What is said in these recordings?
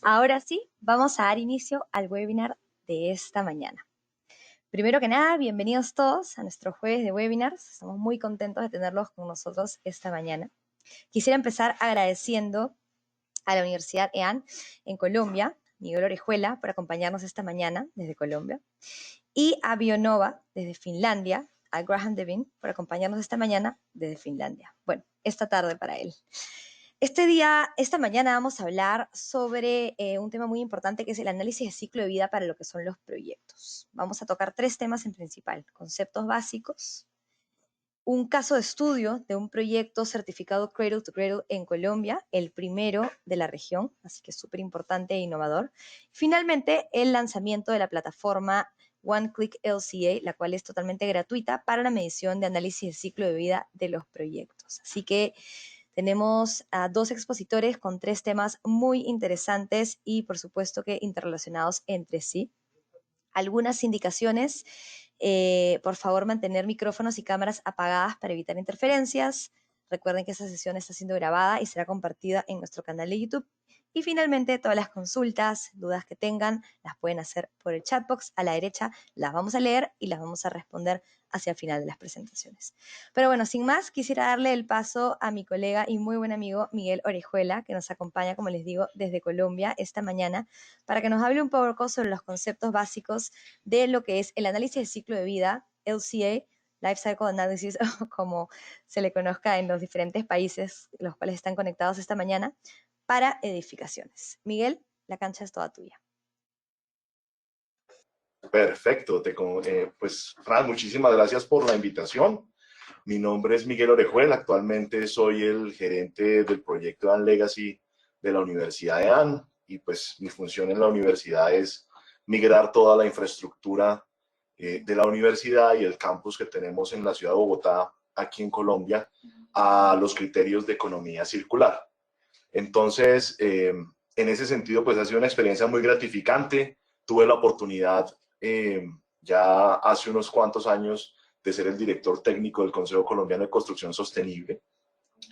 Ahora sí, vamos a dar inicio al webinar de esta mañana. Primero que nada, bienvenidos todos a nuestro jueves de webinars. Estamos muy contentos de tenerlos con nosotros esta mañana. Quisiera empezar agradeciendo a la Universidad EAN en Colombia, Miguel Orejuela, por acompañarnos esta mañana desde Colombia, y a Bionova desde Finlandia, a Graham Devin, por acompañarnos esta mañana desde Finlandia. Bueno, esta tarde para él. Esta mañana vamos a hablar sobre un tema muy importante que es el análisis de ciclo de vida para lo que son los proyectos. Vamos a tocar 3 temas en principal: conceptos básicos, un caso de estudio de un proyecto certificado Cradle to Cradle en Colombia, el primero de la región, así que es súper importante e innovador. Finalmente, el lanzamiento de la plataforma OneClick LCA, la cual es totalmente gratuita para la medición de análisis de ciclo de vida de los proyectos. Así que tenemos a 2 expositores con 3 temas muy interesantes y, por supuesto, que interrelacionados entre sí. Algunas indicaciones: por favor, mantener micrófonos y cámaras apagadas para evitar interferencias. Recuerden que esta sesión está siendo grabada y será compartida en nuestro canal de YouTube. Y finalmente, todas las consultas, dudas que tengan, las pueden hacer por el chat box a la derecha. Las vamos a leer y las vamos a responder hacia el final de las presentaciones. Pero bueno, sin más, quisiera darle el paso a mi colega y muy buen amigo Miguel Orejuela, que nos acompaña, como les digo, desde Colombia esta mañana, para que nos hable un poco sobre los conceptos básicos de lo que es el análisis de ciclo de vida, LCA, Life Cycle Analysis, como se le conozca en los diferentes países los cuales están conectados esta mañana, para edificaciones. Miguel, la cancha es toda tuya. Perfecto. Pues, Fran, muchísimas gracias por la invitación. Mi nombre es Miguel Orejuela. Actualmente soy el gerente del proyecto EAN Legacy de la Universidad de EAN, y pues mi función en la universidad es migrar toda la infraestructura de la universidad y el campus que tenemos en la ciudad de Bogotá, aquí en Colombia, a los criterios de economía circular. Entonces, en ese sentido, pues ha sido una experiencia muy gratificante. Tuve la oportunidad ya hace unos cuantos años de ser el director técnico del Consejo Colombiano de Construcción Sostenible,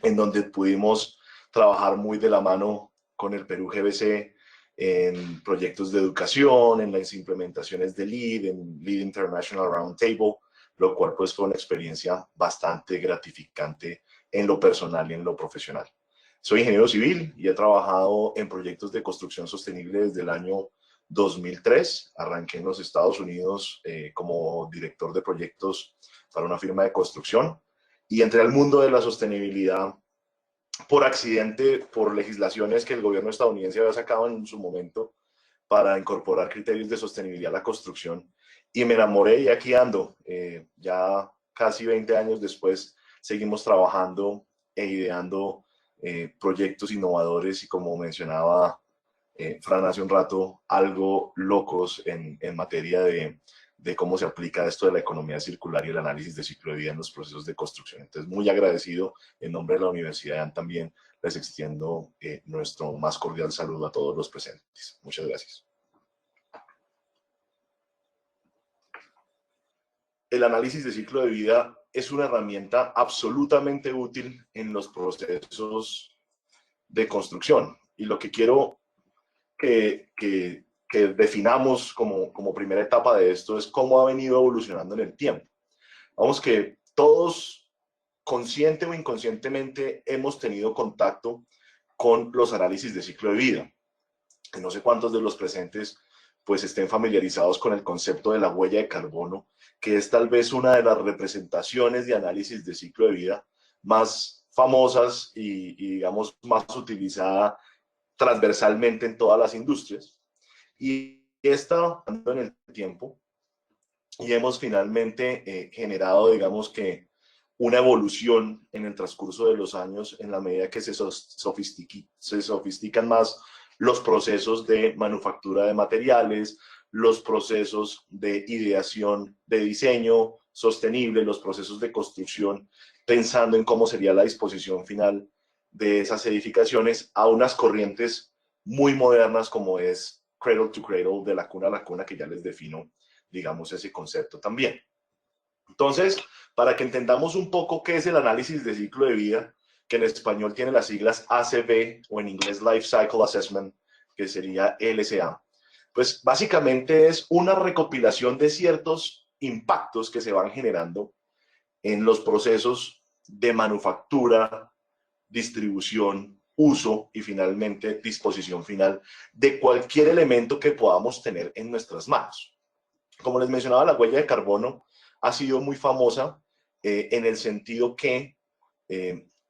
en donde pudimos trabajar muy de la mano con el Perú GBC en proyectos de educación, en las implementaciones de LEED, en LEED International Roundtable, lo cual pues fue una experiencia bastante gratificante en lo personal y en lo profesional. Soy ingeniero civil y he trabajado en proyectos de construcción sostenible desde el año 2003. Arranqué en los Estados Unidos como director de proyectos para una firma de construcción y entré al mundo de la sostenibilidad por accidente, por legislaciones que el gobierno estadounidense había sacado en su momento para incorporar criterios de sostenibilidad a la construcción, y me enamoré y aquí ando. Ya casi 20 años después seguimos trabajando e ideando proyectos innovadores y, como mencionaba Fran hace un rato, algo locos en materia de cómo se aplica esto de la economía circular y el análisis de ciclo de vida en los procesos de construcción. Entonces, muy agradecido en nombre de la Universidad. También les extiendo nuestro más cordial saludo a todos los presentes. Muchas gracias. El análisis de ciclo de vida es una herramienta absolutamente útil en los procesos de construcción, y lo que quiero que definamos como primera etapa de esto es cómo ha venido evolucionando en el tiempo. Vamos, que todos, consciente o inconscientemente, hemos tenido contacto con los análisis de ciclo de vida. Y no sé cuántos de los presentes pues estén familiarizados con el concepto de la huella de carbono, que es tal vez una de las representaciones de análisis de ciclo de vida más famosas y digamos más utilizada transversalmente en todas las industrias. Y está en el tiempo y hemos finalmente generado, digamos que, una evolución en el transcurso de los años en la medida que se sofistican más los procesos de manufactura de materiales, los procesos de ideación de diseño sostenible, los procesos de construcción, pensando en cómo sería la disposición final de esas edificaciones a unas corrientes muy modernas como es Cradle to Cradle, de la cuna a la cuna, que ya les defino, digamos, ese concepto también. Entonces, para que entendamos un poco qué es el análisis de ciclo de vida, que en español tiene las siglas ACV o en inglés Life Cycle Assessment, que sería LCA. Pues básicamente es una recopilación de ciertos impactos que se van generando en los procesos de manufactura, distribución, uso y finalmente disposición final de cualquier elemento que podamos tener en nuestras manos. Como les mencionaba, la huella de carbono ha sido muy famosa en el sentido que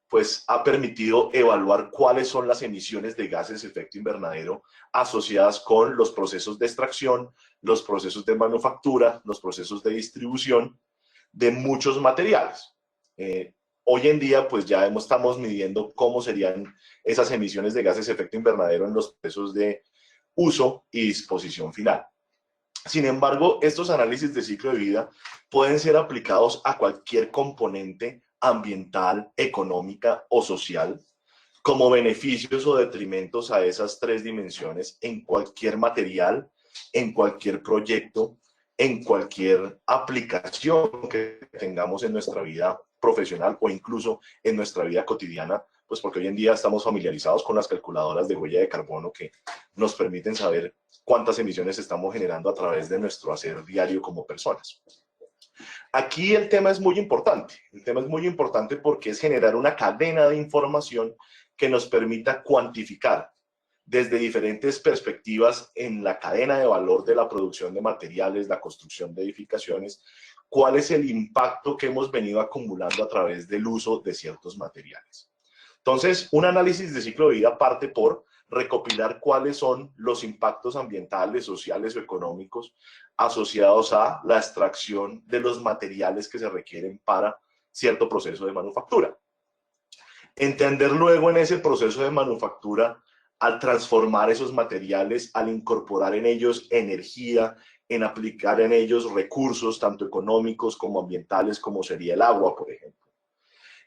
pues ha permitido evaluar cuáles son las emisiones de gases de efecto invernadero asociadas con los procesos de extracción, los procesos de manufactura, los procesos de distribución de muchos materiales. Hoy en día, pues ya estamos midiendo cómo serían esas emisiones de gases de efecto invernadero en los procesos de uso y disposición final. Sin embargo, estos análisis de ciclo de vida pueden ser aplicados a cualquier componente ambiental, económica o social, como beneficios o detrimentos a esas tres dimensiones en cualquier material, en cualquier proyecto, en cualquier aplicación que tengamos en nuestra vida profesional o incluso en nuestra vida cotidiana, pues porque hoy en día estamos familiarizados con las calculadoras de huella de carbono que nos permiten saber cuántas emisiones estamos generando a través de nuestro hacer diario como personas. Aquí el tema es muy importante. El tema es muy importante porque es generar una cadena de información que nos permita cuantificar desde diferentes perspectivas en la cadena de valor de la producción de materiales, la construcción de edificaciones, cuál es el impacto que hemos venido acumulando a través del uso de ciertos materiales. Entonces, un análisis de ciclo de vida parte por recopilar cuáles son los impactos ambientales, sociales o económicos asociados a la extracción de los materiales que se requieren para cierto proceso de manufactura. Entender luego en ese proceso de manufactura, al transformar esos materiales, al incorporar en ellos energía, en aplicar en ellos recursos, tanto económicos como ambientales, como sería el agua, por ejemplo.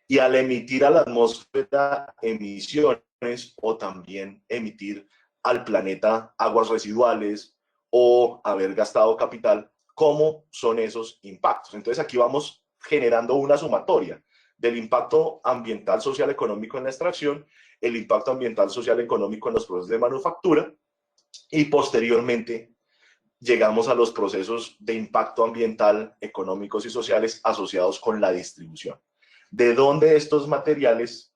Y al emitir a la atmósfera emisiones o también emitir al planeta aguas residuales o haber gastado capital, ¿cómo son esos impactos? Entonces aquí vamos generando una sumatoria del impacto ambiental, social, económico en la extracción, el impacto ambiental, social, económico en los procesos de manufactura y posteriormente llegamos a los procesos de impacto ambiental, económicos y sociales asociados con la distribución. De dónde estos materiales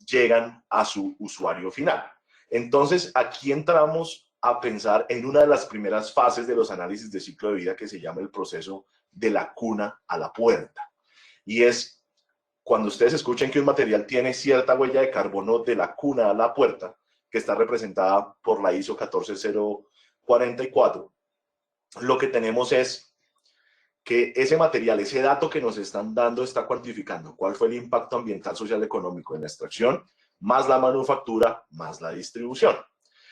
llegan a su usuario final. Entonces, aquí entramos a pensar en una de las primeras fases de los análisis de ciclo de vida que se llama el proceso de la cuna a la puerta. Y es cuando ustedes escuchen que un material tiene cierta huella de carbono de la cuna a la puerta, que está representada por la ISO 14044, lo que tenemos es que ese material, ese dato que nos están dando está cuantificando cuál fue el impacto ambiental, social, económico en la extracción, más la manufactura, más la distribución.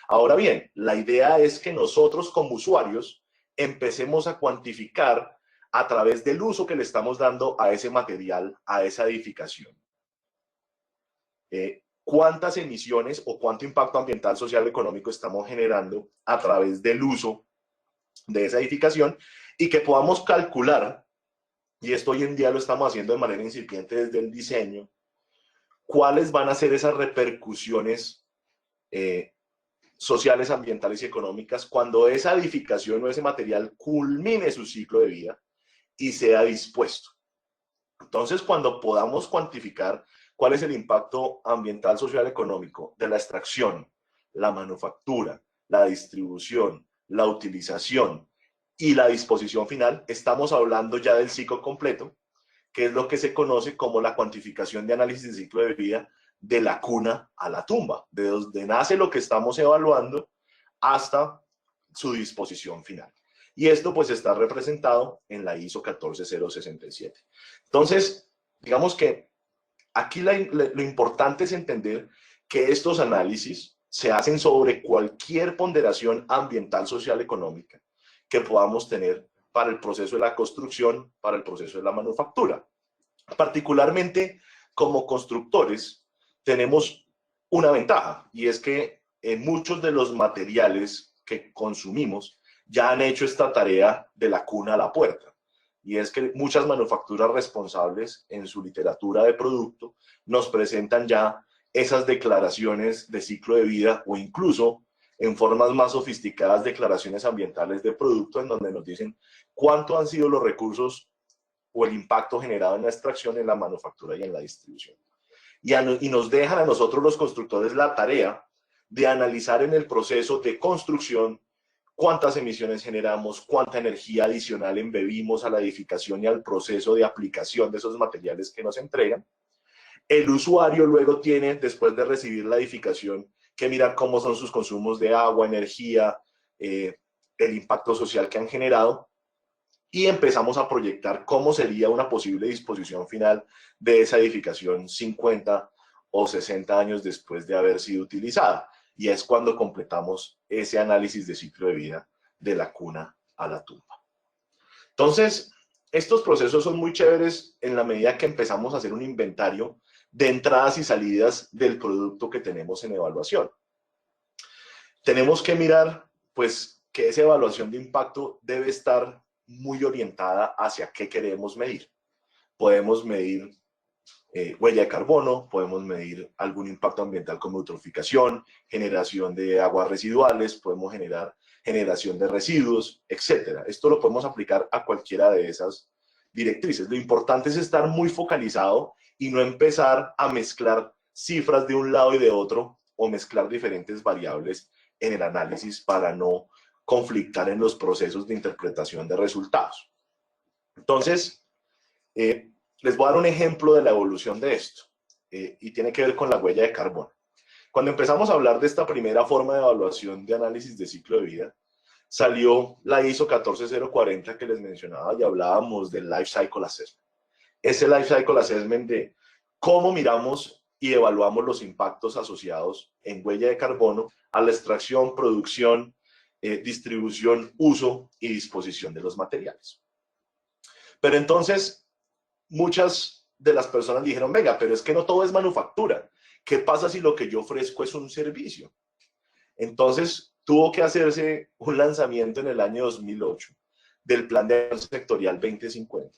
Ahora bien, la idea es que nosotros como usuarios empecemos a cuantificar a través del uso que le estamos dando a ese material, a esa edificación. ¿Cuántas emisiones o cuánto impacto ambiental, social, económico estamos generando a través del uso de esa edificación? Y que podamos calcular, y esto hoy en día lo estamos haciendo de manera incipiente desde el diseño, cuáles van a ser esas repercusiones sociales, ambientales y económicas cuando esa edificación o ese material culmine su ciclo de vida y sea dispuesto. Entonces, cuando podamos cuantificar cuál es el impacto ambiental, social, económico de la extracción, la manufactura, la distribución, la utilización y la disposición final, estamos hablando ya del ciclo completo, que es lo que se conoce como la cuantificación de análisis de ciclo de vida de la cuna a la tumba, de donde nace lo que estamos evaluando hasta su disposición final. Y esto pues está representado en la ISO 14067. Entonces, digamos que aquí lo importante es entender que estos análisis se hacen sobre cualquier ponderación ambiental, social, económica que podamos tener para el proceso de la construcción, para el proceso de la manufactura. Particularmente como constructores tenemos una ventaja y es que muchos de los materiales que consumimos ya han hecho esta tarea de la cuna a la puerta. Y es que muchas manufacturas responsables en su literatura de producto nos presentan ya esas declaraciones de ciclo de vida o incluso en formas más sofisticadas declaraciones ambientales de producto, en donde nos dicen cuánto han sido los recursos o el impacto generado en la extracción, en la manufactura y en la distribución. Y nos dejan a nosotros los constructores la tarea de analizar en el proceso de construcción cuántas emisiones generamos, cuánta energía adicional embebimos a la edificación y al proceso de aplicación de esos materiales que nos entregan. El usuario luego tiene, después de recibir la edificación, que mirar cómo son sus consumos de agua, energía, el impacto social que han generado, y empezamos a proyectar cómo sería una posible disposición final de esa edificación 50 o 60 años después de haber sido utilizada. Y es cuando completamos ese análisis de ciclo de vida de la cuna a la tumba. Entonces, estos procesos son muy chéveres en la medida que empezamos a hacer un inventario de entradas y salidas del producto que tenemos en evaluación. Tenemos que mirar, pues, que esa evaluación de impacto debe estar muy orientada hacia qué queremos medir. Podemos medir huella de carbono, podemos medir algún impacto ambiental como eutroficación, generación de aguas residuales, podemos generar generación de residuos, etc. Esto lo podemos aplicar a cualquiera de esas directrices. Lo importante es estar muy focalizado y no empezar a mezclar cifras de un lado y de otro o mezclar diferentes variables en el análisis para no conflictar en los procesos de interpretación de resultados. Entonces, les voy a dar un ejemplo de la evolución de esto y tiene que ver con la huella de carbono. Cuando empezamos a hablar de esta primera forma de evaluación de análisis de ciclo de vida, salió la ISO 14040 que les mencionaba y hablábamos del Life Cycle Assessment. Ese Life Cycle Assessment de cómo miramos y evaluamos los impactos asociados en huella de carbono a la extracción, producción, distribución, uso y disposición de los materiales. Pero entonces, muchas de las personas dijeron, venga, pero es que no todo es manufactura. ¿Qué pasa si lo que yo ofrezco es un servicio? Entonces, tuvo que hacerse un lanzamiento en el año 2008 del Plan de Acción Sectorial 2050,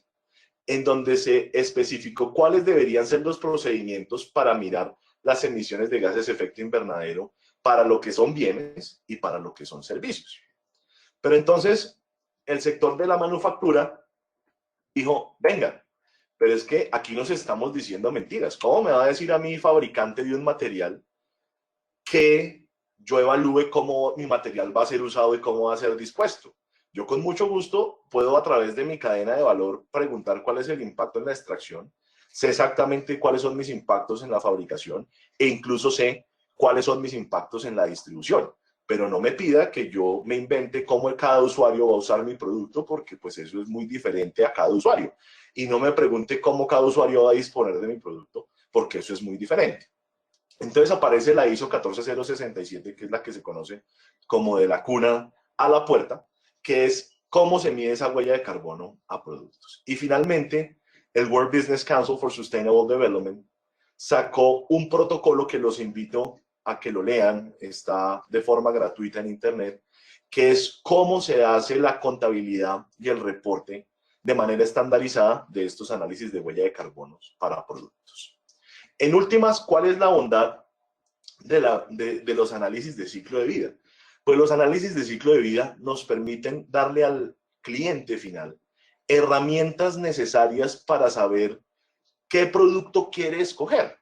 en donde se especificó cuáles deberían ser los procedimientos para mirar las emisiones de gases de efecto invernadero para lo que son bienes y para lo que son servicios. Pero entonces, el sector de la manufactura dijo, venga, pero es que aquí nos estamos diciendo mentiras. ¿Cómo me va a decir a mí, fabricante de un material, que yo evalúe cómo mi material va a ser usado y cómo va a ser dispuesto? Yo con mucho gusto puedo a través de mi cadena de valor preguntar cuál es el impacto en la extracción, sé exactamente cuáles son mis impactos en la fabricación e incluso sé cuáles son mis impactos en la distribución. Pero no me pida que yo me invente cómo cada usuario va a usar mi producto, porque pues eso es muy diferente a cada usuario. Y no me pregunte cómo cada usuario va a disponer de mi producto, porque eso es muy diferente. Entonces aparece la ISO 14067, que es la que se conoce como de la cuna a la puerta, que es cómo se mide esa huella de carbono a productos. Y finalmente, el World Business Council for Sustainable Development sacó un protocolo que los invito a que lo lean, está de forma gratuita en internet, que es cómo se hace la contabilidad y el reporte de manera estandarizada de estos análisis de huella de carbono para productos. En últimas, ¿cuál es la bondad de los análisis de ciclo de vida? Pues los análisis de ciclo de vida nos permiten darle al cliente final herramientas necesarias para saber qué producto quiere escoger.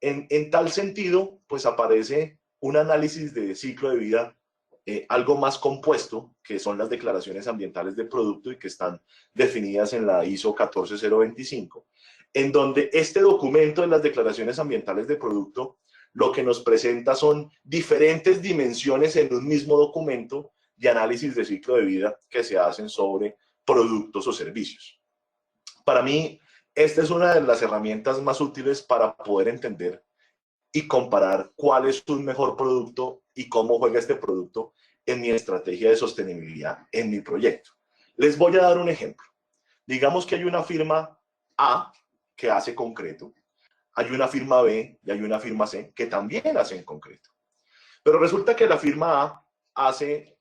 En tal sentido, pues aparece un análisis de ciclo de vida algo más compuesto, que son las declaraciones ambientales del producto y que están definidas en la ISO 14025, en donde este documento de las declaraciones ambientales de producto lo que nos presenta son diferentes dimensiones en un mismo documento de análisis de ciclo de vida que se hacen sobre productos o servicios. Para mí, esta es una de las herramientas más útiles para poder entender y comparar cuál es un mejor producto y cómo juega este producto en mi estrategia de sostenibilidad en mi proyecto. Les voy a dar un ejemplo. Digamos que hay una firma A que hace concreto, hay una firma B y hay una firma C que también hacen concreto. Pero resulta que la firma A hace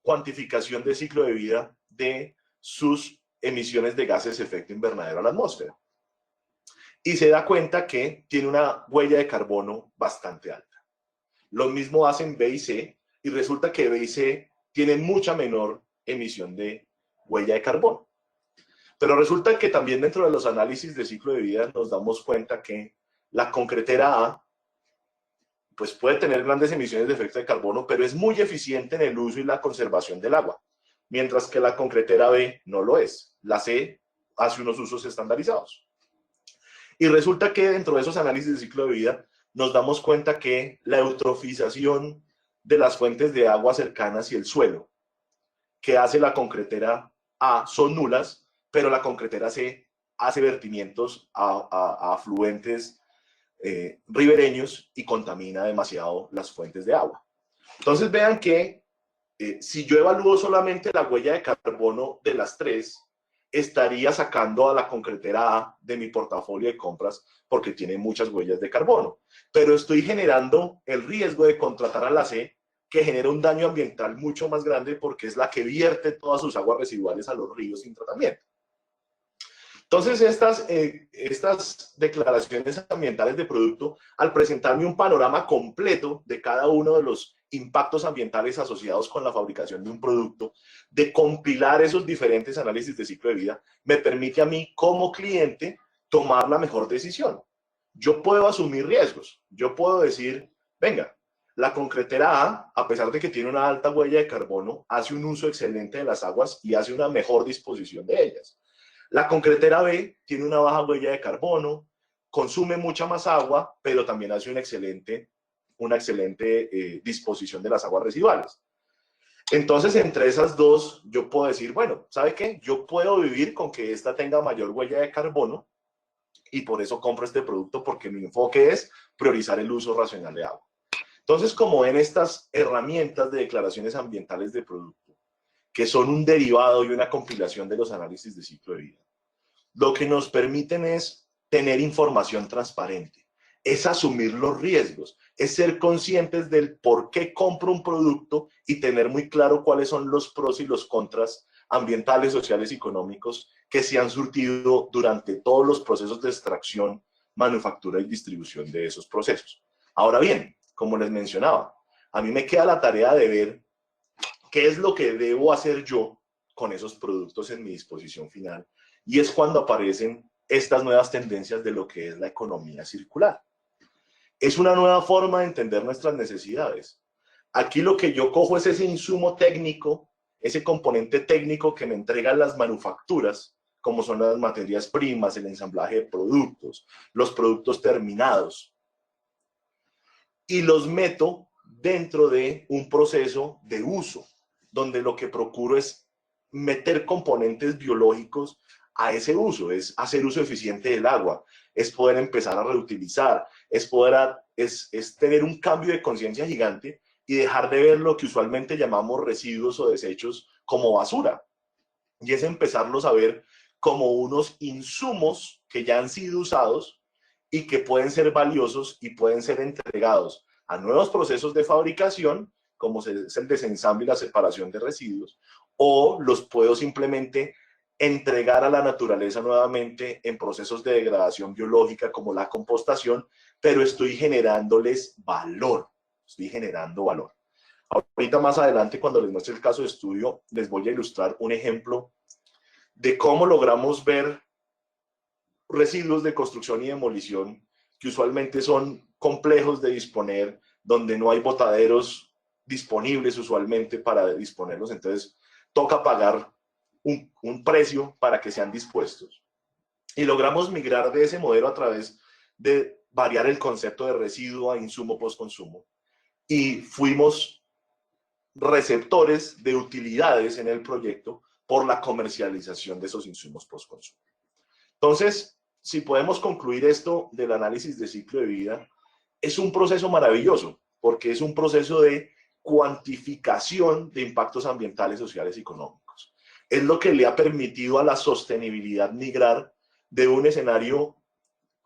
cuantificación de ciclo de vida de sus emisiones de gases de efecto invernadero a la atmósfera. Y se da cuenta que tiene una huella de carbono bastante alta. Lo mismo hacen B y C, y resulta que B y C tienen mucha menor emisión de huella de carbono. Pero resulta que también dentro de los análisis de ciclo de vida nos damos cuenta que la concretera A pues puede tener grandes emisiones de efecto de carbono, pero es muy eficiente en el uso y la conservación del agua, mientras que la concretera B no lo es. La C hace unos usos estandarizados. Y resulta que dentro de esos análisis de ciclo de vida nos damos cuenta que la eutrofización de las fuentes de agua cercanas y el suelo que hace la concretera A son nulas, pero la concretera C hace vertimientos a afluentes ribereños y contamina demasiado las fuentes de agua. Entonces vean que si yo evalúo solamente la huella de carbono de las tres, estaría sacando a la concretera A de mi portafolio de compras porque tiene muchas huellas de carbono, pero estoy generando el riesgo de contratar a la C, que genera un daño ambiental mucho más grande porque es la que vierte todas sus aguas residuales a los ríos sin tratamiento. Entonces, estas declaraciones ambientales de producto, al presentarme un panorama completo de cada uno de los impactos ambientales asociados con la fabricación de un producto, de compilar esos diferentes análisis de ciclo de vida, me permite a mí como cliente tomar la mejor decisión. Yo puedo asumir riesgos. Yo puedo decir, venga, la concretera A pesar de que tiene una alta huella de carbono, hace un uso excelente de las aguas y hace una mejor disposición de ellas. La concretera B tiene una baja huella de carbono, consume mucha más agua, pero también hace una excelente disposición de las aguas residuales. Entonces, entre esas dos, yo puedo decir, bueno, ¿sabe qué? Yo puedo vivir con que esta tenga mayor huella de carbono y por eso compro este producto, porque mi enfoque es priorizar el uso racional de agua. Entonces, como ven, estas herramientas de declaraciones ambientales de producto, que son un derivado y una compilación de los análisis de ciclo de vida, lo que nos permiten es tener información transparente, es asumir los riesgos, es ser conscientes del por qué compro un producto y tener muy claro cuáles son los pros y los contras ambientales, sociales y económicos que se han surtido durante todos los procesos de extracción, manufactura y distribución de esos procesos. Ahora bien, como les mencionaba, a mí me queda la tarea de ver qué es lo que debo hacer yo con esos productos en mi disposición final, y es cuando aparecen estas nuevas tendencias de lo que es la economía circular. Es una nueva forma de entender nuestras necesidades. Aquí lo que yo cojo es ese insumo técnico, ese componente técnico que me entregan las manufacturas, como son las materias primas, el ensamblaje de productos, los productos terminados, y los meto dentro de un proceso de uso, donde lo que procuro es meter componentes biológicos a ese uso, es hacer uso eficiente del agua, es poder empezar a reutilizar, es tener un cambio de conciencia gigante y dejar de ver lo que usualmente llamamos residuos o desechos como basura, y es empezarlos a ver como unos insumos que ya han sido usados y que pueden ser valiosos y pueden ser entregados a nuevos procesos de fabricación, como es el desensamble y la separación de residuos, o los puedo simplemente entregar a la naturaleza nuevamente en procesos de degradación biológica como la compostación, pero estoy generándoles valor, estoy generando valor. Ahorita más adelante, cuando les muestre el caso de estudio, les voy a ilustrar un ejemplo de cómo logramos ver residuos de construcción y demolición que usualmente son complejos de disponer, donde no hay botaderos disponibles usualmente para disponerlos, entonces toca pagar un precio para que sean dispuestos. Y logramos migrar de ese modelo a través de variar el concepto de residuo a insumo postconsumo. Y fuimos receptores de utilidades en el proyecto por la comercialización de esos insumos postconsumo. Entonces, si podemos concluir esto del análisis de ciclo de vida, es un proceso maravilloso, porque es un proceso de cuantificación de impactos ambientales, sociales y económicos. Es lo que le ha permitido a la sostenibilidad migrar de un escenario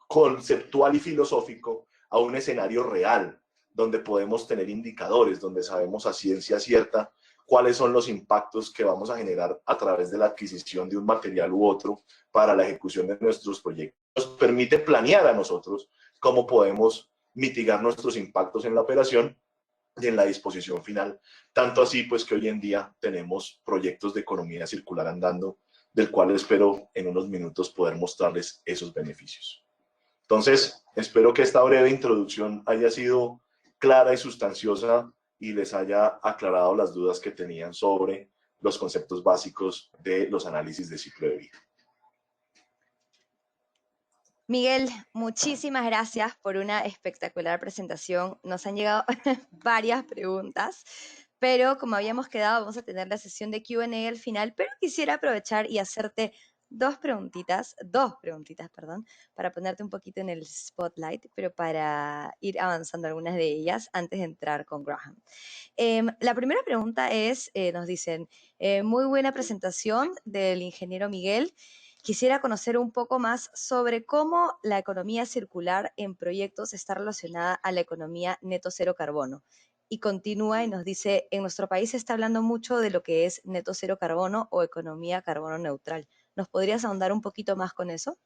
conceptual y filosófico a un escenario real, donde podemos tener indicadores, donde sabemos a ciencia cierta cuáles son los impactos que vamos a generar a través de la adquisición de un material u otro para la ejecución de nuestros proyectos. Nos permite planear a nosotros cómo podemos mitigar nuestros impactos en la operación y en la disposición final. Tanto así, pues, que hoy en día tenemos proyectos de economía circular andando, del cual espero en unos minutos poder mostrarles esos beneficios. Entonces, espero que esta breve introducción haya sido clara y sustanciosa y les haya aclarado las dudas que tenían sobre los conceptos básicos de los análisis de ciclo de vida. Miguel, muchísimas gracias por una espectacular presentación. Nos han llegado varias preguntas, pero como habíamos quedado, vamos a tener la sesión de Q&A al final, pero quisiera aprovechar y hacerte dos preguntitas, perdón, para ponerte un poquito en el spotlight, pero para ir avanzando algunas de ellas antes de entrar con Graham. La primera pregunta es, nos dicen, muy buena presentación del ingeniero Miguel. Quisiera conocer un poco más sobre cómo la economía circular en proyectos está relacionada a la economía neto cero carbono. Y continúa y nos dice, en nuestro país se está hablando mucho de lo que es neto cero carbono o economía carbono neutral. ¿Nos podrías ahondar un poquito más con eso?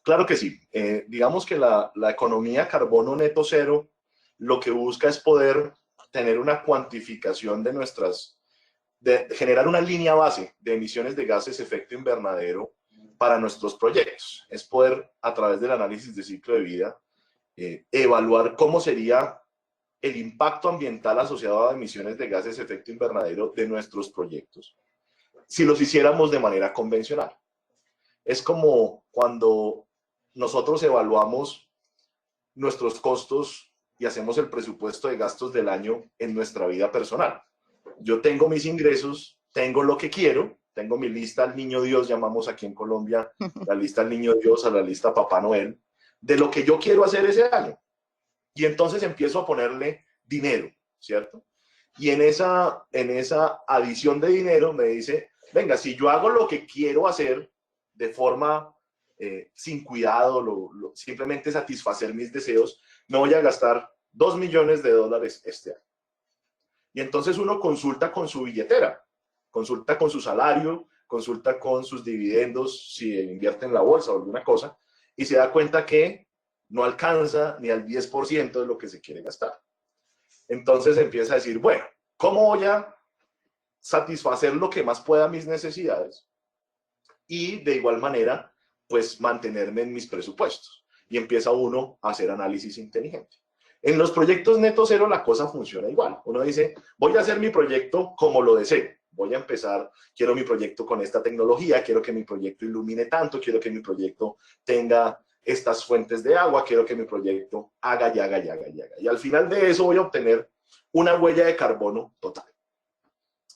Claro que sí. Digamos que la economía carbono neto cero lo que busca es poder tener una cuantificación de generar una línea base de emisiones de gases efecto invernadero para nuestros proyectos. Es poder, a través del análisis de ciclo de vida, evaluar cómo sería el impacto ambiental asociado a emisiones de gases efecto invernadero de nuestros proyectos si los hiciéramos de manera convencional. Es como cuando nosotros evaluamos nuestros costos y hacemos el presupuesto de gastos del año en nuestra vida personal. Yo tengo mis ingresos, tengo lo que quiero, tengo mi lista al niño Dios, llamamos aquí en Colombia la lista al niño Dios, a la lista Papá Noel, de lo que yo quiero hacer ese año. Y entonces empiezo a ponerle dinero, ¿cierto? Y en esa adición de dinero me dice, venga, si yo hago lo que quiero hacer de forma sin cuidado, simplemente satisfacer mis deseos, me voy a gastar $2 millones este año. Y entonces uno consulta con su billetera, consulta con su salario, consulta con sus dividendos, si invierte en la bolsa o alguna cosa, y se da cuenta que no alcanza ni al 10% de lo que se quiere gastar. Entonces empieza a decir, bueno, ¿cómo voy a satisfacer lo que más pueda mis necesidades? Y de igual manera, pues mantenerme en mis presupuestos. Y empieza uno a hacer análisis inteligente. En los proyectos neto cero la cosa funciona igual. Uno dice, voy a hacer mi proyecto como lo deseo. Voy a empezar, quiero mi proyecto con esta tecnología, quiero que mi proyecto ilumine tanto, quiero que mi proyecto tenga estas fuentes de agua, quiero que mi proyecto haga y haga y haga y haga. Y al final de eso voy a obtener una huella de carbono total.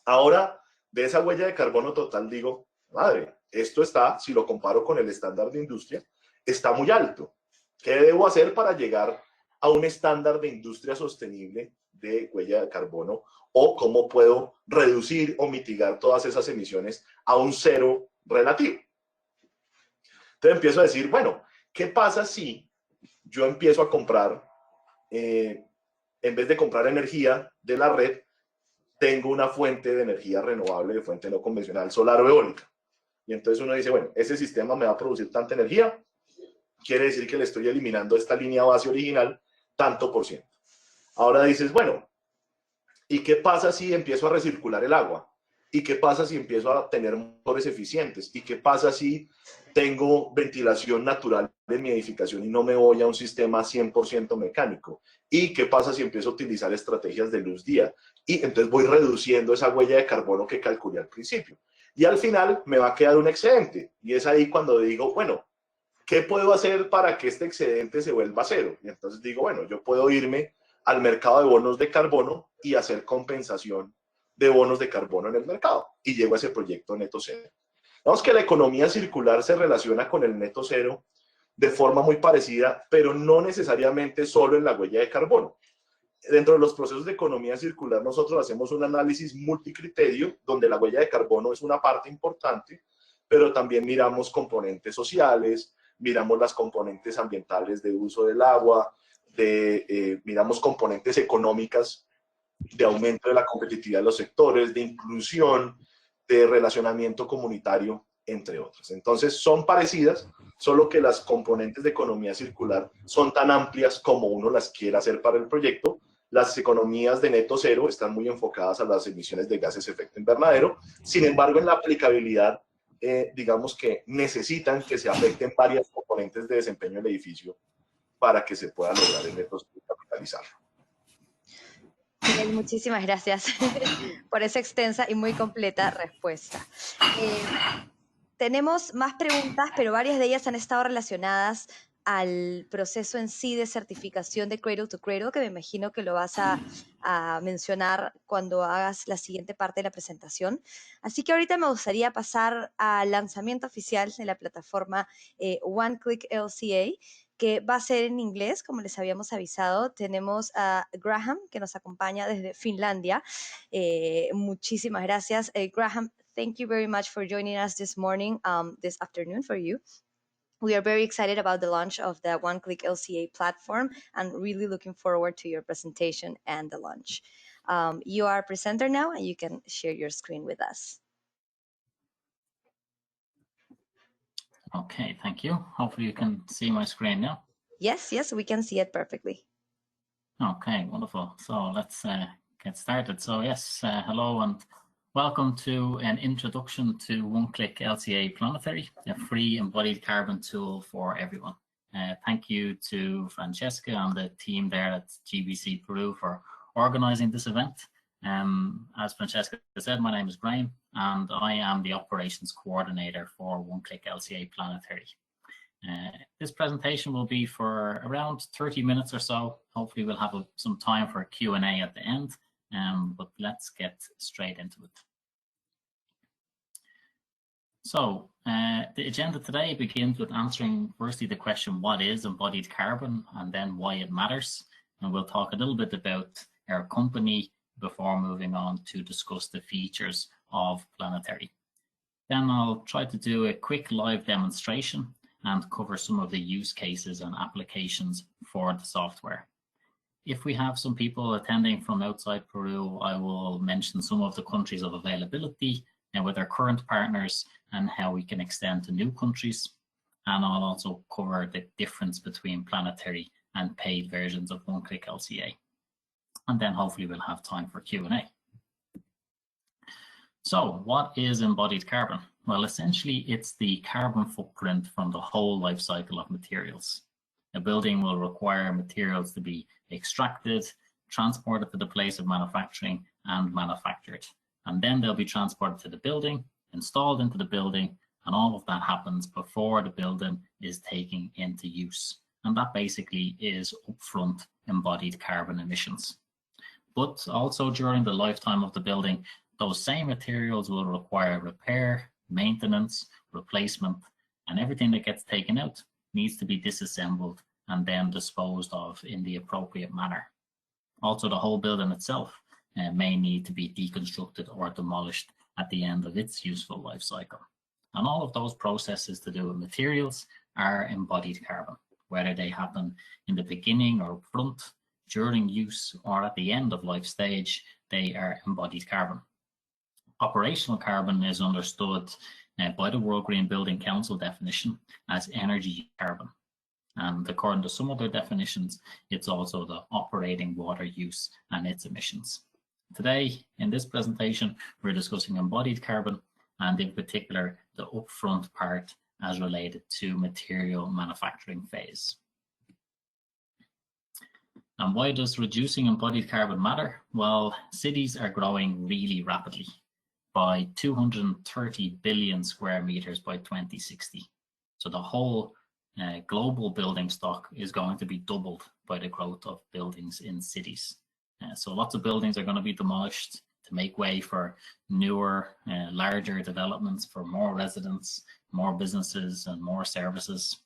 Ahora, de esa huella de carbono total digo, madre, esto está, si lo comparo con el estándar de industria, está muy alto. ¿Qué debo hacer para llegar a un estándar de industria sostenible de huella de carbono? ¿O cómo puedo reducir o mitigar todas esas emisiones a un cero relativo? Entonces empiezo a decir, bueno, ¿qué pasa si yo empiezo a comprar, en vez de comprar energía de la red, tengo una fuente de energía renovable, de fuente no convencional, solar o eólica? Y entonces uno dice, bueno, ese sistema me va a producir tanta energía, quiere decir que le estoy eliminando esta línea base original tanto por ciento. Ahora dices, bueno, ¿y qué pasa si empiezo a recircular el agua? ¿Y qué pasa si empiezo a tener motores eficientes? ¿Y qué pasa si tengo ventilación natural en mi edificación y no me voy a un sistema 100% mecánico? ¿Y qué pasa si empiezo a utilizar estrategias de luz día? Y entonces voy reduciendo esa huella de carbono que calculé al principio. Y al final me va a quedar un excedente. Y es ahí cuando digo, bueno, ¿qué puedo hacer para que este excedente se vuelva cero? Y entonces digo, bueno, yo puedo irme al mercado de bonos de carbono y hacer compensación de bonos de carbono en el mercado. Y llego a ese proyecto neto cero. Vemos que la economía circular se relaciona con el neto cero de forma muy parecida, pero no necesariamente solo en la huella de carbono. Dentro de los procesos de economía circular nosotros hacemos un análisis multicriterio donde la huella de carbono es una parte importante, pero también miramos componentes sociales, miramos las componentes ambientales de uso del agua, miramos componentes económicas de aumento de la competitividad de los sectores, de inclusión, de relacionamiento comunitario, entre otras. Entonces son parecidas, solo que las componentes de economía circular son tan amplias como uno las quiera hacer para el proyecto, Las economías de neto cero están muy enfocadas a las emisiones de gases de efecto invernadero. Sin embargo, en la aplicabilidad, digamos que necesitan que se afecten varias componentes de desempeño del edificio para que se pueda lograr el neto cero y capitalizarlo. Miguel, muchísimas gracias por esa extensa y muy completa respuesta. Tenemos más preguntas, pero varias de ellas han estado relacionadas al proceso en sí de certificación de Cradle to Cradle, que me imagino que lo vas a mencionar cuando hagas la siguiente parte de la presentación. Así que ahorita me gustaría pasar al lanzamiento oficial de la plataforma OneClick LCA, que va a ser en inglés, como les habíamos avisado. Tenemos a Graham, que nos acompaña desde Finlandia. Muchísimas gracias. Graham, thank you very much for joining us this morning, this afternoon for you. We are very excited about the launch of the OneClick LCA platform and really looking forward to your presentation and the launch. You are a presenter now and you can share your screen with us. Okay, thank you. Hopefully you can see my screen now. Yes, we can see it perfectly. Okay, wonderful. So let's get started. So yes, hello and welcome to an introduction to OneClick LCA Planetary, a free embodied carbon tool for everyone. Thank you to Francesca and the team there at GBC Peru for organizing this event. As Francesca said, my name is Graham and I am the operations coordinator for OneClick LCA Planetary. This presentation will be for around 30 minutes or so. Hopefully we'll have some time for a Q&A at the end, but let's get straight into it. So the agenda today begins with answering firstly the question, what is embodied carbon, and then why it matters. And we'll talk a little bit about our company before moving on to discuss the features of Planetary. Then I'll try to do a quick live demonstration and cover some of the use cases and applications for the software. If we have some people attending from outside Peru, I will mention some of the countries of availability and with our current partners and how we can extend to new countries. And I'll also cover the difference between Planetary and paid versions of OneClick LCA. And then hopefully we'll have time for Q&A. So what is embodied carbon? Well, essentially it's the carbon footprint from the whole life cycle of materials. A building will require materials to be extracted, transported to the place of manufacturing and manufactured. And then they'll be transported to the building, installed into the building, and all of that happens before the building is taken into use. And that basically is upfront embodied carbon emissions. But also during the lifetime of the building, those same materials will require repair, maintenance, replacement, and everything that gets taken out needs to be disassembled and then disposed of in the appropriate manner. Also, the whole building itself may need to be deconstructed or demolished at the end of its useful life cycle. And all of those processes to do with materials are embodied carbon, whether they happen in the beginning or upfront, during use, or at the end of life stage, they are embodied carbon. Operational carbon is understood by the World Green Building Council definition as energy carbon. And according to some other definitions, it's also the operating water use and its emissions. Today, in this presentation, we're discussing embodied carbon and in particular, the upfront part as related to material manufacturing phase. And why does reducing embodied carbon matter? Well, cities are growing really rapidly, by 230 billion square meters by 2060. So the whole global building stock is going to be doubled by the growth of buildings in cities. So lots of buildings are going to be demolished to make way for newer, larger developments for more residents, more businesses and more services.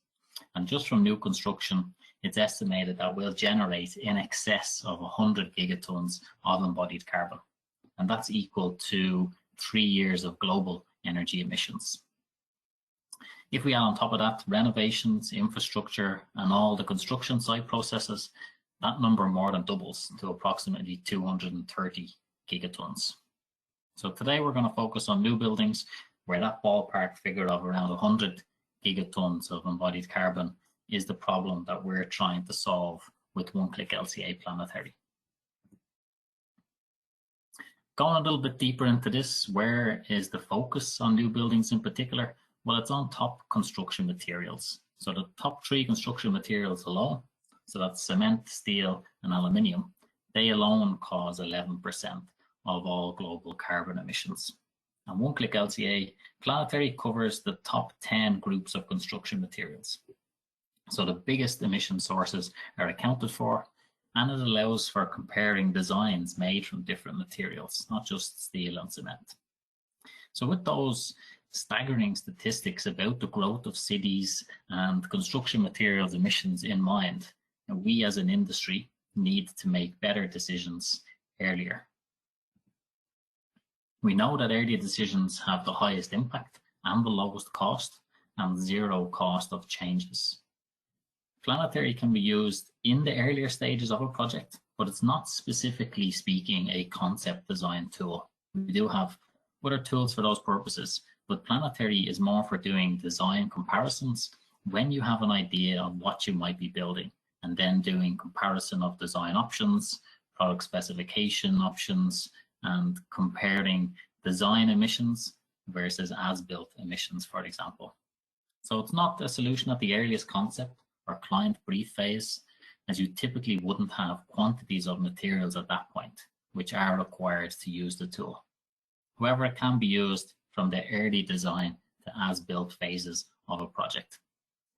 And just from new construction, it's estimated that we'll generate in excess of 100 gigatons of embodied carbon. And that's equal to 3 years of global energy emissions. If we add on top of that renovations, infrastructure, and all the construction site processes, that number more than doubles to approximately 230 gigatons. So today we're going to focus on new buildings where that ballpark figure of around 100 gigatons of embodied carbon is the problem that we're trying to solve with OneClick LCA Planetary. Going a little bit deeper into this, where is the focus on new buildings in particular? Well, it's on top construction materials. So the top 3 construction materials alone, so that's cement, steel, and aluminium, they alone cause 11% of all global carbon emissions. And One Click LCA Planetary covers the top 10 groups of construction materials. So the biggest emission sources are accounted for, and it allows for comparing designs made from different materials, not just steel and cement. So with those staggering statistics about the growth of cities and construction materials emissions in mind, we as an industry need to make better decisions earlier. We know that early decisions have the highest impact and the lowest cost and 0 cost of changes. Planetary can be used in the earlier stages of a project, but it's not specifically speaking a concept design tool. We do have other tools for those purposes, but Planetary is more for doing design comparisons when you have an idea of what you might be building, and then doing comparison of design options, product specification options, and comparing design emissions versus as-built emissions, for example. So it's not a solution at the earliest concept or client brief phase, as you typically wouldn't have quantities of materials at that point, which are required to use the tool. However, it can be used from the early design to as-built phases of a project.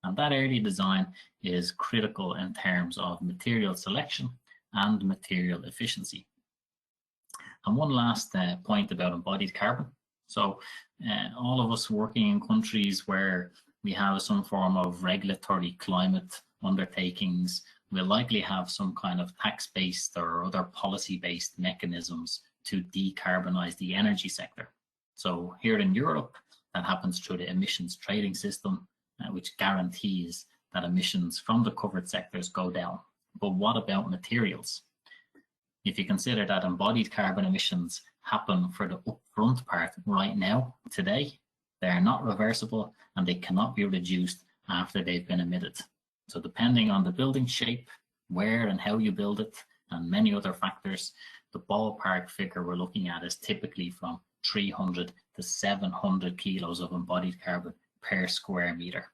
And that early design is critical in terms of material selection and material efficiency. And one last point about embodied carbon. So all of us working in countries where we have some form of regulatory climate undertakings, we'll likely have some kind of tax-based or other policy-based mechanisms to decarbonize the energy sector. So here in Europe, that happens through the emissions trading system, which guarantees that emissions from the covered sectors go down. But what about materials? If you consider that embodied carbon emissions happen for the upfront part right now, today, they are not reversible and they cannot be reduced after they've been emitted. So depending on the building shape, where and how you build it, and many other factors, the ballpark figure we're looking at is typically from 300 to 700 kilos of embodied carbon per square meter.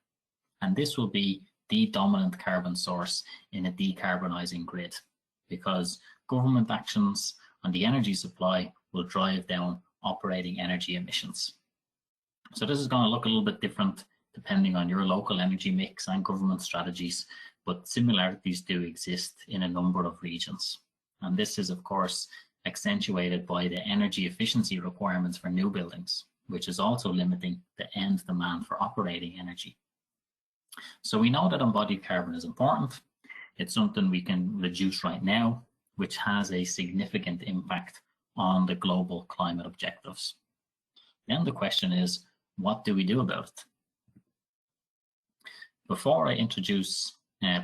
And this will be the dominant carbon source in a decarbonizing grid, because government actions on the energy supply will drive down operating energy emissions. So this is going to look a little bit different depending on your local energy mix and government strategies, but similarities do exist in a number of regions. And this is, of course, accentuated by the energy efficiency requirements for new buildings, which is also limiting the end demand for operating energy. So we know that embodied carbon is important. It's something we can reduce right now, which has a significant impact on the global climate objectives. Then the question is, what do we do about it? Before I introduce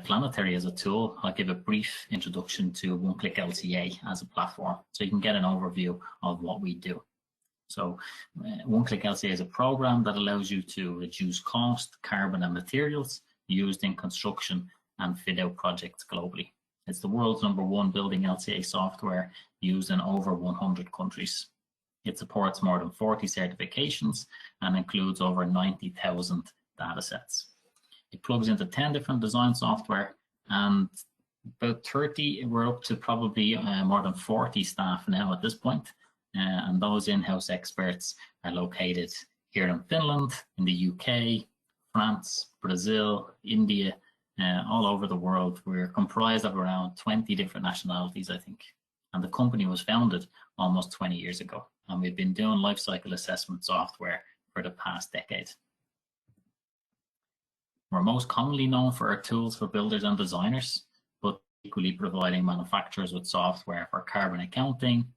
Planetary as a tool, I'll give a brief introduction to One Click LCA as a platform, so you can get an overview of what we do. So One Click LCA is a program that allows you to reduce cost, carbon, and materials used in construction and fit-out projects globally. It's the world's #1 building LCA software used in over 100 countries. It supports more than 40 certifications and includes over 90,000 data sets. It plugs into 10 different design software, and about 30, we're up to probably more than 40 staff now at this point. And those in-house experts are located here in Finland, in the UK, France, Brazil, India, all over the world. We're comprised of around 20 different nationalities, I think. And the company was founded almost 20 years ago. And we've been doing life cycle assessment software for the past decade. We're most commonly known for our tools for builders and designers, but equally providing manufacturers with software for carbon accounting,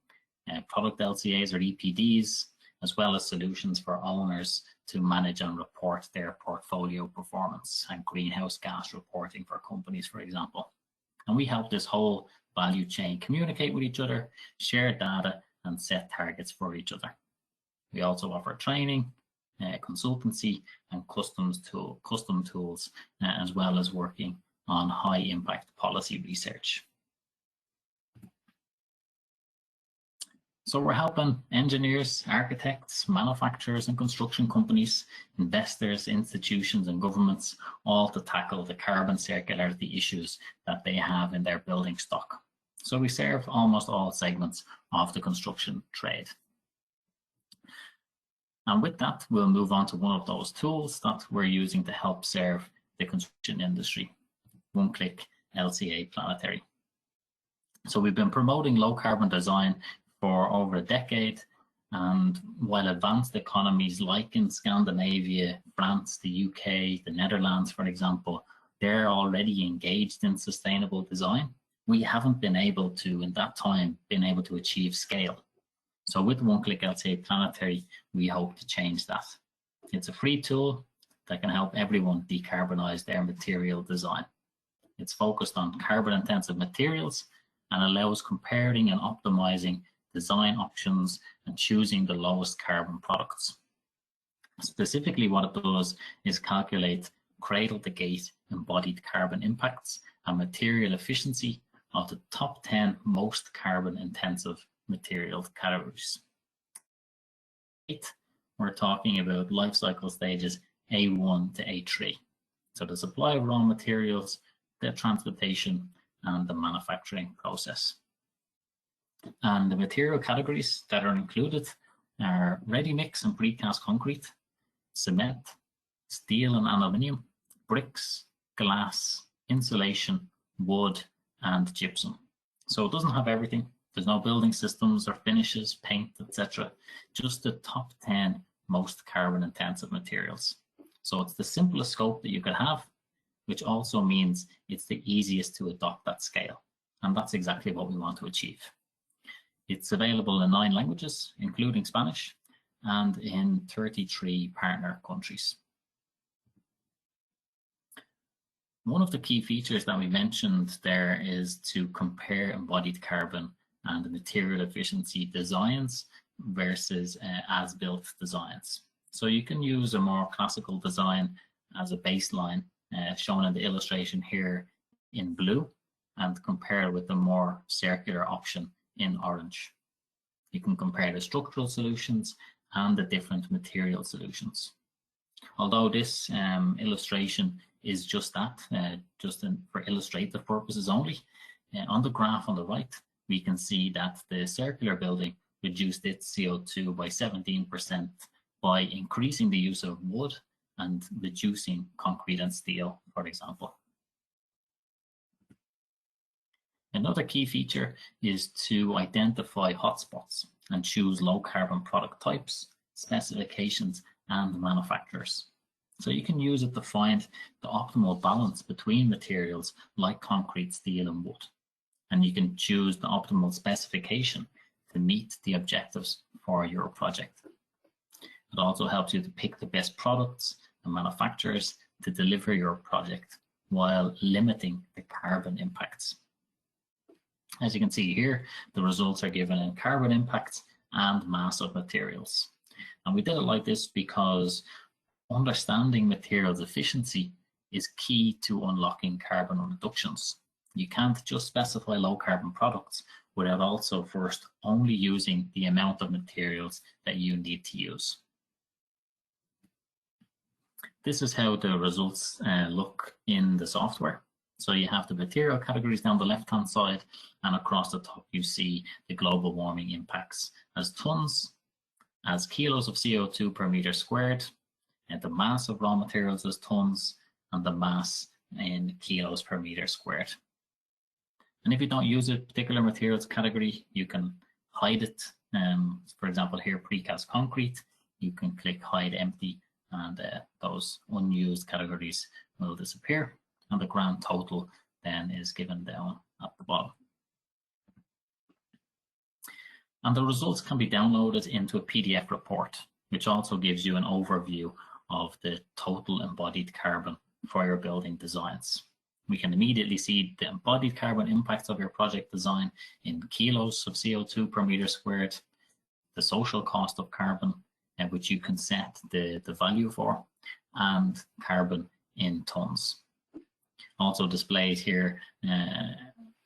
product LCAs or EPDs, as well as solutions for owners to manage and report their portfolio performance, and greenhouse gas reporting for companies, for example. And we help this whole value chain communicate with each other, share data, and set targets for each other. We also offer training, consultancy, and custom tools, as well as working on high impact policy research. So we're helping engineers, architects, manufacturers and construction companies, investors, institutions and governments all to tackle the carbon circularity issues that they have in their building stock. So we serve almost all segments of the construction trade. And with that, we'll move on to one of those tools that we're using to help serve the construction industry, OneClick LCA Planetary. So we've been promoting low carbon design for over a decade, and while advanced economies like in Scandinavia, France, the UK, the Netherlands, for example, they're already engaged in sustainable design, we haven't been able to, in that time, achieve scale. So with OneClick LCA Planetary, we hope to change that. It's a free tool that can help everyone decarbonize their material design. It's focused on carbon intensive materials and allows comparing and optimizing design options and choosing the lowest carbon products. Specifically, what it does is calculate cradle to gate embodied carbon impacts and material efficiency of the top 10 most carbon intensive material categories. We're talking about life cycle stages A1 to A3. So the supply of raw materials, the transportation, and the manufacturing process. And the material categories that are included are ready mix and precast concrete, cement, steel and aluminium, bricks, glass, insulation, wood, and gypsum. So it doesn't have everything. There's no building systems or finishes, paint, etc. Just the top 10 most carbon intensive materials. So it's the simplest scope that you could have, which also means it's the easiest to adopt at scale. And that's exactly what we want to achieve. It's available in 9 languages, including Spanish, and in 33 partner countries. One of the key features that we mentioned there is to compare embodied carbon and the material efficiency designs versus as-built designs. So you can use a more classical design as a baseline, shown in the illustration here in blue, and compare with the more circular option in orange. You can compare the structural solutions and the different material solutions. Although this illustration is just that, for illustrative purposes only, on the graph on the right, we can see that the circular building reduced its CO2 by 17% by increasing the use of wood and reducing concrete and steel, for example. Another key feature is to identify hotspots and choose low carbon product types, specifications, and manufacturers. So you can use it to find the optimal balance between materials like concrete, steel, and wood. And you can choose the optimal specification to meet the objectives for your project. It also helps you to pick the best products and manufacturers to deliver your project while limiting the carbon impacts. As you can see here, the results are given in carbon impacts and mass of materials. And we did it like this because understanding materials efficiency is key to unlocking carbon reductions. You can't just specify low carbon products without also first only using the amount of materials that you need to use. This is how the results look in the software. So you have the material categories down the left-hand side, and across the top you see the global warming impacts as tons, as kilos of CO2 per meter squared, and the mass of raw materials as tons, and the mass in kilos per meter squared. And if you don't use a particular materials category, you can hide it. For example, here, precast concrete, you can click hide empty, and those unused categories will disappear. And the grand total then is given down at the bottom. And the results can be downloaded into a PDF report, which also gives you an overview of the total embodied carbon for your building designs. We can immediately see the embodied carbon impacts of your project design in kilos of CO2 per meter squared, the social cost of carbon, which you can set the value for, and carbon in tons. Also displayed here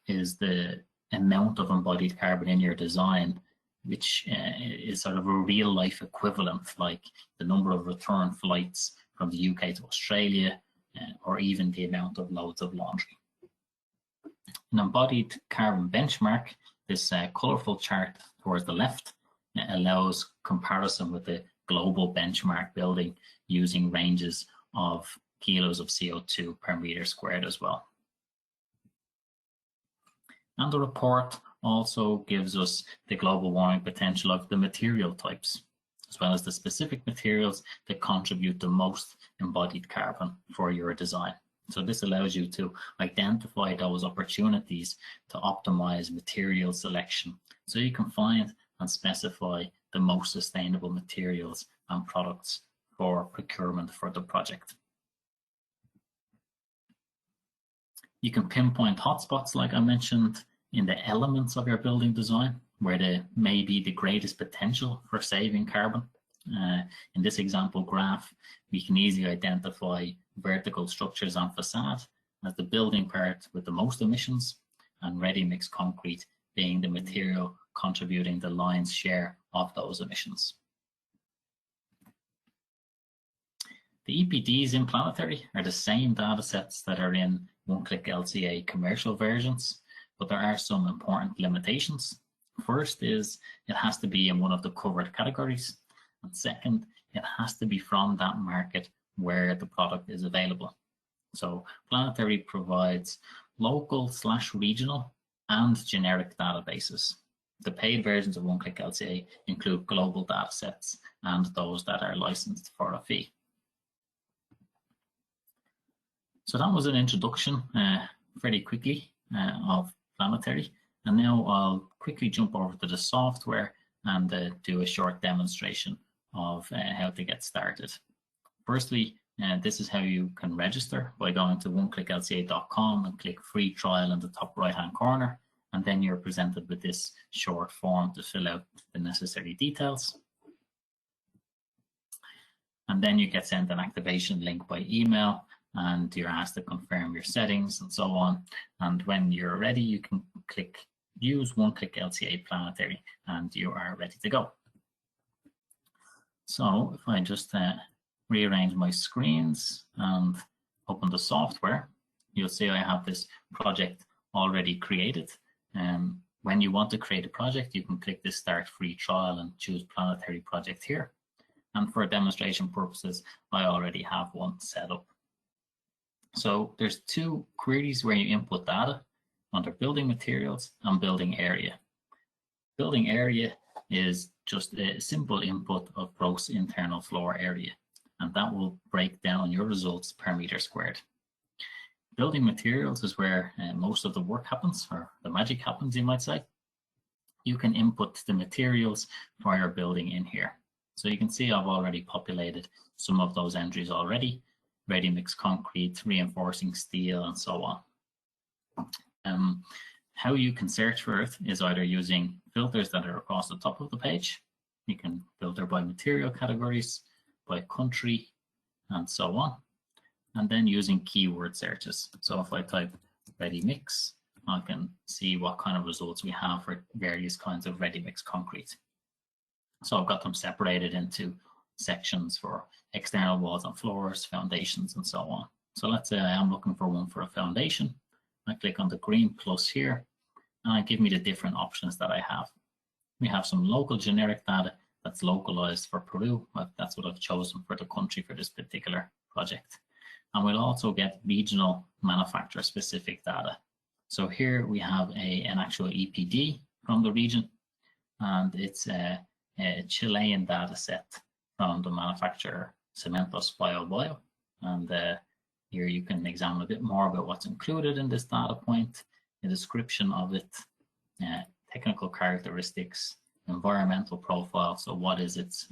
is the amount of embodied carbon in your design which is sort of a real life equivalent, like the number of return flights from the UK to Australia, or even the amount of loads of laundry. An embodied carbon benchmark, this colourful chart towards the left, allows comparison with the global benchmark building using ranges of kilos of CO2 per metre squared as well. And the report also gives us the global warming potential of the material types, as well as the specific materials that contribute the most embodied carbon for your design. So this allows you to identify those opportunities to optimize material selection, so you can find and specify the most sustainable materials and products for procurement for the project. You can pinpoint hotspots, like I mentioned, in the elements of your building design, where there may be the greatest potential for saving carbon. In this example graph, we can easily identify vertical structures and facade as the building part with the most emissions, and ready-mix concrete being the material contributing the lion's share of those emissions. The EPDs in Planetary are the same data sets that are in OneClick LCA commercial versions, but there are some important limitations. First is it has to be in one of the covered categories, and second, it has to be from that market where the product is available. So Planetary provides local/regional and generic databases. The paid versions of OneClick LCA include global data sets and those that are licensed for a fee. So that was an introduction fairly quickly of Planetary, and now I'll quickly jump over to the software and do a short demonstration of how to get started. Firstly, this is how you can register by going to oneclicklca.com and click free trial in the top right hand corner, and then you're presented with this short form to fill out the necessary details. And then you get sent an activation link by email, and you're asked to confirm your settings and so on. And when you're ready, you can click use OneClick LCA Planetary and you are ready to go. So if I just rearrange my screens and open the software, you'll see I have this project already created. When you want to create a project, you can click this start free trial and choose Planetary project here. And for demonstration purposes, I already have one set up. So there's two queries where you input data under building materials and building area. Building area is just a simple input of gross internal floor area, and that will break down your results per meter squared. Building materials is where most of the work happens, or the magic happens, you might say. You can input the materials for your building in here. So you can see I've already populated some of those entries already: ready-mix concrete, reinforcing steel, and so on. How you can search for it is either using filters that are across the top of the page. You can filter by material categories, by country, and so on. And then using keyword searches. So if I type ready-mix, I can see what kind of results we have for various kinds of ready-mix concrete. So I've got them separated into sections for external walls and floors, foundations, and so on. So let's say I am looking for one for a foundation. I click on the green plus here, and it gives me the different options that I have. We have some local generic data that's localized for Peru. That's what I've chosen for the country for this particular project. And we'll also get regional manufacturer specific data. So here we have an actual EPD from the region, and it's a Chilean data set from the manufacturer Cementos Bio. And here you can examine a bit more about what's included in this data point, a description of it, technical characteristics, environmental profile, so what is its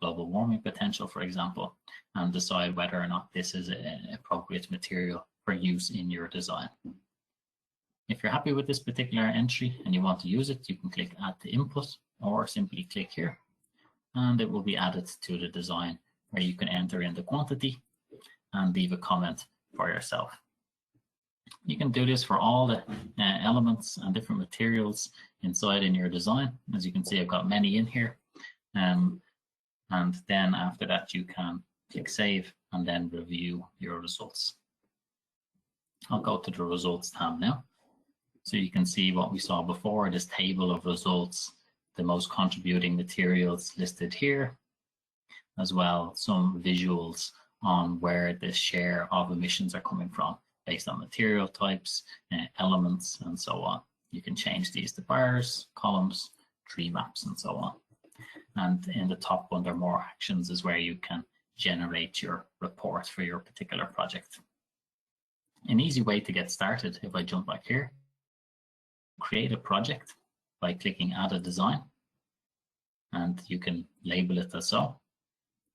global warming potential, for example, and decide whether or not this is an appropriate material for use in your design. If you're happy with this particular entry and you want to use it, you can click add to input, or simply click here, and it will be added to the design, where you can enter in the quantity and leave a comment for yourself. You can do this for all the elements and different materials inside in your design. As you can see, I've got many in here. And then after that, you can click Save and then review your results. I'll go to the Results tab now. So you can see what we saw before, this table of results, the most contributing materials listed here, as well some visuals on where the share of emissions are coming from based on material types, elements, and so on. You can change these to bars, columns, tree maps, and so on. And in the top under More Actions is where you can generate your report for your particular project. An easy way to get started, if I jump back here, create a project by clicking Add a Design, and you can label it as so.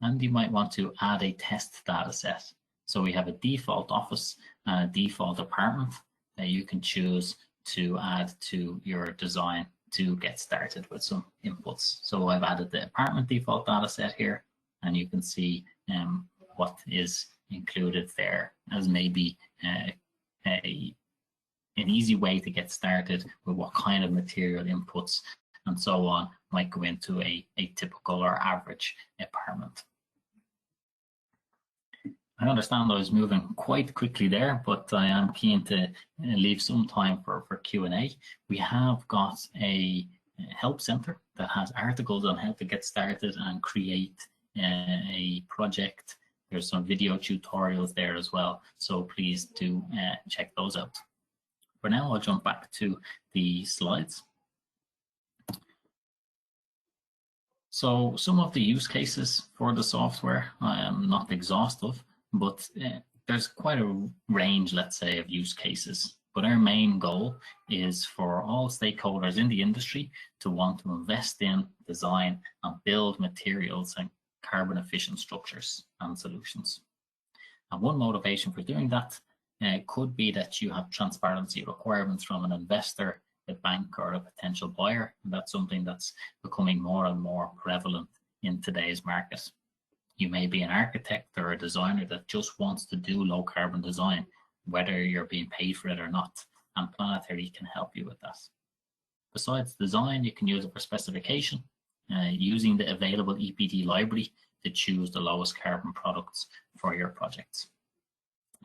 And you might want to add a test data set. So we have a default office and a default apartment that you can choose to add to your design to get started with some inputs. So I've added the apartment default data set here, and you can see what is included there as maybe an easy way to get started with what kind of material inputs and so on might go into a typical or average apartment. I understand I was moving quite quickly there, but I am keen to leave some time for Q&A. We have got a help center that has articles on how to get started and create a project. There's some video tutorials there as well, so please do check those out. For now, I'll jump back to the slides. So some of the use cases for the software, I am not exhaustive, but there's quite a range, let's say, of use cases. But our main goal is for all stakeholders in the industry to want to invest in, design, and build materials and carbon efficient structures and solutions. And one motivation for doing that could be that you have transparency requirements from an investor, a bank, or a potential buyer. And that's something that's becoming more and more prevalent in today's market. You may be an architect or a designer that just wants to do low carbon design, whether you're being paid for it or not, and Planetary can help you with that. Besides design, you can use it for specification, using the available EPD library to choose the lowest carbon products for your projects.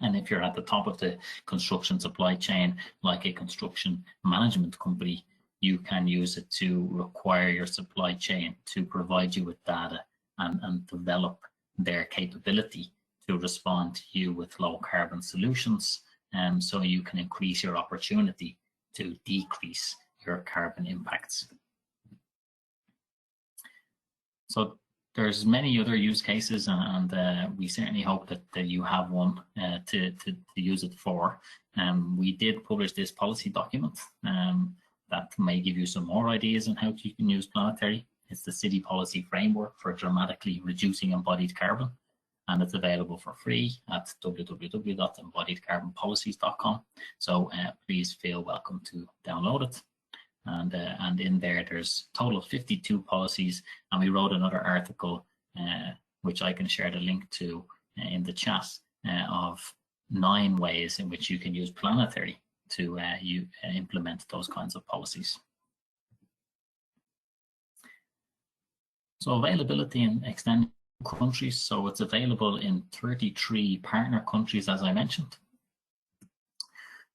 And if you're at the top of the construction supply chain, like a construction management company, you can use it to require your supply chain to provide you with data and develop their capability to respond to you with low carbon solutions, so you can increase your opportunity to decrease your carbon impacts. So there's many other use cases, and we certainly hope that you have one to use it for. We did publish this policy document that may give you some more ideas on how you can use Planetary. It's the City Policy Framework for Dramatically Reducing Embodied Carbon, and it's available for free at www.embodiedcarbonpolicies.com. So please feel welcome to download it. And in there's a total of 52 policies, and we wrote another article, which I can share the link to in the chat, of 9 ways in which you can use Planetary to implement those kinds of policies. So availability in extended countries, so it's available in 33 partner countries, as I mentioned.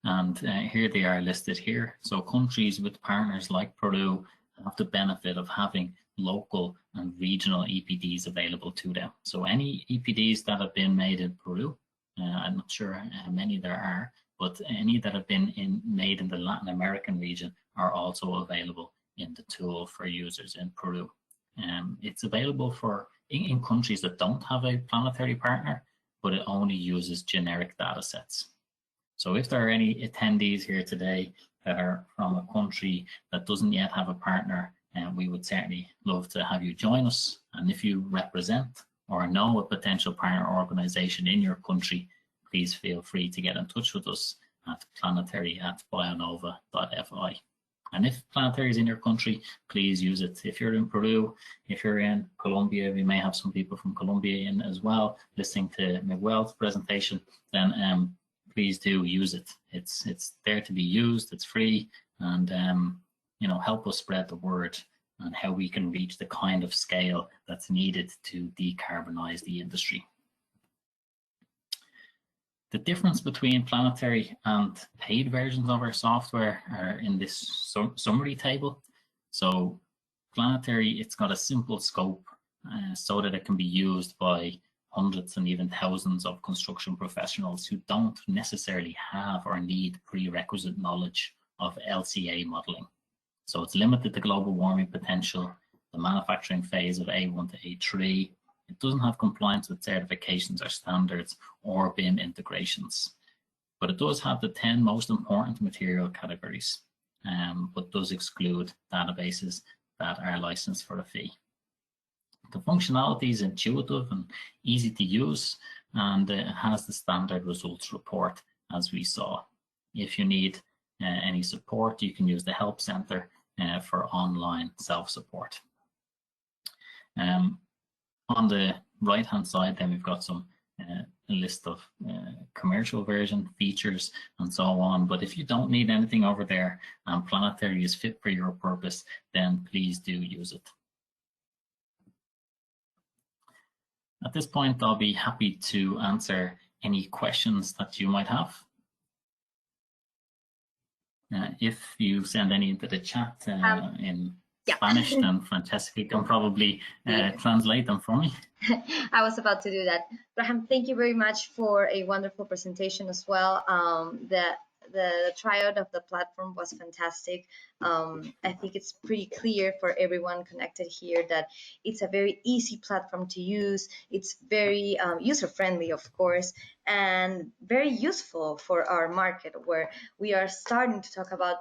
And here they are listed here. So countries with partners like Peru have the benefit of having local and regional EPDs available to them. So any EPDs that have been made in Peru, I'm not sure how many there are, but any that have been made in the Latin American region are also available in the tool for users in Peru. It's available for in countries that don't have a Planetary partner, but it only uses generic data sets. So if there are any attendees here today that are from a country that doesn't yet have a partner, we would certainly love to have you join us. And if you represent or know a potential partner organization in your country, please feel free to get in touch with us at planetary@bionova.fi. And if Planetary is in your country, please use it. If you're in Peru, if you're in Colombia, we may have some people from Colombia in as well, listening to Miguel's presentation, then please do use it. It's there to be used, it's free, and help us spread the word on how we can reach the kind of scale that's needed to decarbonize the industry. The difference between planetary and paid versions of our software are in this summary table. So planetary, it's got a simple scope so that it can be used by hundreds and even thousands of construction professionals who don't necessarily have or need prerequisite knowledge of LCA modeling. So it's limited to global warming potential, the manufacturing phase of A1 to A3. It doesn't have compliance with certifications or standards or BIM integrations, but it does have the 10 most important material categories, but does exclude databases that are licensed for a fee. The functionality is intuitive and easy to use, and it has the standard results report as we saw. If you need any support, you can use the Help Center for online self-support. On the right-hand side, then we've got some a list of commercial version features and so on. But if you don't need anything over there and planetary is fit for your purpose, then please do use it. At this point, I'll be happy to answer any questions that you might have. If you send any into the chat in Spanish, then Francesca can probably translate them for me. I was about to do that. Graham, thank you very much for a wonderful presentation as well. The tryout of the platform was fantastic. I think it's pretty clear for everyone connected here that it's a very easy platform to use. It's very user-friendly, of course, and very useful for our market, where we are starting to talk about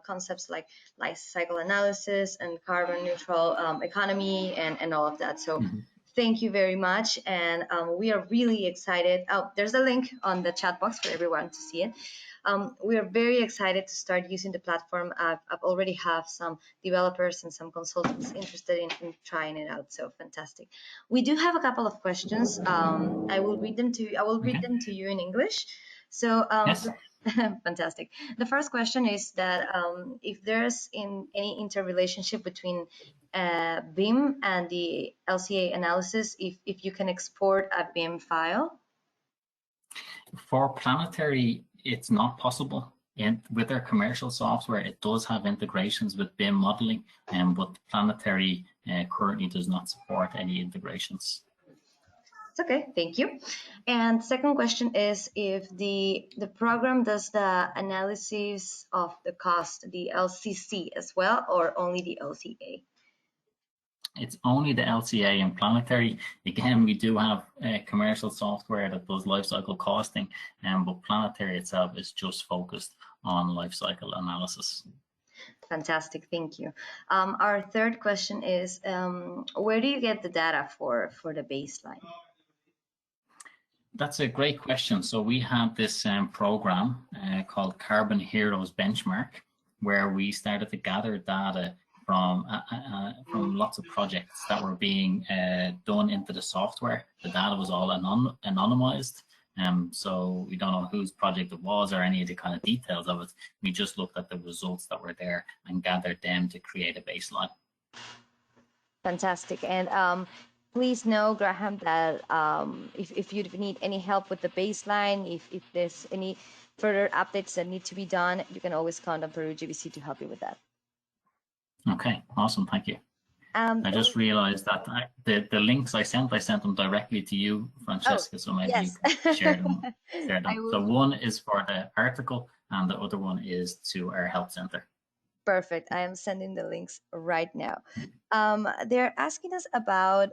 concepts like life cycle analysis and carbon neutral economy and all of that. So thank you very much. And we are really excited. Oh, there's a link on the chat box for everyone to see it. We are very excited to start using the platform. I've already have some developers and some consultants interested in trying it out. So fantastic. We do have a couple of questions. I will read them to you in English. So yes. Fantastic. The first question is that if there's any interrelationship between BIM and the LCA analysis, if you can export a BIM file. For planetary, it's not possible. And with our commercial software, it does have integrations with BIM modeling, but planetary currently does not support any integrations. It's okay, thank you. And second question is if the program does the analysis of the cost, the LCC as well, or only the LCA? It's only the LCA and planetary. Again, we do have commercial software that does lifecycle costing, but planetary itself is just focused on lifecycle analysis. Fantastic, thank you. Our third question is, where do you get the data for the baseline? That's a great question. So we have this program called Carbon Heroes Benchmark, where we started to gather data from lots of projects that were being done into the software. The data was all anonymized, so we don't know whose project it was or any of the kind of details of it. We just looked at the results that were there and gathered them to create a baseline. Fantastic. And please know, Graham, that if you need any help with the baseline, if there's any further updates that need to be done, you can always contact Peru GBC to help you with that. Okay, awesome, thank you. I just realized that the links I sent them directly to you, Francesca, so maybe yes. you can share them. So one is for the article and the other one is to our Help Center. Perfect, I am sending the links right now. They're asking us about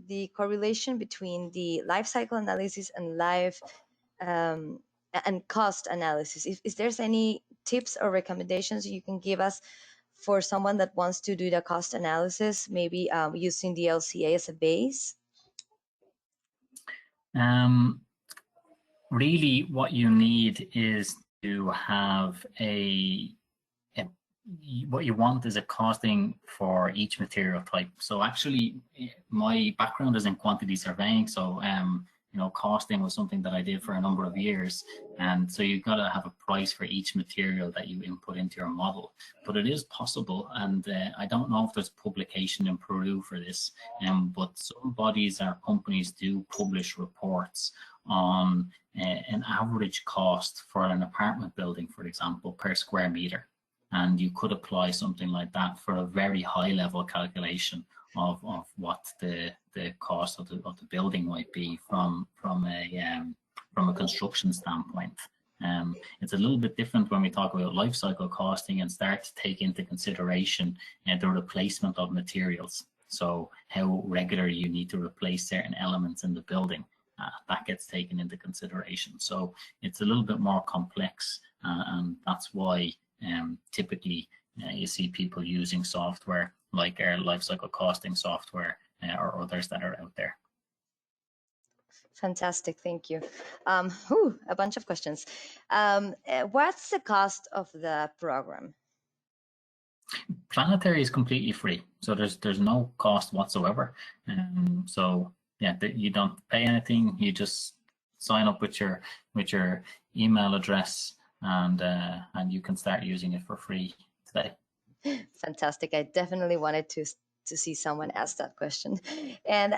the correlation between the life cycle analysis and and cost analysis. If there's any tips or recommendations you can give us for someone that wants to do the cost analysis, maybe using the LCA as a base? Really, what you need is to have what you want is a costing for each material type. So actually, my background is in quantity surveying, so you know, costing was something that I did for a number of years. And so you've got to have a price for each material that you input into your model. But it is possible. And I don't know if there's publication in Peru for this, but some bodies or companies do publish reports on an average cost for an apartment building, for example, per square meter. And you could apply something like that for a very high level calculation of what the cost of the building might be from a construction standpoint. It's a little bit different when we talk about life cycle costing and start to take into consideration the replacement of materials. So how regular you need to replace certain elements in the building. That gets taken into consideration. So it's a little bit more complex, and that's why typically you see people using software like our lifecycle costing software or others that are out there. Fantastic, thank you. A bunch of questions. What's the cost of the program? Planetary is completely free, so there's no cost whatsoever. So yeah, you don't pay anything. You just sign up with your email address, and you can start using it for free today. Fantastic. I definitely wanted to see someone ask that question. And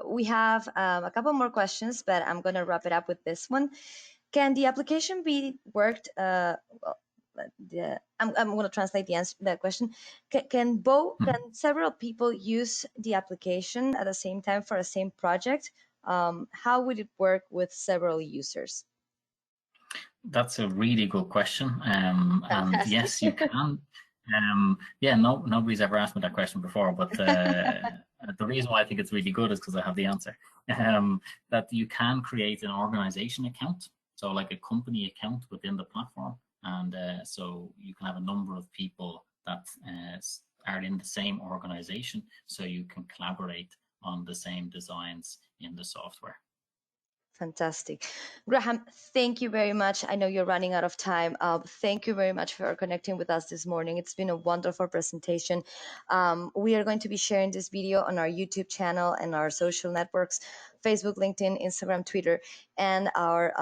we have a couple more questions, but I'm going to wrap it up with this one. Can the application be worked? I'm going to translate the question. Can several people use the application at the same time for the same project? How would it work with several users? That's a really good question. And yes, you can. Yeah, nobody's ever asked me that question before, but the reason why I think it's really good is because I have the answer. That you can create an organization account, so like a company account within the platform, and so you can have a number of people that are in the same organization, so you can collaborate on the same designs in the software. Fantastic. Graham, thank you very much. I know you're running out of time. Thank you very much for connecting with us this morning. It's been a wonderful presentation. We are going to be sharing this video on our YouTube channel and our social networks, Facebook, LinkedIn, Instagram, Twitter, and our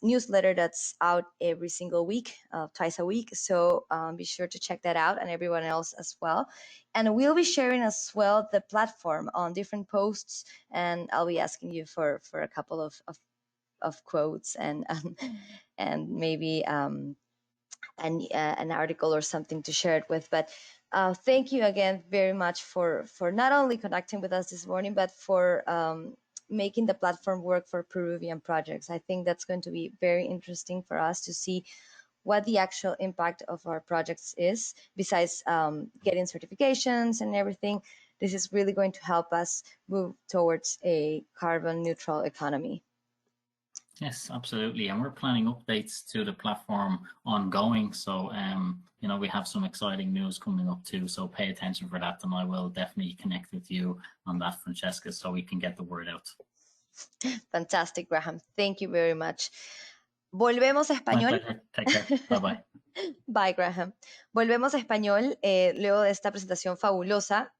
newsletter that's out every single week, twice a week. So be sure to check that out, and everyone else as well. And we'll be sharing as well the platform on different posts, and I'll be asking you for a couple of quotes and maybe an article or something to share it with. But thank you again very much for not only connecting with us this morning, but for making the platform work for Peruvian projects. I think that's going to be very interesting for us to see what the actual impact of our projects is, besides getting certifications and everything. This is really going to help us move towards a carbon neutral economy. Yes, absolutely. And we're planning updates to the platform ongoing. So, you know, we have some exciting news coming up too. So pay attention for that. And I will definitely connect with you on that, Francesca, so we can get the word out. Fantastic, Graham. Thank you very much. Volvemos a español. Take care. Bye-bye. Bye, Graham. Volvemos a español luego de esta presentación fabulosa.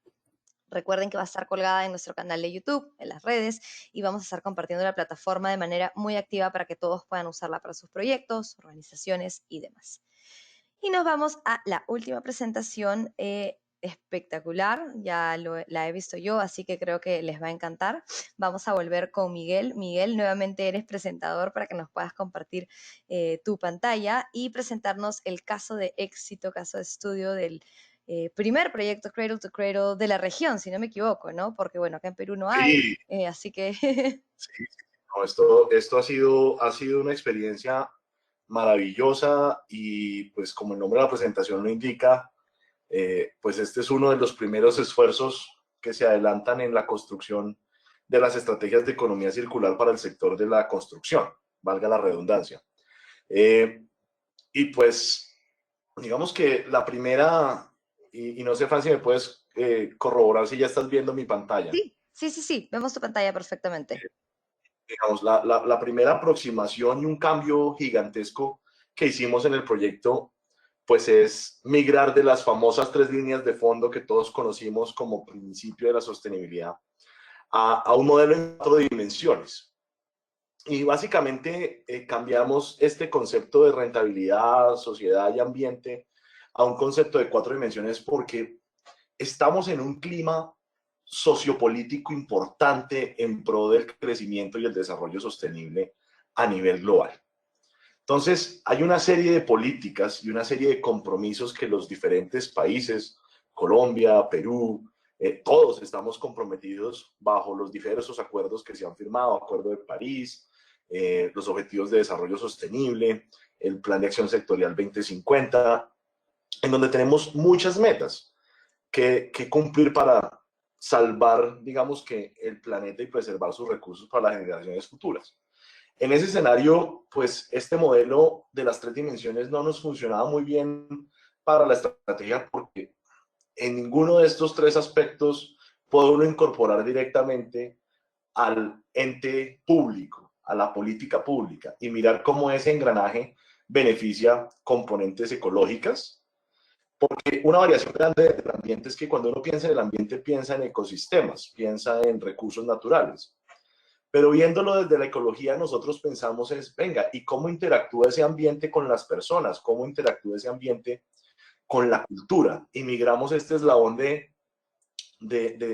Recuerden que va a estar colgada en nuestro canal de YouTube, en las redes, y vamos a estar compartiendo la plataforma de manera muy activa para que todos puedan usarla para sus proyectos, organizaciones y demás. Y nos vamos a la última presentación espectacular. Ya la he visto yo, así que creo que les va a encantar. Vamos a volver con Miguel. Miguel, nuevamente eres presentador para que nos puedas compartir tu pantalla y presentarnos el caso de éxito, caso de estudio del primer proyecto Cradle to Cradle de la región, si no me equivoco, ¿no? Porque, bueno, acá en Perú no hay, así que... Sí, no, esto ha sido una experiencia maravillosa y, pues, como el nombre de la presentación lo indica, pues este es uno de los primeros esfuerzos que se adelantan en la construcción de las estrategias de economía circular para el sector de la construcción, valga la redundancia. Y pues, digamos que la primera... Y no sé, Franci, ¿me puedes corroborar si ya estás viendo mi pantalla? Sí, vemos tu pantalla perfectamente. Digamos, la primera aproximación y un cambio gigantesco que hicimos en el proyecto, pues es migrar de las famosas 3 líneas de fondo que todos conocimos como principio de la sostenibilidad a un modelo en 4 dimensiones. Y básicamente cambiamos este concepto de rentabilidad, sociedad y ambiente a un concepto de 4 dimensiones porque estamos en un clima sociopolítico importante en pro del crecimiento y el desarrollo sostenible a nivel global. Entonces, hay una serie de políticas y una serie de compromisos que los diferentes países, Colombia, Perú, todos estamos comprometidos bajo los diversos acuerdos que se han firmado, Acuerdo de París, los Objetivos de Desarrollo Sostenible, el Plan de Acción Sectorial 2050, en donde tenemos muchas metas que cumplir para salvar, digamos que, el planeta y preservar sus recursos para las generaciones futuras. En ese escenario, pues este modelo de las 3 dimensiones no nos funcionaba muy bien para la estrategia porque en ninguno de estos 3 aspectos puede uno incorporar directamente al ente público, a la política pública y mirar cómo ese engranaje beneficia componentes ecológicas, porque una variación grande del ambiente es que cuando uno piensa en el ambiente piensa en ecosistemas, piensa en recursos naturales. Pero viéndolo desde la ecología, nosotros pensamos es, venga, ¿y cómo interactúa ese ambiente con las personas? ¿Cómo interactúa ese ambiente con la cultura? Y migramos este eslabón de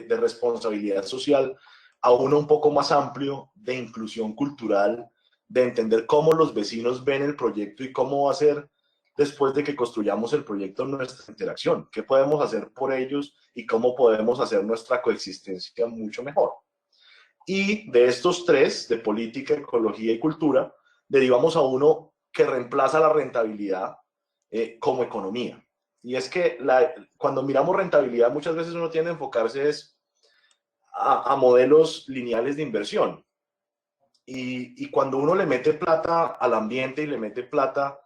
responsabilidad social a uno un poco más amplio de inclusión cultural, de entender cómo los vecinos ven el proyecto y cómo va a ser después de que construyamos el proyecto nuestra interacción, qué podemos hacer por ellos y cómo podemos hacer nuestra coexistencia mucho mejor. Y de estos 3, de política, ecología y cultura, derivamos a uno que reemplaza la rentabilidad como economía. Y es que cuando miramos rentabilidad, muchas veces uno tiende a enfocarse a modelos lineales de inversión. Y cuando uno le mete plata al ambiente y le mete plata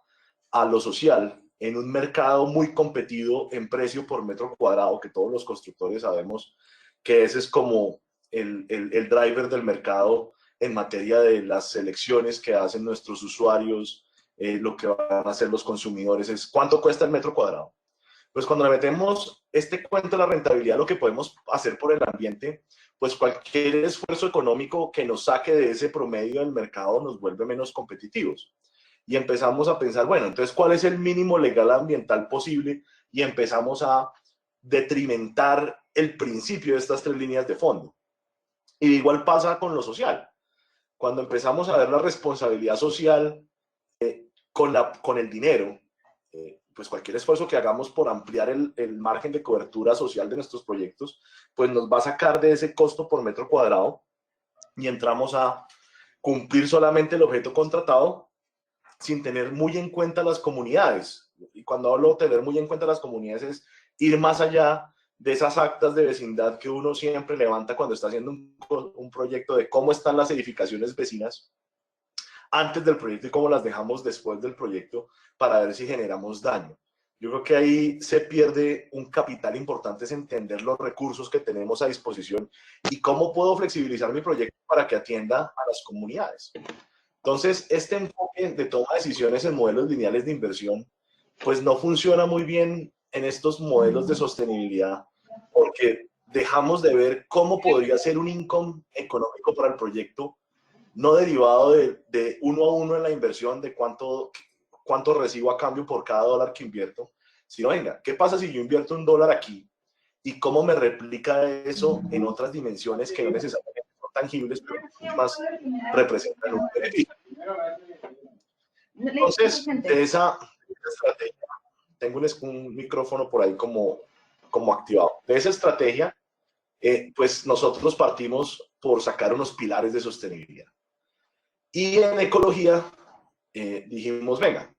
a lo social, en un mercado muy competido en precio por metro cuadrado, que todos los constructores sabemos que ese es como el driver del mercado en materia de las selecciones que hacen nuestros usuarios, lo que van a hacer los consumidores, es cuánto cuesta el metro cuadrado. Pues cuando le metemos este cuento de la rentabilidad, lo que podemos hacer por el ambiente, pues cualquier esfuerzo económico que nos saque de ese promedio del mercado nos vuelve menos competitivos. Y empezamos a pensar, bueno, entonces, ¿cuál es el mínimo legal ambiental posible? Y empezamos a detrimentar el principio de estas 3 líneas de fondo. Y igual pasa con lo social. Cuando empezamos a ver la responsabilidad social con el dinero, pues cualquier esfuerzo que hagamos por ampliar el margen de cobertura social de nuestros proyectos, pues nos va a sacar de ese costo por metro cuadrado y entramos a cumplir solamente el objeto contratado sin tener muy en cuenta las comunidades. Y cuando hablo de tener muy en cuenta las comunidades es ir más allá de esas actas de vecindad que uno siempre levanta cuando está haciendo un proyecto de cómo están las edificaciones vecinas antes del proyecto y cómo las dejamos después del proyecto para ver si generamos daño. Yo creo que ahí se pierde un capital importante, es entender los recursos que tenemos a disposición y cómo puedo flexibilizar mi proyecto para que atienda a las comunidades. Entonces, este enfoque de toma de decisiones en modelos lineales de inversión, pues no funciona muy bien en estos modelos de sostenibilidad, porque dejamos de ver cómo podría ser un income económico para el proyecto, no derivado de uno a uno en la inversión, de cuánto recibo a cambio por cada dólar que invierto, sino, venga, ¿qué pasa si yo invierto $1 aquí? ¿Y cómo me replica eso en otras dimensiones que no necesariamente son tangibles, pero más representan un beneficio? Entonces, de esa estrategia, tengo un micrófono por ahí como activado. De esa estrategia, pues nosotros partimos por sacar unos pilares de sostenibilidad. Y en ecología dijimos, venga,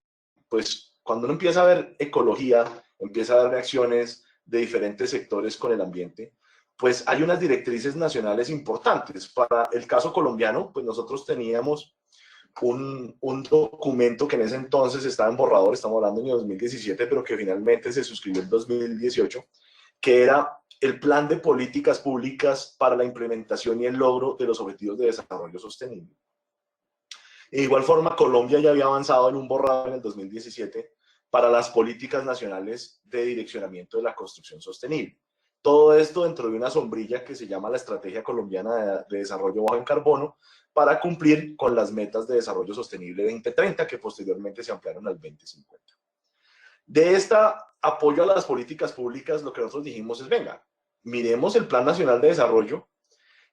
pues cuando uno empieza a ver ecología, empieza a ver reacciones de diferentes sectores con el ambiente, pues hay unas directrices nacionales importantes. Para el caso colombiano, pues nosotros teníamos un documento que en ese entonces estaba en borrador, estamos hablando en 2017, pero que finalmente se suscribió en 2018, que era el Plan de Políticas Públicas para la Implementación y el Logro de los Objetivos de Desarrollo Sostenible. De igual forma, Colombia ya había avanzado en un borrador en el 2017 para las políticas nacionales de direccionamiento de la construcción sostenible. Todo esto dentro de una sombrilla que se llama la Estrategia Colombiana de Desarrollo Bajo en Carbono, para cumplir con las metas de desarrollo sostenible 2030, que posteriormente se ampliaron al 2050. De este apoyo a las políticas públicas, lo que nosotros dijimos es, venga, miremos el Plan Nacional de Desarrollo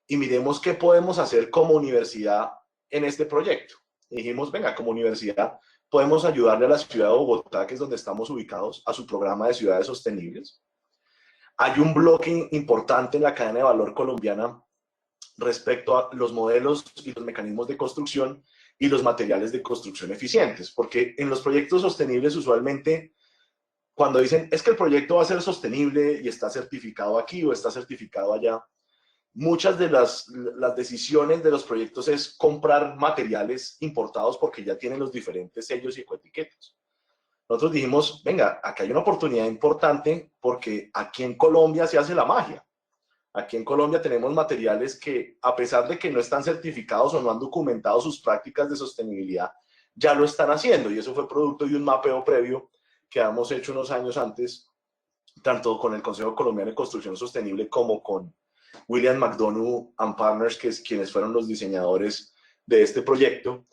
y miremos qué podemos hacer como universidad en este proyecto. Y dijimos, venga, como universidad podemos ayudarle a la ciudad de Bogotá, que es donde estamos ubicados, a su programa de ciudades sostenibles. Hay un bloque importante en la cadena de valor colombiana respecto a los modelos y los mecanismos de construcción y los materiales de construcción eficientes, porque en los proyectos sostenibles usualmente cuando dicen es que el proyecto va a ser sostenible y está certificado aquí o está certificado allá, muchas de las decisiones de los proyectos es comprar materiales importados porque ya tienen los diferentes sellos y ecoetiquetas. Nosotros dijimos, venga, aquí hay una oportunidad importante porque aquí en Colombia se hace la magia. Aquí en Colombia tenemos materiales que, a pesar de que no están certificados o no han documentado sus prácticas de sostenibilidad, ya lo están haciendo. Y eso fue producto de un mapeo previo que hemos hecho unos años antes, tanto con el Consejo Colombiano de Construcción Sostenible como con William McDonough and Partners, que es quienes fueron los diseñadores de este proyecto.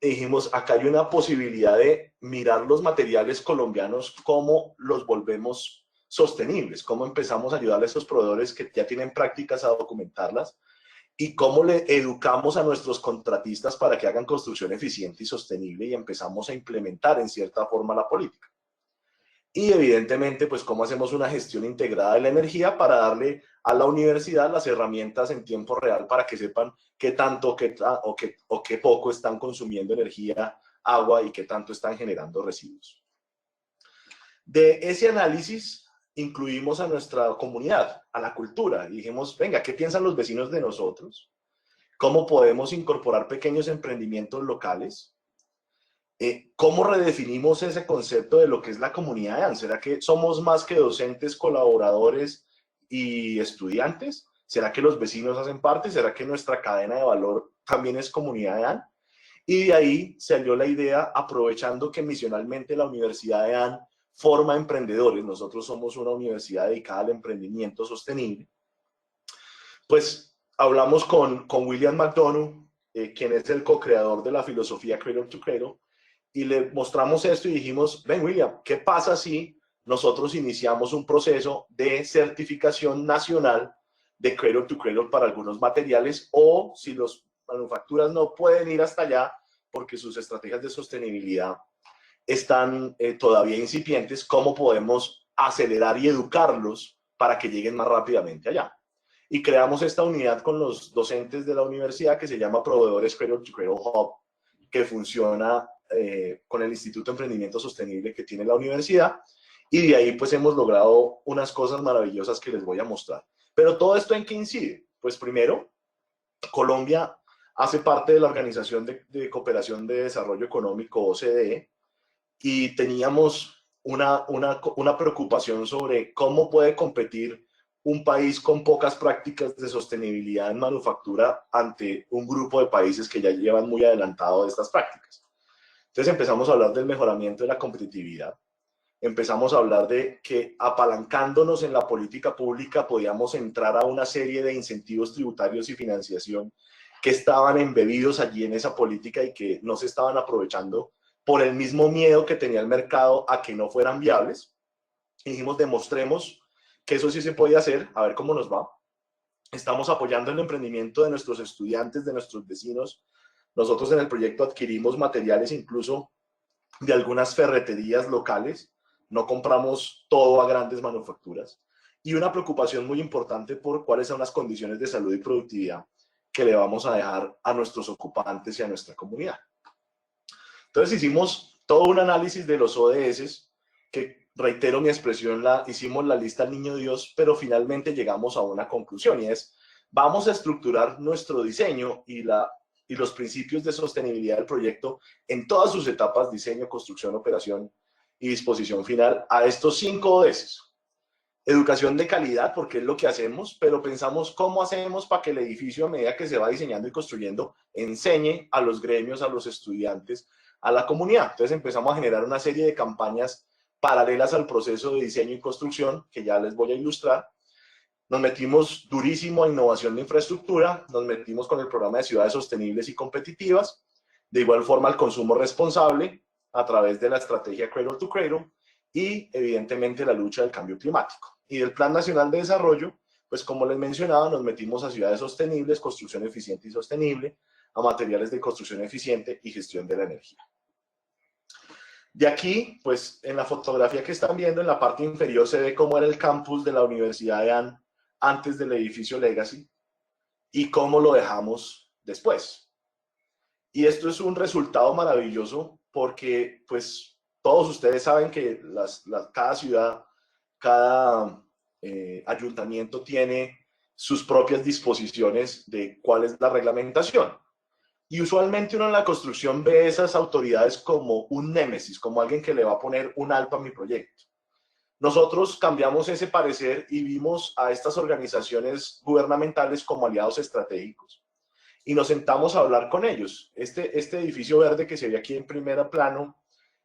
Dijimos, acá hay una posibilidad de mirar los materiales colombianos, cómo los volvemos sostenibles, cómo empezamos a ayudar a esos proveedores que ya tienen prácticas a documentarlas y cómo le educamos a nuestros contratistas para que hagan construcción eficiente y sostenible y empezamos a implementar en cierta forma la política. Y evidentemente, pues cómo hacemos una gestión integrada de la energía para darle a la universidad las herramientas en tiempo real para que sepan qué tanto o qué poco están consumiendo energía, agua y qué tanto están generando residuos. De ese análisis incluimos a nuestra comunidad, a la cultura, y dijimos, venga, ¿qué piensan los vecinos de nosotros? ¿Cómo podemos incorporar pequeños emprendimientos locales? ¿Cómo redefinimos ese concepto de lo que es la comunidad de AN? ¿Será que somos más que docentes, colaboradores y estudiantes? ¿Será que los vecinos hacen parte? ¿Será que nuestra cadena de valor también es comunidad de AN? Y de ahí salió la idea, aprovechando que misionalmente la Universidad de AN forma emprendedores. Nosotros somos una universidad dedicada al emprendimiento sostenible. Pues hablamos con William McDonough, quien es el co-creador de la filosofía Cradle to Cradle, y le mostramos esto y dijimos, ven William, ¿qué pasa si nosotros iniciamos un proceso de certificación nacional de Cradle to Cradle para algunos materiales, o si las manufacturas no pueden ir hasta allá porque sus estrategias de sostenibilidad están todavía incipientes, cómo podemos acelerar y educarlos para que lleguen más rápidamente allá? Y creamos esta unidad con los docentes de la universidad que se llama Proveedores Cradle to Cradle Hub, que funciona con el Instituto de Emprendimiento Sostenible que tiene la universidad, y de ahí pues hemos logrado unas cosas maravillosas que les voy a mostrar. Pero todo esto ¿en qué incide? Pues primero, Colombia hace parte de la Organización de Cooperación de Desarrollo Económico, OCDE, y teníamos una preocupación sobre cómo puede competir un país con pocas prácticas de sostenibilidad en manufactura ante un grupo de países que ya llevan muy adelantado estas prácticas. Entonces empezamos a hablar del mejoramiento de la competitividad. Empezamos a hablar de que apalancándonos en la política pública podíamos entrar a una serie de incentivos tributarios y financiación que estaban embebidos allí en esa política y que no se estaban aprovechando por el mismo miedo que tenía el mercado a que no fueran viables. Y dijimos, demostremos que eso sí se podía hacer, a ver cómo nos va. Estamos apoyando el emprendimiento de nuestros estudiantes, de nuestros vecinos. Nosotros en el proyecto adquirimos materiales incluso de algunas ferreterías locales. No compramos todo a grandes manufacturas. Y una preocupación muy importante por cuáles son las condiciones de salud y productividad que le vamos a dejar a nuestros ocupantes y a nuestra comunidad. Entonces hicimos todo un análisis de los ODS, que reitero mi expresión, hicimos la lista al Niño Dios, pero finalmente llegamos a una conclusión, y es, vamos a estructurar nuestro diseño y los principios de sostenibilidad del proyecto en todas sus etapas: diseño, construcción, operación y disposición final, a estos 5 ODS. Educación de calidad, porque es lo que hacemos, pero pensamos cómo hacemos para que el edificio, a medida que se va diseñando y construyendo, enseñe a los gremios, a los estudiantes, a la comunidad. Entonces empezamos a generar una serie de campañas paralelas al proceso de diseño y construcción, que ya les voy a ilustrar, Nos metimos durísimo a innovación de infraestructura, nos metimos con el programa de ciudades sostenibles y competitivas, de igual forma el consumo responsable a través de la estrategia Cradle to Cradle y evidentemente la lucha del cambio climático. Y del Plan Nacional de Desarrollo, pues como les mencionaba, nos metimos a ciudades sostenibles, construcción eficiente y sostenible, a materiales de construcción eficiente y gestión de la energía. De aquí, pues en la fotografía que están viendo, en la parte inferior se ve cómo era el campus de la Universidad de Ann antes del edificio Legacy y cómo lo dejamos después. Y esto es un resultado maravilloso porque pues todos ustedes saben que cada ciudad, cada ayuntamiento tiene sus propias disposiciones de cuál es la reglamentación. Y usualmente uno en la construcción ve esas autoridades como un némesis, como alguien que le va a poner un alto a mi proyecto. Nosotros cambiamos ese parecer y vimos a estas organizaciones gubernamentales como aliados estratégicos. Y nos sentamos a hablar con ellos. Este edificio verde que se ve aquí en primer plano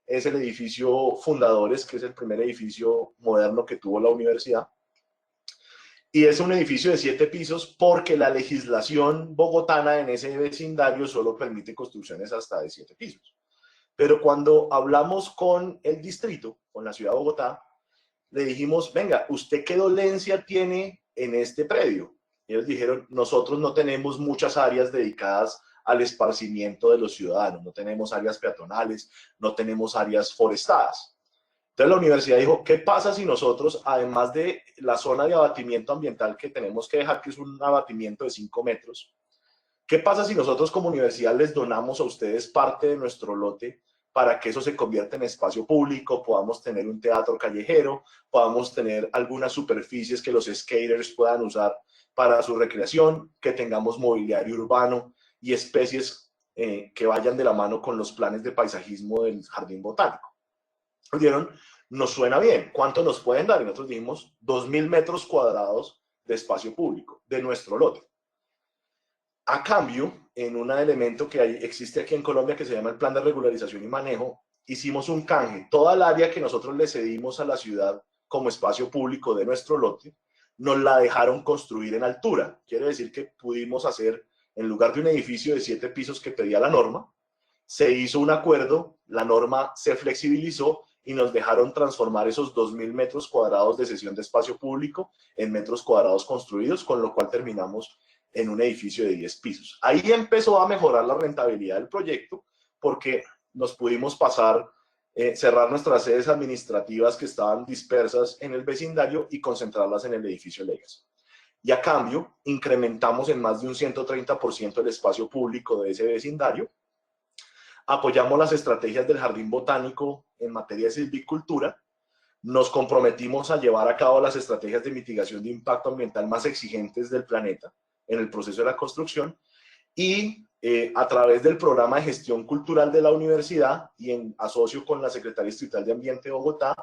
es el edificio Fundadores, que es el primer edificio moderno que tuvo la universidad. Y es un edificio de 7 pisos porque la legislación bogotana en ese vecindario solo permite construcciones hasta de 7 pisos. Pero cuando hablamos con el distrito, con la ciudad de Bogotá, le dijimos, venga, ¿usted qué dolencia tiene en este predio? Y ellos dijeron, nosotros no tenemos muchas áreas dedicadas al esparcimiento de los ciudadanos, no tenemos áreas peatonales, no tenemos áreas forestadas. Entonces la universidad dijo, ¿qué pasa si nosotros, además de la zona de abatimiento ambiental que tenemos que dejar, que es un abatimiento de 5 metros, qué pasa si nosotros como universidad les donamos a ustedes parte de nuestro lote para que eso se convierta en espacio público, podamos tener un teatro callejero, podamos tener algunas superficies que los skaters puedan usar para su recreación, que tengamos mobiliario urbano y especies que vayan de la mano con los planes de paisajismo del jardín botánico? ¿Vieron? Nos suena bien. ¿Cuánto nos pueden dar? Y nosotros dijimos 2.000 metros cuadrados de espacio público de nuestro lote. A cambio, en un elemento que existe aquí en Colombia que se llama el Plan de Regularización y Manejo, hicimos un canje. Toda el área que nosotros le cedimos a la ciudad como espacio público de nuestro lote, nos la dejaron construir en altura. Quiere decir que pudimos hacer, en lugar de un edificio de 7 pisos que pedía la norma, se hizo un acuerdo, la norma se flexibilizó y nos dejaron transformar esos 2.000 metros cuadrados de cesión de espacio público en metros cuadrados construidos, con lo cual terminamos en un edificio de 10 pisos. Ahí empezó a mejorar la rentabilidad del proyecto porque nos pudimos pasar, cerrar nuestras sedes administrativas que estaban dispersas en el vecindario y concentrarlas en el edificio Legacy. Y a cambio, incrementamos en más de un 130% el espacio público de ese vecindario. Apoyamos las estrategias del Jardín Botánico en materia de silvicultura, nos comprometimos a llevar a cabo las estrategias de mitigación de impacto ambiental más exigentes del planeta en el proceso de la construcción y a través del programa de gestión cultural de la universidad y en asocio con la Secretaría Distrital de Ambiente de Bogotá,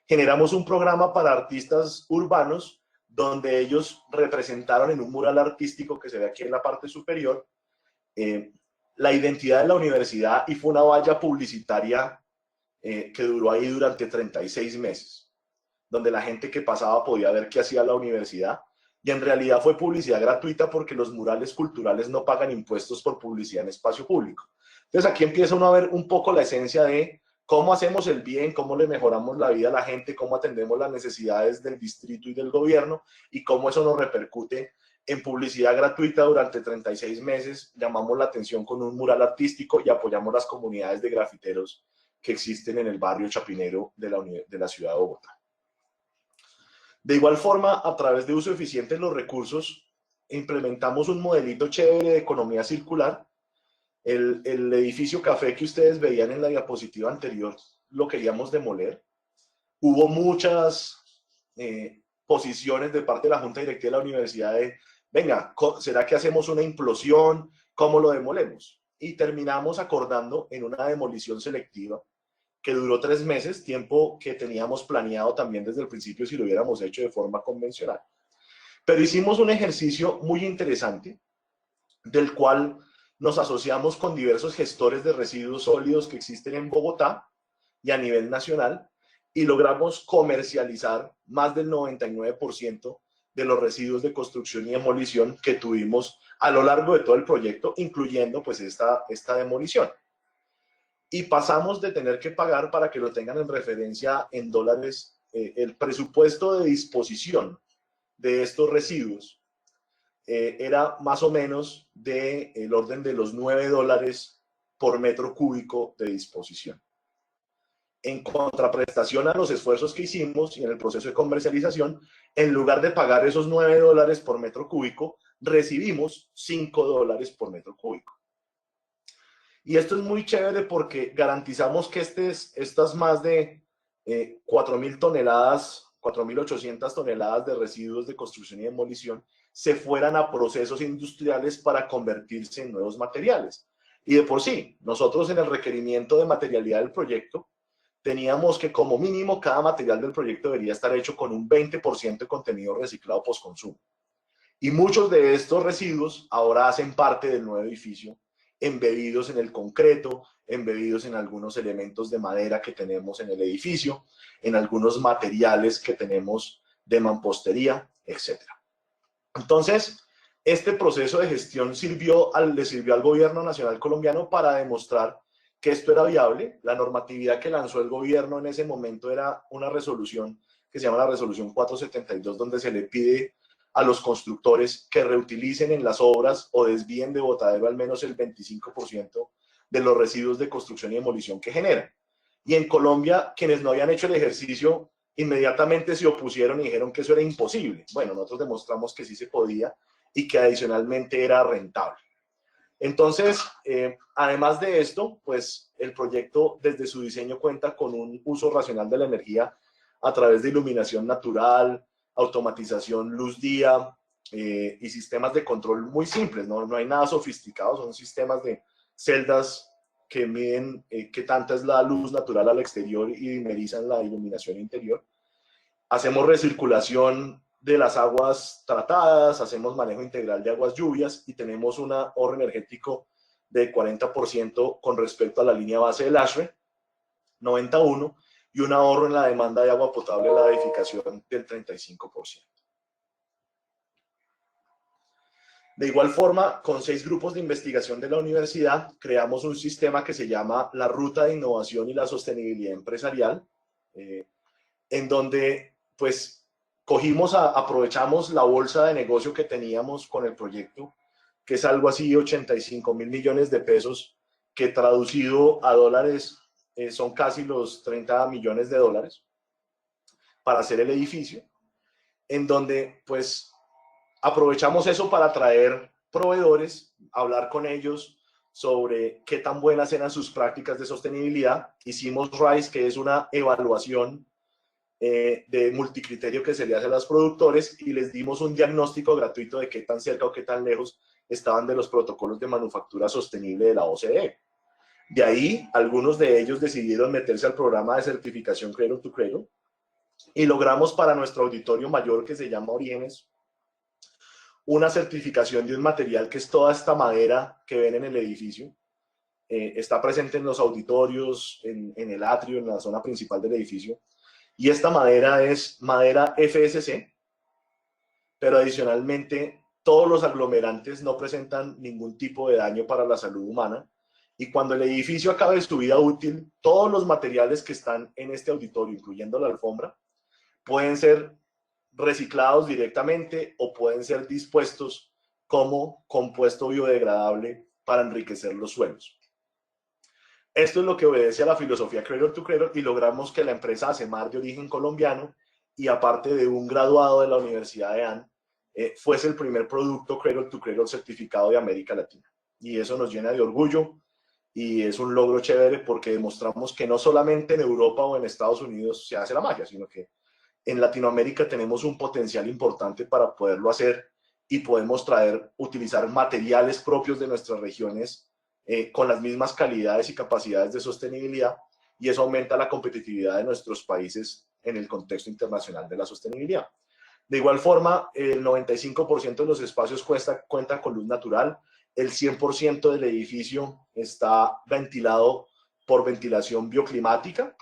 generamos un programa para artistas urbanos donde ellos representaron en un mural artístico que se ve aquí en la parte superior la identidad de la universidad y fue una valla publicitaria que duró ahí durante 36 meses, donde la gente que pasaba podía ver qué hacía la universidad y en realidad fue publicidad gratuita porque los murales culturales no pagan impuestos por publicidad en espacio público. Entonces aquí empieza uno a ver un poco la esencia de cómo hacemos el bien, cómo le mejoramos la vida a la gente, cómo atendemos las necesidades del distrito y del gobierno y cómo eso nos repercute en publicidad gratuita durante 36 meses, llamamos la atención con un mural artístico y apoyamos las comunidades de grafiteros que existen en el barrio Chapinero de la ciudad de Bogotá. De igual forma, a través de uso eficiente de los recursos, implementamos un modelito chévere de economía circular. El edificio café que ustedes veían en la diapositiva anterior lo queríamos demoler. Hubo muchas posiciones de parte de la Junta Directiva de la Universidad de, venga, ¿será que hacemos una implosión? ¿Cómo lo demolemos? Y terminamos acordando en una demolición selectiva que duró 3 meses, tiempo que teníamos planeado también desde el principio si lo hubiéramos hecho de forma convencional. Pero hicimos un ejercicio muy interesante, del cual nos asociamos con diversos gestores de residuos sólidos que existen en Bogotá y a nivel nacional, y logramos comercializar más del 99% de los residuos de construcción y demolición que tuvimos a lo largo de todo el proyecto, incluyendo pues esta demolición. Y pasamos de tener que pagar, para que lo tengan en referencia en dólares, el presupuesto de disposición de estos residuos era más o menos del orden de los $9 por metro cúbico de disposición. En contraprestación a los esfuerzos que hicimos y en el proceso de comercialización, en lugar de pagar esos $9 por metro cúbico, recibimos $5 por metro cúbico. Y esto es muy chévere porque garantizamos que estas más de 4.000 toneladas, 4.800 toneladas de residuos de construcción y demolición se fueran a procesos industriales para convertirse en nuevos materiales. Y de por sí, nosotros en el requerimiento de materialidad del proyecto teníamos que como mínimo cada material del proyecto debería estar hecho con un 20% de contenido reciclado postconsumo. Y muchos de estos residuos ahora hacen parte del nuevo edificio, embebidos en el concreto, embebidos en algunos elementos de madera que tenemos en el edificio, en algunos materiales que tenemos de mampostería, etc. Entonces, este proceso de gestión le sirvió al gobierno nacional colombiano para demostrar que esto era viable. La normatividad que lanzó el gobierno en ese momento era una resolución que se llama la resolución 472, donde se le pide a los constructores que reutilicen en las obras o desvíen de botadero al menos el 25% de los residuos de construcción y demolición que generan. Y en Colombia, quienes no habían hecho el ejercicio inmediatamente se opusieron y dijeron que eso era imposible. Bueno, nosotros demostramos que sí se podía y que adicionalmente era rentable. Entonces, además de esto, pues el proyecto desde su diseño cuenta con un uso racional de la energía a través de iluminación natural, automatización luz día y sistemas de control muy simples, no hay nada sofisticado, son sistemas de celdas que miden qué tanta es la luz natural al exterior y dimerizan la iluminación interior. Hacemos recirculación de las aguas tratadas, hacemos manejo integral de aguas lluvias y tenemos un ahorro energético de 40% con respecto a la línea base del ASHRAE, 91%, y un ahorro en la demanda de agua potable a la edificación del 35%. De igual forma, con 6 grupos de investigación de la universidad, creamos un sistema que se llama la Ruta de Innovación y la Sostenibilidad Empresarial, en donde pues aprovechamos la bolsa de negocio que teníamos con el proyecto, que es algo así 85.000 millones de pesos, que traducido a dólares son casi los 30 millones de dólares para hacer el edificio, en donde pues aprovechamos eso para atraer proveedores, hablar con ellos sobre qué tan buenas eran sus prácticas de sostenibilidad. Hicimos RISE, que es una evaluación de multicriterio que se le hace a los productores, y les dimos un diagnóstico gratuito de qué tan cerca o qué tan lejos estaban de los protocolos de manufactura sostenible de la OCDE. De ahí, algunos de ellos decidieron meterse al programa de certificación Cradle to Cradle, y logramos para nuestro auditorio mayor, que se llama Orígenes, una certificación de un material que es toda esta madera que ven en el edificio. Está presente en los auditorios, en el atrio, en la zona principal del edificio. Y esta madera es madera FSC, pero adicionalmente todos los aglomerantes no presentan ningún tipo de daño para la salud humana. Y cuando el edificio acabe su vida útil, todos los materiales que están en este auditorio, incluyendo la alfombra, pueden ser reciclados directamente o pueden ser dispuestos como compuesto biodegradable para enriquecer los suelos. Esto es lo que obedece a la filosofía Cradle to Cradle, y logramos que la empresa ACEMAR, de origen colombiano y aparte de un graduado de la Universidad de AN, fuese el primer producto Cradle to Cradle certificado de América Latina. Y eso nos llena de orgullo y es un logro chévere, porque demostramos que no solamente en Europa o en Estados Unidos se hace la magia, sino que en Latinoamérica tenemos un potencial importante para poderlo hacer, y podemos utilizar materiales propios de nuestras regiones con las mismas calidades y capacidades de sostenibilidad, y eso aumenta la competitividad de nuestros países en el contexto internacional de la sostenibilidad. De igual forma, el 95% de los espacios cuenta con luz natural, el 100% del edificio está ventilado por ventilación bioclimática,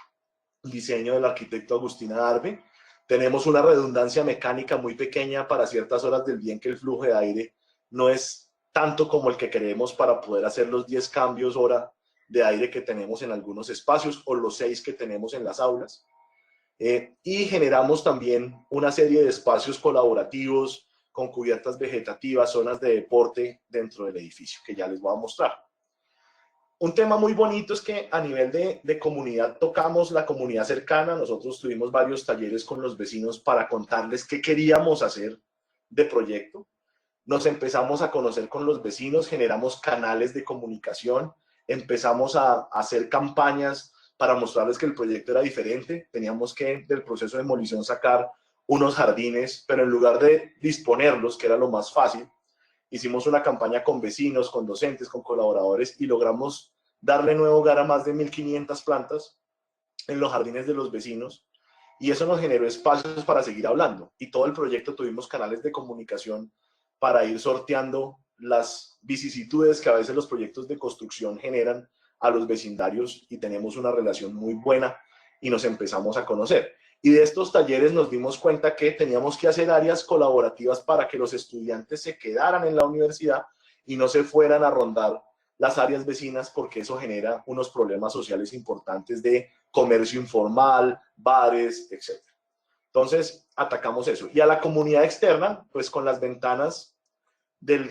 diseño del arquitecto Agustín Adarve. Tenemos una redundancia mecánica muy pequeña para ciertas horas del día en que el flujo de aire no es tanto como el que queremos para poder hacer los 10 cambios hora de aire que tenemos en algunos espacios o los 6 que tenemos en las aulas. Y generamos también una serie de espacios colaborativos con cubiertas vegetativas, zonas de deporte dentro del edificio, que ya les voy a mostrar. Un tema muy bonito es que a nivel de comunidad tocamos la comunidad cercana. Nosotros tuvimos varios talleres con los vecinos para contarles qué queríamos hacer de proyecto. Nos empezamos a conocer con los vecinos, generamos canales de comunicación, empezamos a hacer campañas para mostrarles que el proyecto era diferente. Teníamos que del proceso de demolición sacar unos jardines, pero en lugar de disponerlos, que era lo más fácil, hicimos una campaña con vecinos, con docentes, con colaboradores y logramos darle nuevo hogar a más de 1.500 plantas en los jardines de los vecinos, y eso nos generó espacios para seguir hablando. Y todo el proyecto tuvimos canales de comunicación para ir sorteando las vicisitudes que a veces los proyectos de construcción generan a los vecindarios, y tenemos una relación muy buena y nos empezamos a conocer. Y de estos talleres nos dimos cuenta que teníamos que hacer áreas colaborativas para que los estudiantes se quedaran en la universidad y no se fueran a rondar las áreas vecinas, porque eso genera unos problemas sociales importantes de comercio informal, bares, etc. Entonces, atacamos eso. Y a la comunidad externa, pues con las ventanas del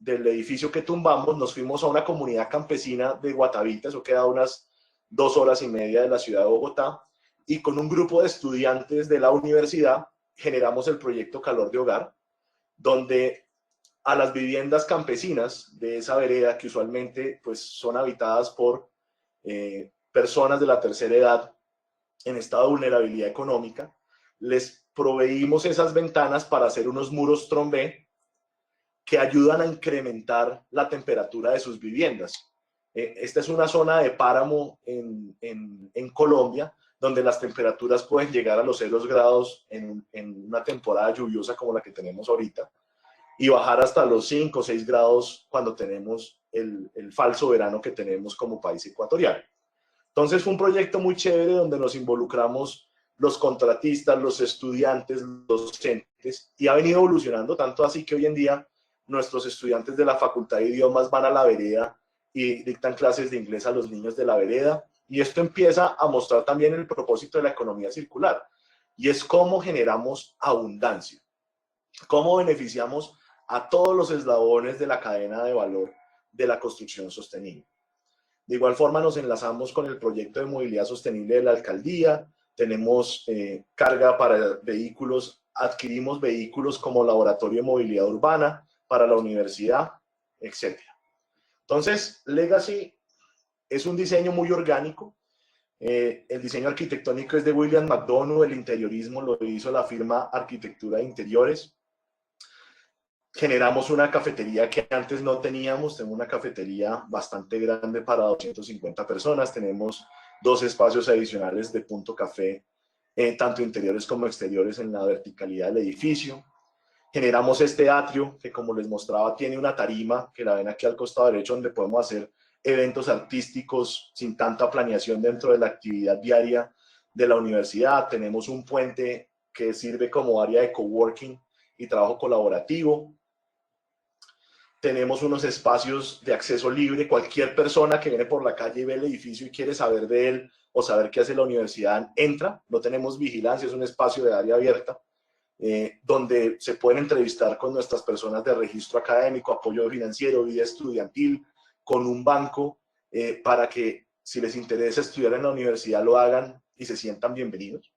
edificio que tumbamos, nos fuimos a una comunidad campesina de Guatavita, eso queda a unas 2 horas y media de la ciudad de Bogotá, y con un grupo de estudiantes de la universidad generamos el proyecto Calor de Hogar, donde a las viviendas campesinas de esa vereda, que usualmente pues, son habitadas por personas de la tercera edad en estado de vulnerabilidad económica, les proveímos esas ventanas para hacer unos muros trombé que ayudan a incrementar la temperatura de sus viviendas. Esta es una zona de páramo en Colombia, donde las temperaturas pueden llegar a los 0 grados en una temporada lluviosa como la que tenemos ahorita, y bajar hasta los 5 o 6 grados cuando tenemos el falso verano que tenemos como país ecuatorial. Entonces fue un proyecto muy chévere donde nos involucramos los contratistas, los estudiantes, los docentes, y ha venido evolucionando tanto así que hoy en día nuestros estudiantes de la Facultad de Idiomas van a la vereda y dictan clases de inglés a los niños de la vereda, y esto empieza a mostrar también el propósito de la economía circular, y es cómo generamos abundancia, cómo beneficiamos a todos los eslabones de la cadena de valor de la construcción sostenible. De igual forma nos enlazamos con el proyecto de movilidad sostenible de la alcaldía, tenemos carga para vehículos, adquirimos vehículos como laboratorio de movilidad urbana para la universidad, etc. Entonces, Legacy es un diseño muy orgánico. El diseño arquitectónico es de William McDonough, el interiorismo lo hizo la firma Arquitectura de Interiores. Generamos una cafetería que antes no teníamos, tenemos una cafetería bastante grande para 250 personas, tenemos 2 espacios adicionales de punto café, tanto interiores como exteriores en la verticalidad del edificio. Generamos este atrio que, como les mostraba, tiene una tarima que la ven aquí al costado derecho, donde podemos hacer eventos artísticos sin tanta planeación dentro de la actividad diaria de la universidad. Tenemos un puente que sirve como área de coworking y trabajo colaborativo. Tenemos unos espacios de acceso libre. Cualquier persona que viene por la calle y ve el edificio y quiere saber de él o saber qué hace la universidad, entra. No tenemos vigilancia, es un espacio de área abierta, donde se pueden entrevistar con nuestras personas de registro académico, apoyo financiero, vida estudiantil, con un banco, para que si les interesa estudiar en la universidad lo hagan y se sientan bienvenidos.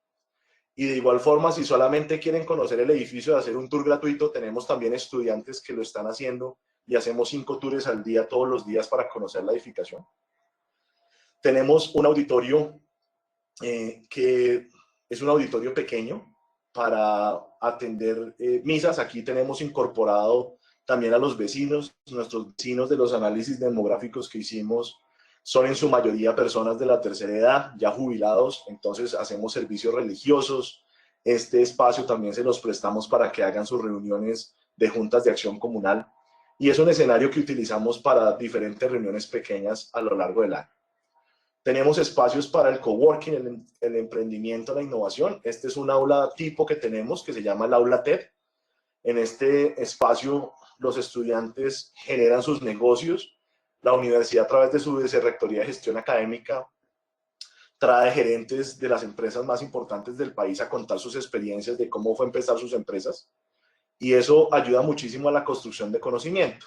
Y de igual forma, si solamente quieren conocer el edificio, de hacer un tour gratuito, tenemos también estudiantes que lo están haciendo y hacemos 5 tours al día, todos los días, para conocer la edificación. Tenemos un auditorio que es un auditorio pequeño para atender misas. Aquí tenemos incorporado también a los vecinos. Nuestros vecinos, de los análisis demográficos que hicimos, son en su mayoría personas de la tercera edad, ya jubilados, entonces hacemos servicios religiosos. Este espacio también se los prestamos para que hagan sus reuniones de juntas de acción comunal, y es un escenario que utilizamos para diferentes reuniones pequeñas a lo largo del año. Tenemos espacios para el coworking, el emprendimiento, la innovación. Este es un aula tipo que tenemos que se llama el aula TED. En este espacio los estudiantes generan sus negocios. La universidad, a través de su vicerrectoría de gestión académica, trae gerentes de las empresas más importantes del país a contar sus experiencias de cómo fue empezar sus empresas. Y eso ayuda muchísimo a la construcción de conocimiento.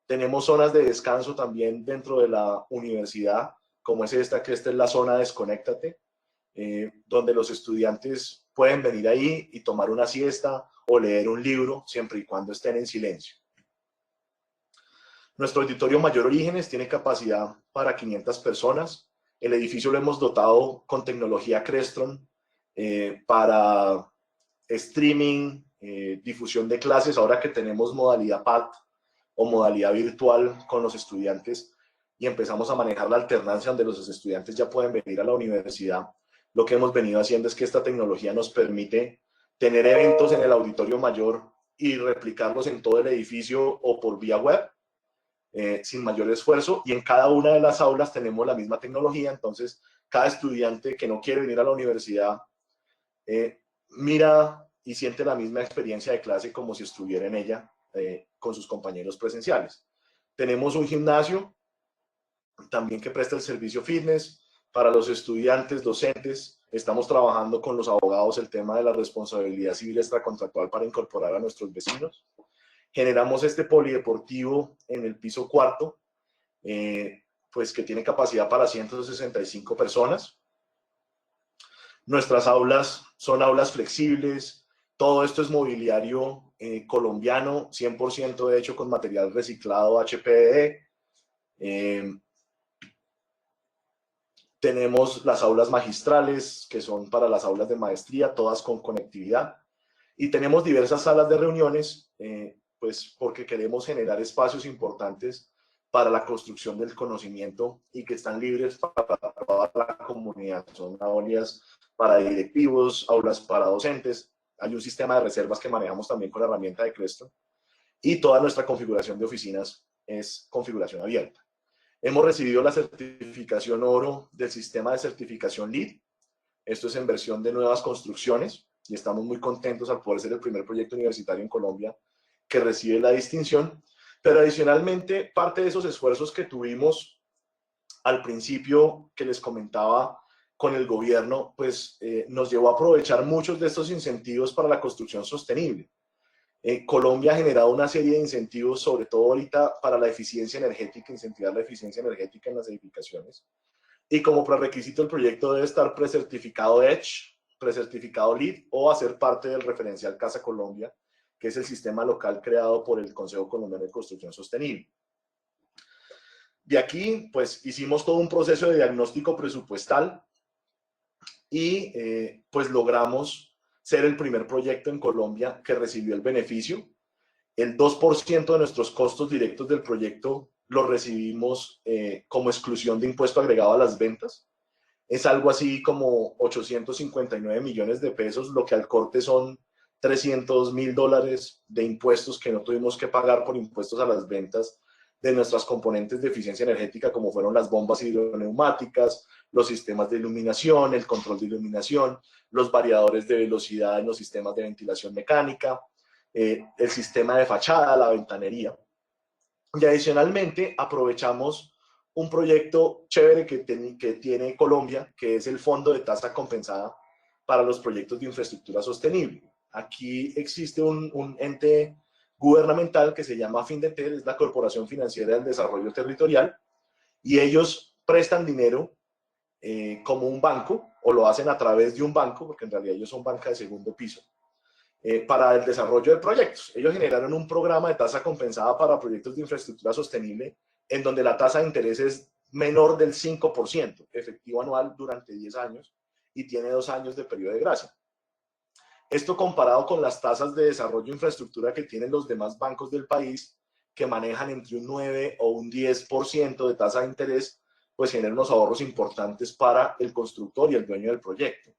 Tenemos zonas de descanso también dentro de la universidad, como es esta, que esta es la zona Desconéctate, donde los estudiantes pueden venir ahí y tomar una siesta o leer un libro, siempre y cuando estén en silencio. Nuestro auditorio Mayor Orígenes tiene capacidad para 500 personas. El edificio lo hemos dotado con tecnología Crestron para streaming, difusión de clases, ahora que tenemos modalidad PAT o modalidad virtual con los estudiantes y empezamos a manejar la alternancia donde los estudiantes ya pueden venir a la universidad. Lo que hemos venido haciendo es que esta tecnología nos permite tener eventos en el auditorio mayor y replicarlos en todo el edificio o por vía web, sin mayor esfuerzo, y en cada una de las aulas tenemos la misma tecnología. Entonces cada estudiante que no quiere venir a la universidad mira y siente la misma experiencia de clase como si estuviera en ella con sus compañeros presenciales. Tenemos un gimnasio también que presta el servicio fitness para los estudiantes, docentes. Estamos trabajando con los abogados el tema de la responsabilidad civil extracontractual para incorporar a nuestros vecinos. Generamos este polideportivo en el piso cuarto, pues que tiene capacidad para 165 personas. Nuestras aulas son aulas flexibles. Todo esto es mobiliario colombiano, 100% de hecho con material reciclado HPE. Tenemos las aulas magistrales, que son para las aulas de maestría, todas con conectividad. Y tenemos diversas salas de reuniones, pues porque queremos generar espacios importantes para la construcción del conocimiento y que están libres para toda la comunidad. Son aulas para directivos, aulas para docentes. Hay un sistema de reservas que manejamos también con la herramienta de Crestron. Y toda nuestra configuración de oficinas es configuración abierta. Hemos recibido la certificación oro del sistema de certificación LEED. Esto es en versión de nuevas construcciones y estamos muy contentos al poder ser el primer proyecto universitario en Colombia que recibe la distinción. Pero adicionalmente, parte de esos esfuerzos que tuvimos al principio que les comentaba con el gobierno, pues nos llevó a aprovechar muchos de estos incentivos para la construcción sostenible. Colombia ha generado una serie de incentivos, sobre todo ahorita para la eficiencia energética, incentivar la eficiencia energética en las edificaciones. Y como prerequisito el proyecto debe estar precertificado EDGE, precertificado LEED o hacer parte del referencial Casa Colombia, que es el sistema local creado por el Consejo Colombiano de Construcción Sostenible. De aquí, pues, hicimos todo un proceso de diagnóstico presupuestal y pues logramos ser el primer proyecto en Colombia que recibió el beneficio. El 2% de nuestros costos directos del proyecto los recibimos como exclusión de impuesto agregado a las ventas. Es algo así como 859 millones de pesos, lo que al corte son $300.000 de impuestos que no tuvimos que pagar por impuestos a las ventas de nuestras componentes de eficiencia energética, como fueron las bombas hidroneumáticas, los sistemas de iluminación, el control de iluminación, los variadores de velocidad en los sistemas de ventilación mecánica, el sistema de fachada, la ventanería. Y adicionalmente aprovechamos un proyecto chévere que tiene Colombia, que es el Fondo de Tasa Compensada para los proyectos de infraestructura sostenible. Aquí existe un ente gubernamental que se llama FINDETER, es la Corporación Financiera del Desarrollo Territorial, y ellos prestan dinero como un banco, o lo hacen a través de un banco, porque en realidad ellos son banca de segundo piso, para el desarrollo de proyectos. Ellos generaron un programa de tasa compensada para proyectos de infraestructura sostenible, en donde la tasa de interés es menor del 5%, efectivo anual durante 10 años, y tiene 2 años de periodo de gracia. Esto comparado con las tasas de desarrollo de infraestructura que tienen los demás bancos del país, que manejan entre un 9 o un 10% de tasa de interés, pues genera unos ahorros importantes para el constructor y el dueño del proyecto.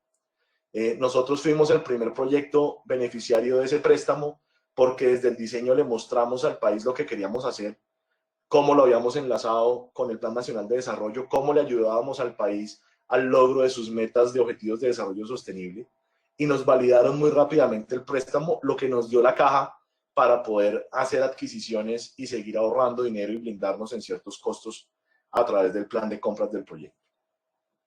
Nosotros fuimos el primer proyecto beneficiario de ese préstamo porque desde el diseño le mostramos al país lo que queríamos hacer cómo lo habíamos enlazado con el Plan Nacional de Desarrollo, cómo le ayudábamos al país al logro de sus metas de objetivos de desarrollo sostenible, y nos validaron muy rápidamente el préstamo, lo que nos dio la caja para poder hacer adquisiciones y seguir ahorrando dinero y blindarnos en ciertos costos a través del plan de compras del proyecto.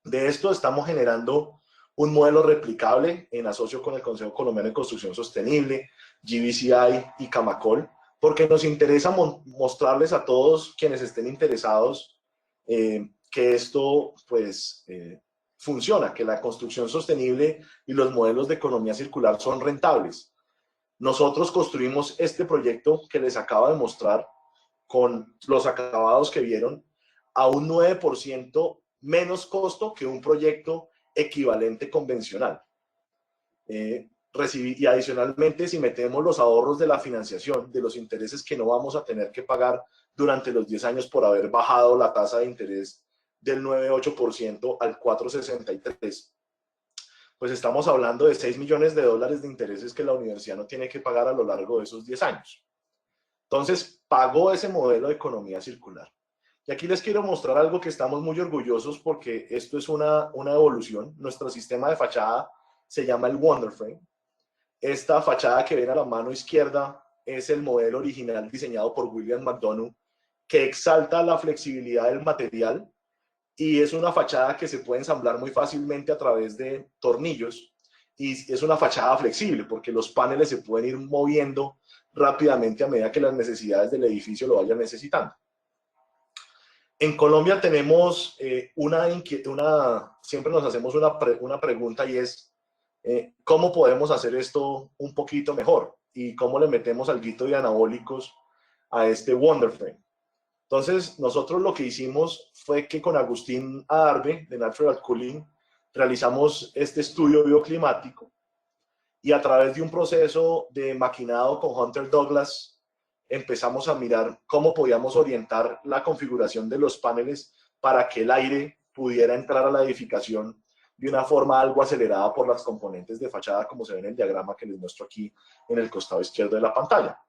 De esto estamos generando un modelo replicable en asocio con el Consejo Colombiano de Construcción Sostenible, GBCI y Camacol, porque nos interesa mostrarles a todos quienes estén interesados que esto pues funciona, que la construcción sostenible y los modelos de economía circular son rentables. Nosotros construimos este proyecto que les acabo de mostrar con los acabados que vieron a un 9% menos costo que un proyecto equivalente convencional. Y adicionalmente, si metemos los ahorros de la financiación, de los intereses que no vamos a tener que pagar durante los 10 años por haber bajado la tasa de interés del 9,8% al 4,63%, pues estamos hablando de 6 millones de dólares de intereses que la universidad no tiene que pagar a lo largo de esos 10 años. Entonces, pagó ese modelo de economía circular. Y aquí les quiero mostrar algo que estamos muy orgullosos porque esto es una evolución. Nuestro sistema de fachada se llama el Wonderframe. Esta fachada que ven a la mano izquierda es el modelo original diseñado por William McDonough, que exalta la flexibilidad del material y es una fachada que se puede ensamblar muy fácilmente a través de tornillos, y es una fachada flexible porque los paneles se pueden ir moviendo rápidamente a medida que las necesidades del edificio lo vayan necesitando. En Colombia tenemos siempre nos hacemos una pregunta, y es ¿cómo podemos hacer esto un poquito mejor? Y cómo le metemos alguito de anabólicos a este Wonderframe. Entonces, nosotros lo que hicimos fue que con Agustín Adarve, de Natural Cooling, realizamos este estudio bioclimático, y a través de un proceso de maquinado con Hunter Douglas, empezamos a mirar cómo podíamos orientar la configuración de los paneles para que el aire pudiera entrar a la edificación de una forma algo acelerada por las componentes de fachada, como se ve en el diagrama que les muestro aquí en el costado izquierdo de la pantalla.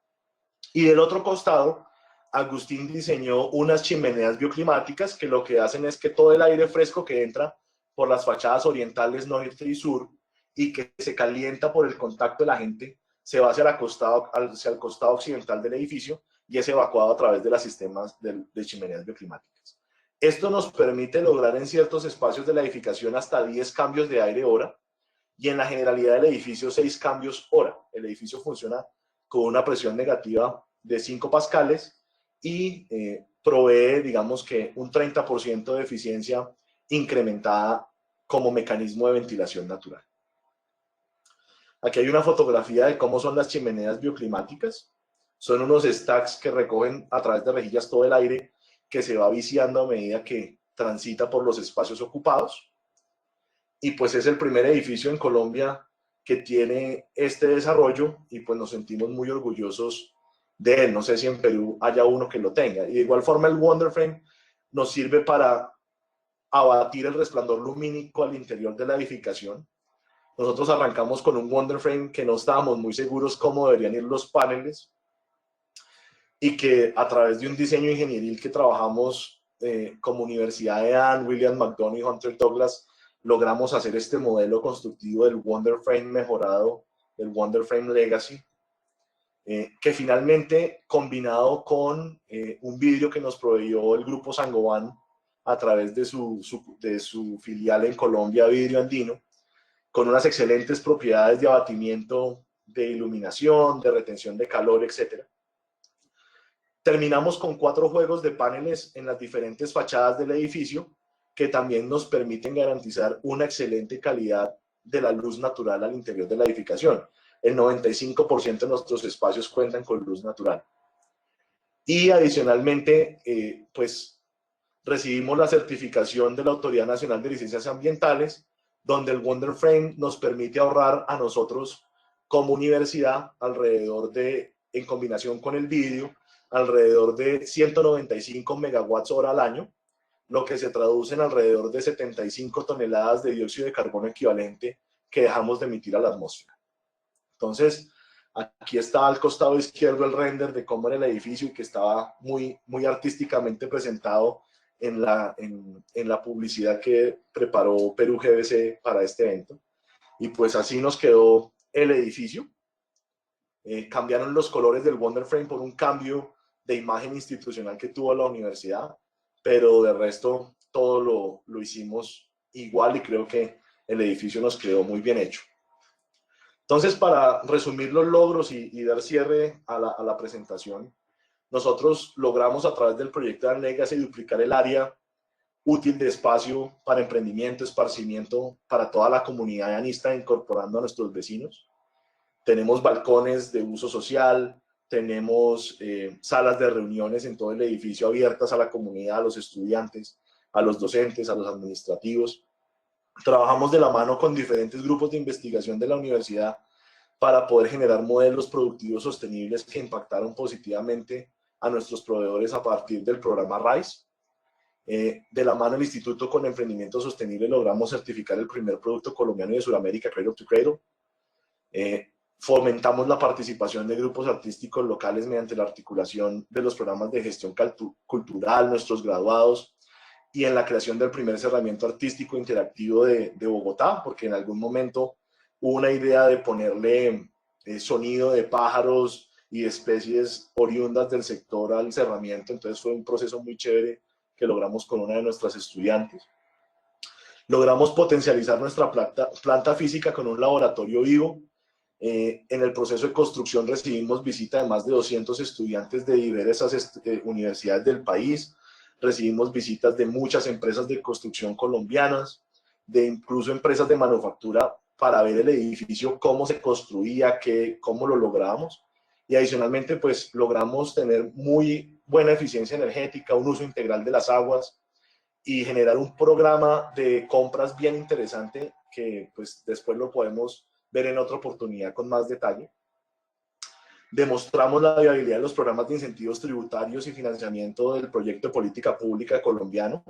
Y del otro costado, Agustín diseñó unas chimeneas bioclimáticas que lo que hacen es que todo el aire fresco que entra por las fachadas orientales, norte y sur, y que se calienta por el contacto de la gente, se va hacia el costado occidental del edificio y es evacuado a través de los sistemas de chimeneas bioclimáticas. Esto nos permite lograr en ciertos espacios de la edificación hasta 10 cambios de aire hora, y en la generalidad del edificio 6 cambios hora. El edificio funciona con una presión negativa de 5 pascales y provee, digamos que, un 30% de eficiencia incrementada como mecanismo de ventilación natural. Aquí hay una fotografía de cómo son las chimeneas bioclimáticas. Son unos stacks que recogen a través de rejillas todo el aire que se va viciando a medida que transita por los espacios ocupados. Y pues es el primer edificio en Colombia que tiene este desarrollo, y pues nos sentimos muy orgullosos de él. No sé si en Perú haya uno que lo tenga. Y de igual forma el Wonderframe nos sirve para abatir el resplandor lumínico al interior de la edificación. Nosotros arrancamos con un Wonderframe que no estábamos muy seguros cómo deberían ir los paneles, y que a través de un diseño ingenieril que trabajamos como Universidad de Ann, William McDonough y Hunter Douglas, logramos hacer este modelo constructivo del Wonderframe mejorado, del Wonderframe Legacy, que finalmente, combinado con un vidrio que nos proveyó el grupo Sangoban a través de su filial en Colombia, Vidrio Andino, con unas excelentes propiedades de abatimiento, de iluminación, de retención de calor, etc. Terminamos con 4 juegos de paneles en las diferentes fachadas del edificio, que también nos permiten garantizar una excelente calidad de la luz natural al interior de la edificación. El 95% de nuestros espacios cuentan con luz natural. Y adicionalmente, pues recibimos la certificación de la Autoridad Nacional de Licencias Ambientales, donde el Wonderframe nos permite ahorrar a nosotros como universidad alrededor de, en combinación con el vidrio, alrededor de 195 megawatts hora al año, lo que se traduce en alrededor de 75 toneladas de dióxido de carbono equivalente que dejamos de emitir a la atmósfera. Entonces, Aquí está al costado izquierdo el render de cómo era el edificio y que estaba muy, muy artísticamente presentado en la publicidad que preparó Perú GBC para este evento. Y pues así nos quedó el edificio. Cambiaron los colores del Wonder Frame por un cambio de imagen institucional que tuvo la universidad, pero de resto todo lo hicimos igual y creo que el edificio nos quedó muy bien hecho. Entonces, para resumir los logros y dar cierre a la presentación, nosotros logramos a través del proyecto de Legacy duplicar el área útil de espacio para emprendimiento, esparcimiento para toda la comunidad anista, incorporando a nuestros vecinos. Tenemos balcones de uso social, tenemos salas de reuniones en todo el edificio abiertas a la comunidad, a los estudiantes, a los docentes, a los administrativos. Trabajamos de la mano con diferentes grupos de investigación de la universidad para poder generar modelos productivos sostenibles que impactaron positivamente a nuestros proveedores a partir del programa RISE. De la mano del Instituto con Emprendimiento Sostenible logramos certificar el primer producto colombiano y de Sudamérica, Cradle to Cradle. Fomentamos la participación de grupos artísticos locales mediante la articulación de los programas de gestión cultural, nuestros graduados, y en la creación del primer cerramiento artístico interactivo de Bogotá, porque en algún momento hubo una idea de ponerle sonido de pájaros y especies oriundas del sector al cerramiento, entonces fue un proceso muy chévere que logramos con una de nuestras estudiantes. Logramos potencializar nuestra planta física con un laboratorio vivo. En el proceso de construcción recibimos visita de más de 200 estudiantes de diversas universidades del país, recibimos visitas de muchas empresas de construcción colombianas, de incluso empresas de manufactura para ver el edificio, cómo se construía, cómo lo lográbamos. Y adicionalmente, pues logramos tener muy buena eficiencia energética, un uso integral de las aguas y generar un programa de compras bien interesante que pues después lo podemos ver en otra oportunidad con más detalle. Demostramos la viabilidad de los programas de incentivos tributarios y financiamiento del proyecto de política pública colombiano.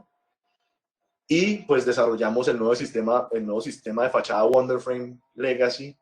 Y pues desarrollamos el nuevo sistema de fachada Wonderframe Legacy,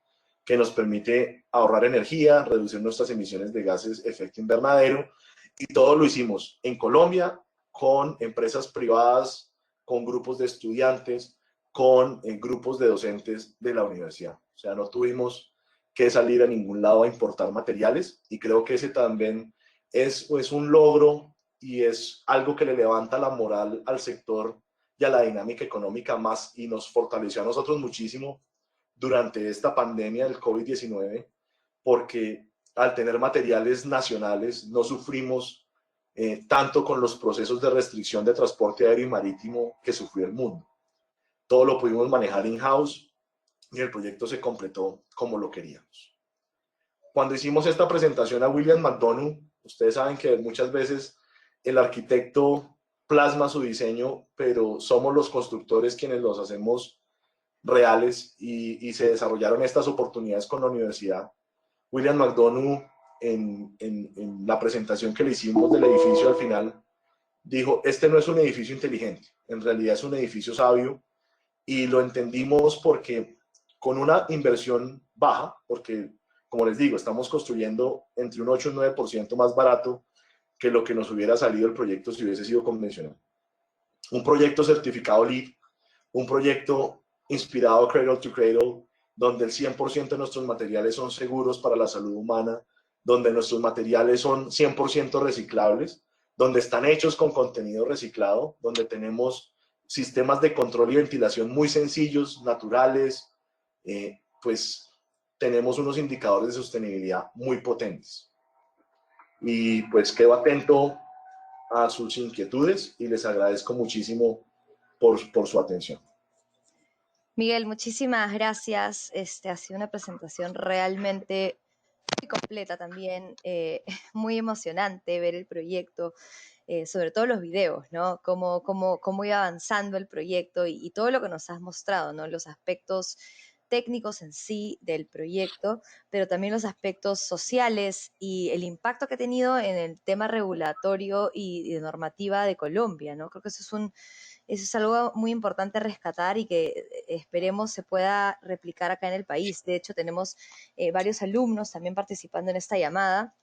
que nos permite ahorrar energía, reducir nuestras emisiones de gases de efecto invernadero. Y todo lo hicimos en Colombia, con empresas privadas, con grupos de estudiantes, con grupos de docentes de la universidad. O sea, no tuvimos que salir a ningún lado a importar materiales, y creo que ese también es un logro y es algo que le levanta la moral al sector y a la dinámica económica más, y nos fortaleció a nosotros muchísimo durante esta pandemia del COVID-19, porque al tener materiales nacionales no sufrimos tanto con los procesos de restricción de transporte aéreo y marítimo que sufrió el mundo. Todo lo pudimos manejar in-house y el proyecto se completó como lo queríamos. Cuando hicimos esta presentación a William McDonough, ustedes saben que muchas veces el arquitecto plasma su diseño, pero somos los constructores quienes los hacemos reales, y se desarrollaron estas oportunidades con la universidad. William McDonough, en la presentación que le hicimos del edificio al final, dijo, este no es un edificio inteligente, en realidad es un edificio sabio, y lo entendimos porque con una inversión baja, porque como les digo, estamos construyendo entre un 8 y un 9% más barato que lo que nos hubiera salido el proyecto si hubiese sido convencional. Un proyecto certificado LEED, un proyecto inspirado Cradle to Cradle, donde el 100% de nuestros materiales son seguros para la salud humana, donde nuestros materiales son 100% reciclables, donde están hechos con contenido reciclado, donde tenemos sistemas de control y ventilación muy sencillos, naturales, pues tenemos unos indicadores de sostenibilidad muy potentes. Y pues quedo atento a sus inquietudes y les agradezco muchísimo por su atención. Miguel, muchísimas gracias. Ha sido una presentación realmente muy completa también, muy emocionante ver el proyecto, sobre todo los videos, ¿no? Cómo iba avanzando el proyecto y todo lo que nos has mostrado, ¿no? Los aspectos técnicos en sí del proyecto, pero también los aspectos sociales y el impacto que ha tenido en el tema regulatorio y de normativa de Colombia, ¿no? Creo que eso es algo muy importante rescatar y que esperemos se pueda replicar acá en el país. De hecho, tenemos varios alumnos también participando en esta llamada.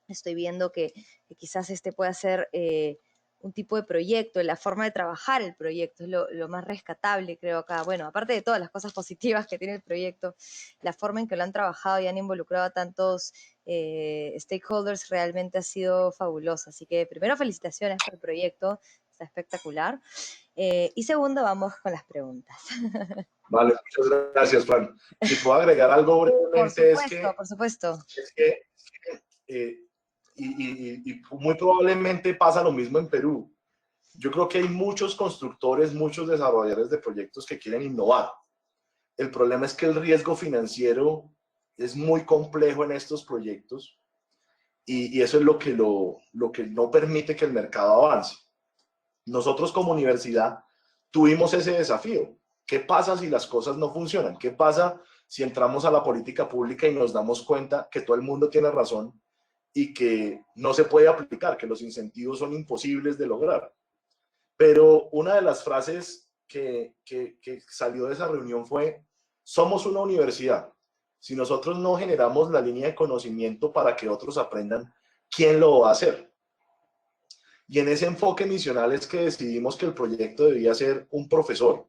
Estoy viendo que quizás este pueda ser un tipo de proyecto, la forma de trabajar el proyecto es lo más rescatable, creo acá. Bueno, aparte de todas las cosas positivas que tiene el proyecto, la forma en que lo han trabajado y han involucrado a tantos stakeholders realmente ha sido fabulosa. Así que primero felicitaciones por el proyecto, está espectacular. Y segundo, vamos con las preguntas. Vale, muchas gracias, Fran. Si puedo agregar algo brevemente, Por supuesto. Eh, y muy probablemente pasa lo mismo en Perú. Yo creo que hay muchos constructores, muchos desarrolladores de proyectos que quieren innovar. El problema es que el riesgo financiero es muy complejo en estos proyectos y eso es lo que no permite que el mercado avance. Nosotros como universidad tuvimos ese desafío. ¿Qué pasa si las cosas no funcionan? ¿Qué pasa si entramos a la política pública y nos damos cuenta que todo el mundo tiene razón y que no se puede aplicar, que los incentivos son imposibles de lograr? Pero una de las frases que salió de esa reunión fue: somos una universidad. Si nosotros no generamos la línea de conocimiento para que otros aprendan, ¿quién lo va a hacer? Y en ese enfoque misional es que decidimos que el proyecto debía ser un profesor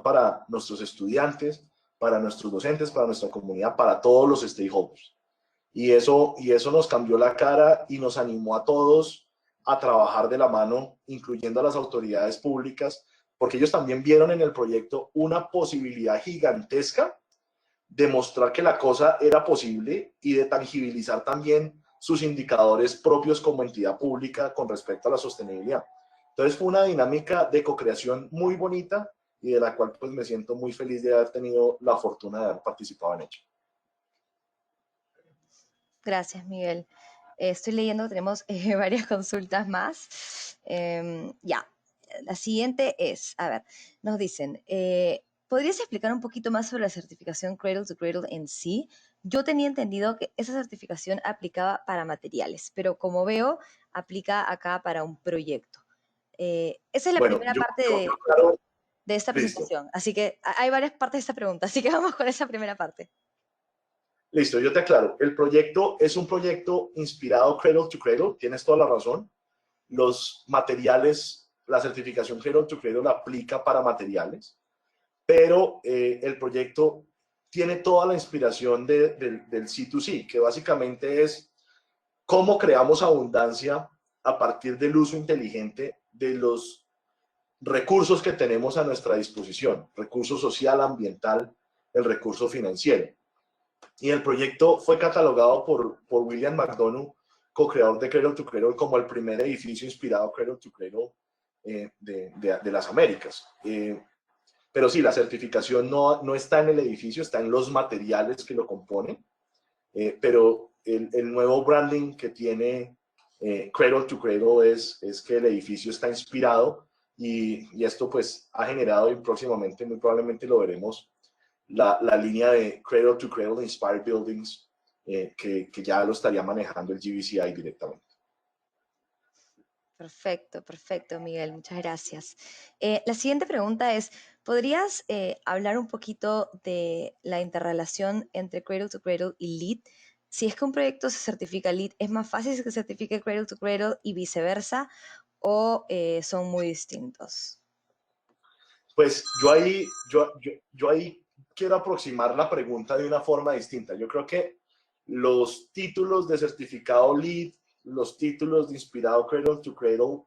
para nuestros estudiantes, para nuestros docentes, para nuestra comunidad, para todos los stakeholders. Y eso nos cambió la cara y nos animó a todos a trabajar de la mano, incluyendo a las autoridades públicas, porque ellos también vieron en el proyecto una posibilidad gigantesca de mostrar que la cosa era posible y de tangibilizar también sus indicadores propios como entidad pública con respecto a la sostenibilidad. Entonces fue una dinámica de co-creación muy bonita y de la cual pues me siento muy feliz de haber tenido la fortuna de haber participado en ella. Gracias, Miguel. Estoy leyendo, tenemos varias consultas más. Ya, la siguiente es, a ver, nos dicen, ¿podrías explicar un poquito más sobre la certificación Cradle to Cradle en sí? Yo tenía entendido que esa certificación aplicaba para materiales, pero como veo, aplica acá para un proyecto. Esa es la primera parte de esta presentación. Listo. Así que hay varias partes de esta pregunta, así que vamos con esa primera parte. Listo, yo te aclaro. El proyecto es un proyecto inspirado Cradle to Cradle, tienes toda la razón. Los materiales, la certificación Cradle to Cradle aplica para materiales, pero el proyecto tiene toda la inspiración del C2C, que básicamente es cómo creamos abundancia a partir del uso inteligente de los recursos que tenemos a nuestra disposición, recurso social, ambiental, el recurso financiero. Y el proyecto fue catalogado por William McDonough, co-creador de Cradle to Cradle, como el primer edificio inspirado Cradle to Cradle de las Américas. Pero sí, la certificación no está en el edificio, está en los materiales que lo componen. Pero el nuevo branding que tiene Cradle to Cradle es que el edificio está inspirado y esto pues ha generado, y próximamente muy probablemente lo veremos, la línea de Cradle to Cradle Inspired Buildings, que ya lo estaría manejando el GBCI directamente. Perfecto, perfecto, Miguel, muchas gracias. La siguiente pregunta es, ¿podrías hablar un poquito de la interrelación entre Cradle to Cradle y LEED? Si es que un proyecto se certifica LEED, ¿es más fácil que se certifique Cradle to Cradle y viceversa? ¿O son muy distintos? Pues yo ahí quiero aproximar la pregunta de una forma distinta. Yo creo que los títulos de certificado LEED, los títulos de inspirado Cradle to Cradle,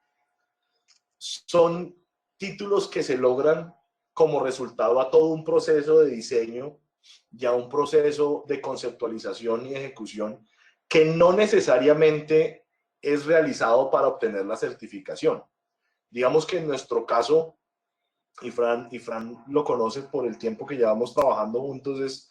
son títulos que se logran como resultado a todo un proceso de diseño y a un proceso de conceptualización y ejecución que no necesariamente es realizado para obtener la certificación. Digamos que en nuestro caso, y Fran lo conoce por el tiempo que llevamos trabajando juntos,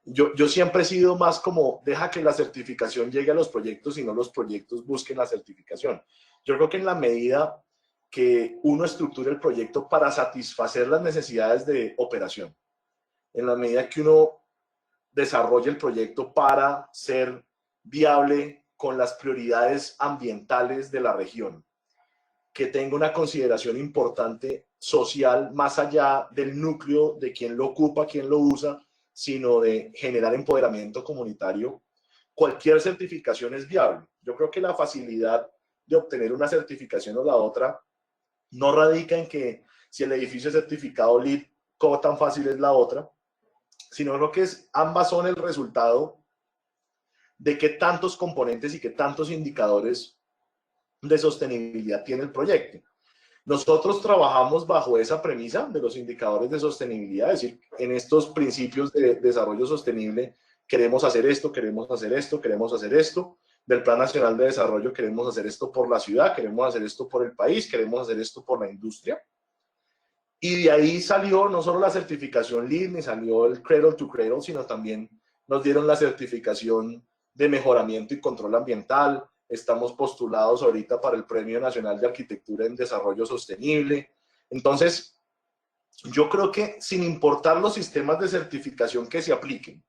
yo siempre he sido más como, deja que la certificación llegue a los proyectos y no los proyectos busquen la certificación. Yo creo que en la medida que uno estructure el proyecto para satisfacer las necesidades de operación, en la medida que uno desarrolle el proyecto para ser viable con las prioridades ambientales de la región, que tenga una consideración importante social más allá del núcleo de quién lo ocupa, quién lo usa, sino de generar empoderamiento comunitario, cualquier certificación es viable. Yo creo que la facilidad de obtener una certificación o la otra no radica en que si el edificio es certificado LEED, cómo tan fácil es la otra, sino lo que es, ambas son el resultado de qué tantos componentes y qué tantos indicadores de sostenibilidad tiene el proyecto. Nosotros trabajamos bajo esa premisa de los indicadores de sostenibilidad, es decir, en estos principios de desarrollo sostenible queremos hacer esto, queremos hacer esto, queremos hacer esto. Del Plan Nacional de Desarrollo queremos hacer esto por la ciudad, queremos hacer esto por el país, queremos hacer esto por la industria. Y de ahí salió no solo la certificación LEED, ni salió el Cradle to Cradle, sino también nos dieron la certificación de mejoramiento y control ambiental. Estamos postulados ahorita para el Premio Nacional de Arquitectura en Desarrollo Sostenible. Entonces, yo creo que sin importar los sistemas de certificación que se apliquen,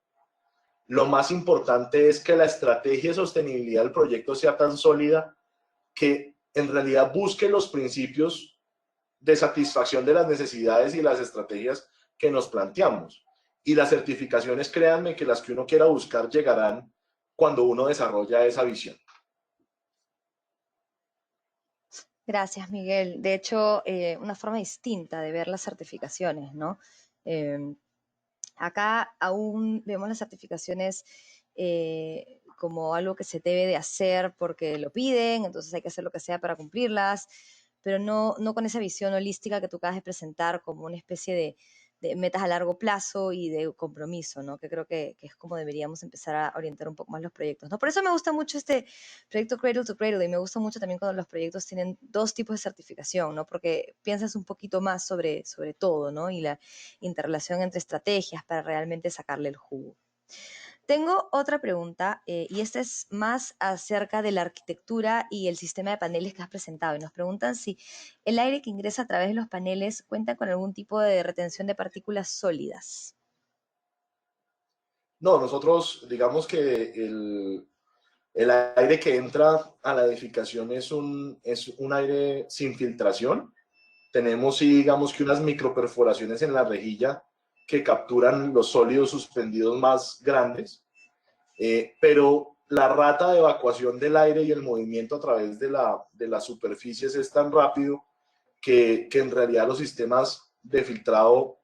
lo más importante es que la estrategia de sostenibilidad del proyecto sea tan sólida que en realidad busque los principios de satisfacción de las necesidades y las estrategias que nos planteamos. Y las certificaciones, créanme que las que uno quiera buscar llegarán cuando uno desarrolla esa visión. Gracias, Miguel. De hecho, una forma distinta de ver las certificaciones, ¿no? Acá aún vemos las certificaciones como algo que se debe de hacer porque lo piden, entonces hay que hacer lo que sea para cumplirlas, pero no con esa visión holística que tú acabas de presentar como una especie de metas a largo plazo y de compromiso, ¿no? Que creo que es como deberíamos empezar a orientar un poco más los proyectos, ¿no? Por eso me gusta mucho este proyecto Cradle to Cradle y me gusta mucho también cuando los proyectos tienen dos tipos de certificación, ¿no? Porque piensas un poquito más sobre todo, ¿no? Y la interrelación entre estrategias para realmente sacarle el jugo. Tengo otra pregunta y esta es más acerca de la arquitectura y el sistema de paneles que has presentado. Y nos preguntan si el aire que ingresa a través de los paneles cuenta con algún tipo de retención de partículas sólidas. No, nosotros digamos que el aire que entra a la edificación es un aire sin filtración. Tenemos, sí, digamos que unas microperforaciones en la rejilla que capturan los sólidos suspendidos más grandes, pero la rata de evacuación del aire y el movimiento a través de las superficies es tan rápido que en realidad los sistemas de filtrado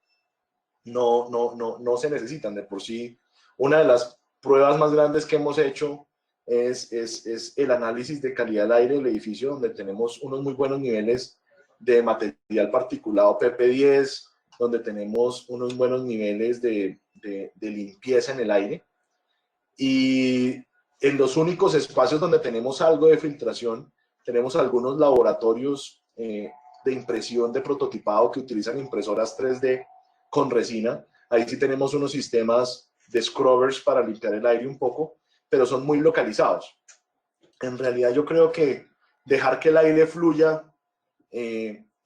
no se necesitan. De por sí, una de las pruebas más grandes que hemos hecho es el análisis de calidad del aire del edificio, donde tenemos unos muy buenos niveles de material particulado PP10, donde tenemos unos buenos niveles de limpieza en el aire. Y en los únicos espacios donde tenemos algo de filtración, tenemos algunos laboratorios de impresión de prototipado que utilizan impresoras 3D con resina. Ahí sí tenemos unos sistemas de scrubbers para limpiar el aire un poco, pero son muy localizados. En realidad yo creo que dejar que el aire fluya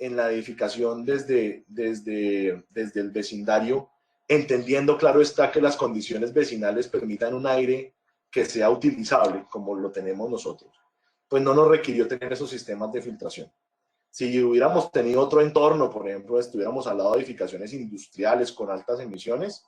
en la edificación desde el vecindario, entendiendo, claro está, que las condiciones vecinales permitan un aire que sea utilizable, como lo tenemos nosotros, pues no nos requirió tener esos sistemas de filtración. Si hubiéramos tenido otro entorno, por ejemplo, estuviéramos al lado de edificaciones industriales con altas emisiones,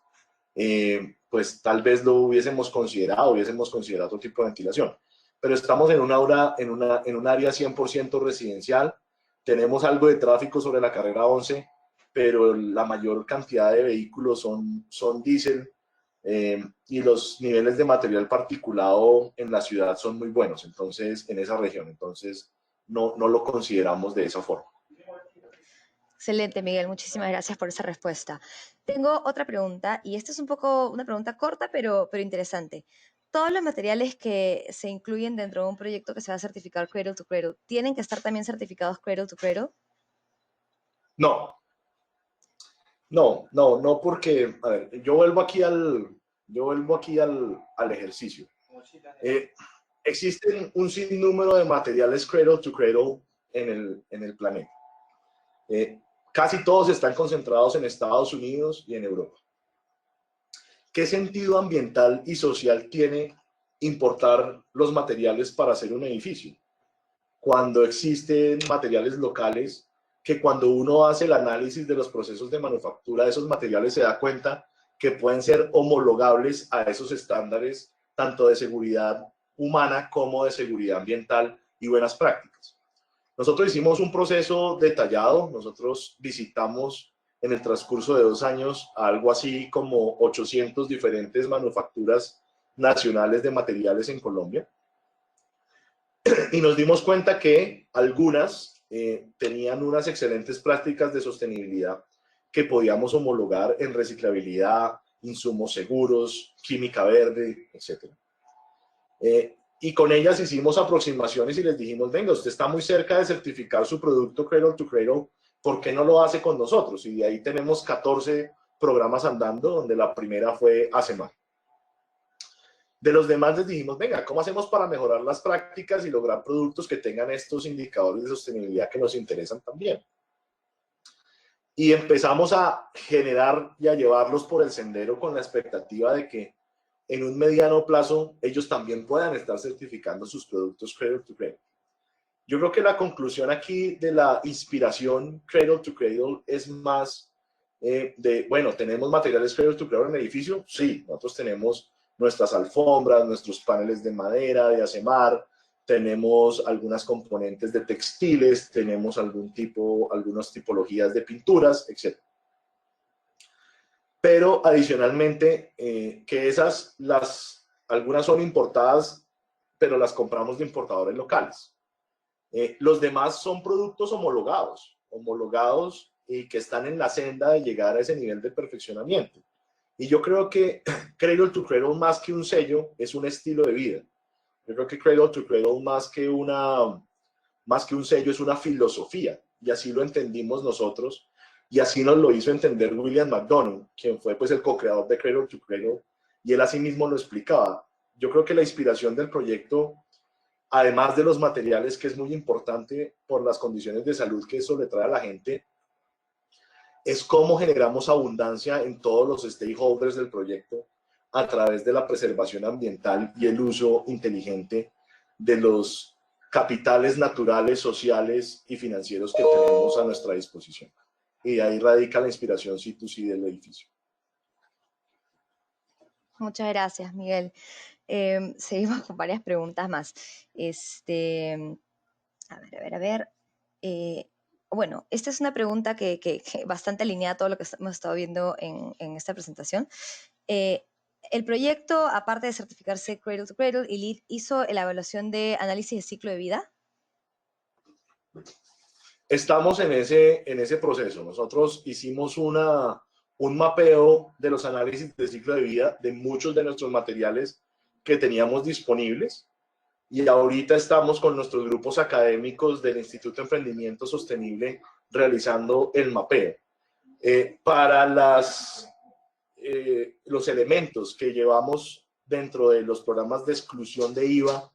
pues tal vez lo hubiésemos considerado otro tipo de ventilación. Pero estamos en un área 100% residencial, tenemos algo de tráfico sobre la carrera 11, pero la mayor cantidad de vehículos son diésel, y los niveles de material particulado en la ciudad son muy buenos, entonces, en esa región. Entonces, no lo consideramos de esa forma. Excelente, Miguel. Muchísimas gracias por esa respuesta. Tengo otra pregunta, y esta es un poco una pregunta corta, pero interesante. ¿Todos los materiales que se incluyen dentro de un proyecto que se va a certificar Cradle to Cradle tienen que estar también certificados Cradle to Cradle? No, porque, a ver, yo vuelvo aquí al ejercicio. Existen un sinnúmero de materiales Cradle to Cradle en el planeta. Casi todos están concentrados en Estados Unidos y en Europa. ¿qué sentido ambiental y social tiene importar los materiales para hacer un edificio? Cuando existen materiales locales que cuando uno hace el análisis de los procesos de manufactura de esos materiales se da cuenta que pueden ser homologables a esos estándares, tanto de seguridad humana como de seguridad ambiental y buenas prácticas. Nosotros hicimos un proceso detallado, nosotros visitamos en el transcurso de 2 años algo así como 800 diferentes manufacturas nacionales de materiales en Colombia y nos dimos cuenta que algunas tenían unas excelentes prácticas de sostenibilidad que podíamos homologar en reciclabilidad, insumos seguros, química verde, etc. Y con ellas hicimos aproximaciones y les dijimos, venga, usted está muy cerca de certificar su producto Cradle to Cradle, ¿por qué no lo hace con nosotros? Y de ahí tenemos 14 programas andando, donde la primera fue ASEMAR. De los demás les dijimos, venga, ¿cómo hacemos para mejorar las prácticas y lograr productos que tengan estos indicadores de sostenibilidad que nos interesan también? Y empezamos a generar y a llevarlos por el sendero con la expectativa de que en un mediano plazo ellos también puedan estar certificando sus productos Cradle to Cradle. Yo creo que la conclusión aquí de la inspiración Cradle to Cradle es más bueno, ¿tenemos materiales Cradle to Cradle en el edificio? Sí, nosotros tenemos nuestras alfombras, nuestros paneles de madera, de ASEMAR, tenemos algunas componentes de textiles, tenemos algunas tipologías de pinturas, etc. Pero adicionalmente, que algunas son importadas, pero las compramos de importadores locales. Los demás son productos homologados y que están en la senda de llegar a ese nivel de perfeccionamiento. Y yo creo que Cradle to Cradle, más que un sello, es un estilo de vida. Yo creo que Cradle to Cradle, más que un sello, es una filosofía. Y así lo entendimos nosotros. Y así nos lo hizo entender William McDonough, quien fue pues el co-creador de Cradle to Cradle. Y él así mismo lo explicaba. Yo creo que la inspiración del proyecto, además de los materiales, que es muy importante por las condiciones de salud que eso le trae a la gente, es cómo generamos abundancia en todos los stakeholders del proyecto a través de la preservación ambiental y el uso inteligente de los capitales naturales, sociales y financieros que tenemos a nuestra disposición. Y ahí radica la inspiración C2C del edificio. Muchas gracias, Miguel. Seguimos con varias preguntas más. A ver. Bueno, esta es una pregunta que bastante alineada a todo lo que hemos estado viendo en esta presentación. El proyecto, aparte de certificarse Cradle to Cradle, ¿hizo la evaluación de análisis de ciclo de vida? Estamos en ese proceso. Nosotros hicimos un mapeo de los análisis de ciclo de vida de muchos de nuestros materiales que teníamos disponibles. Y ahorita estamos con nuestros grupos académicos del Instituto de Emprendimiento Sostenible realizando el mapeo. Para los elementos que llevamos dentro de los programas de exclusión de IVA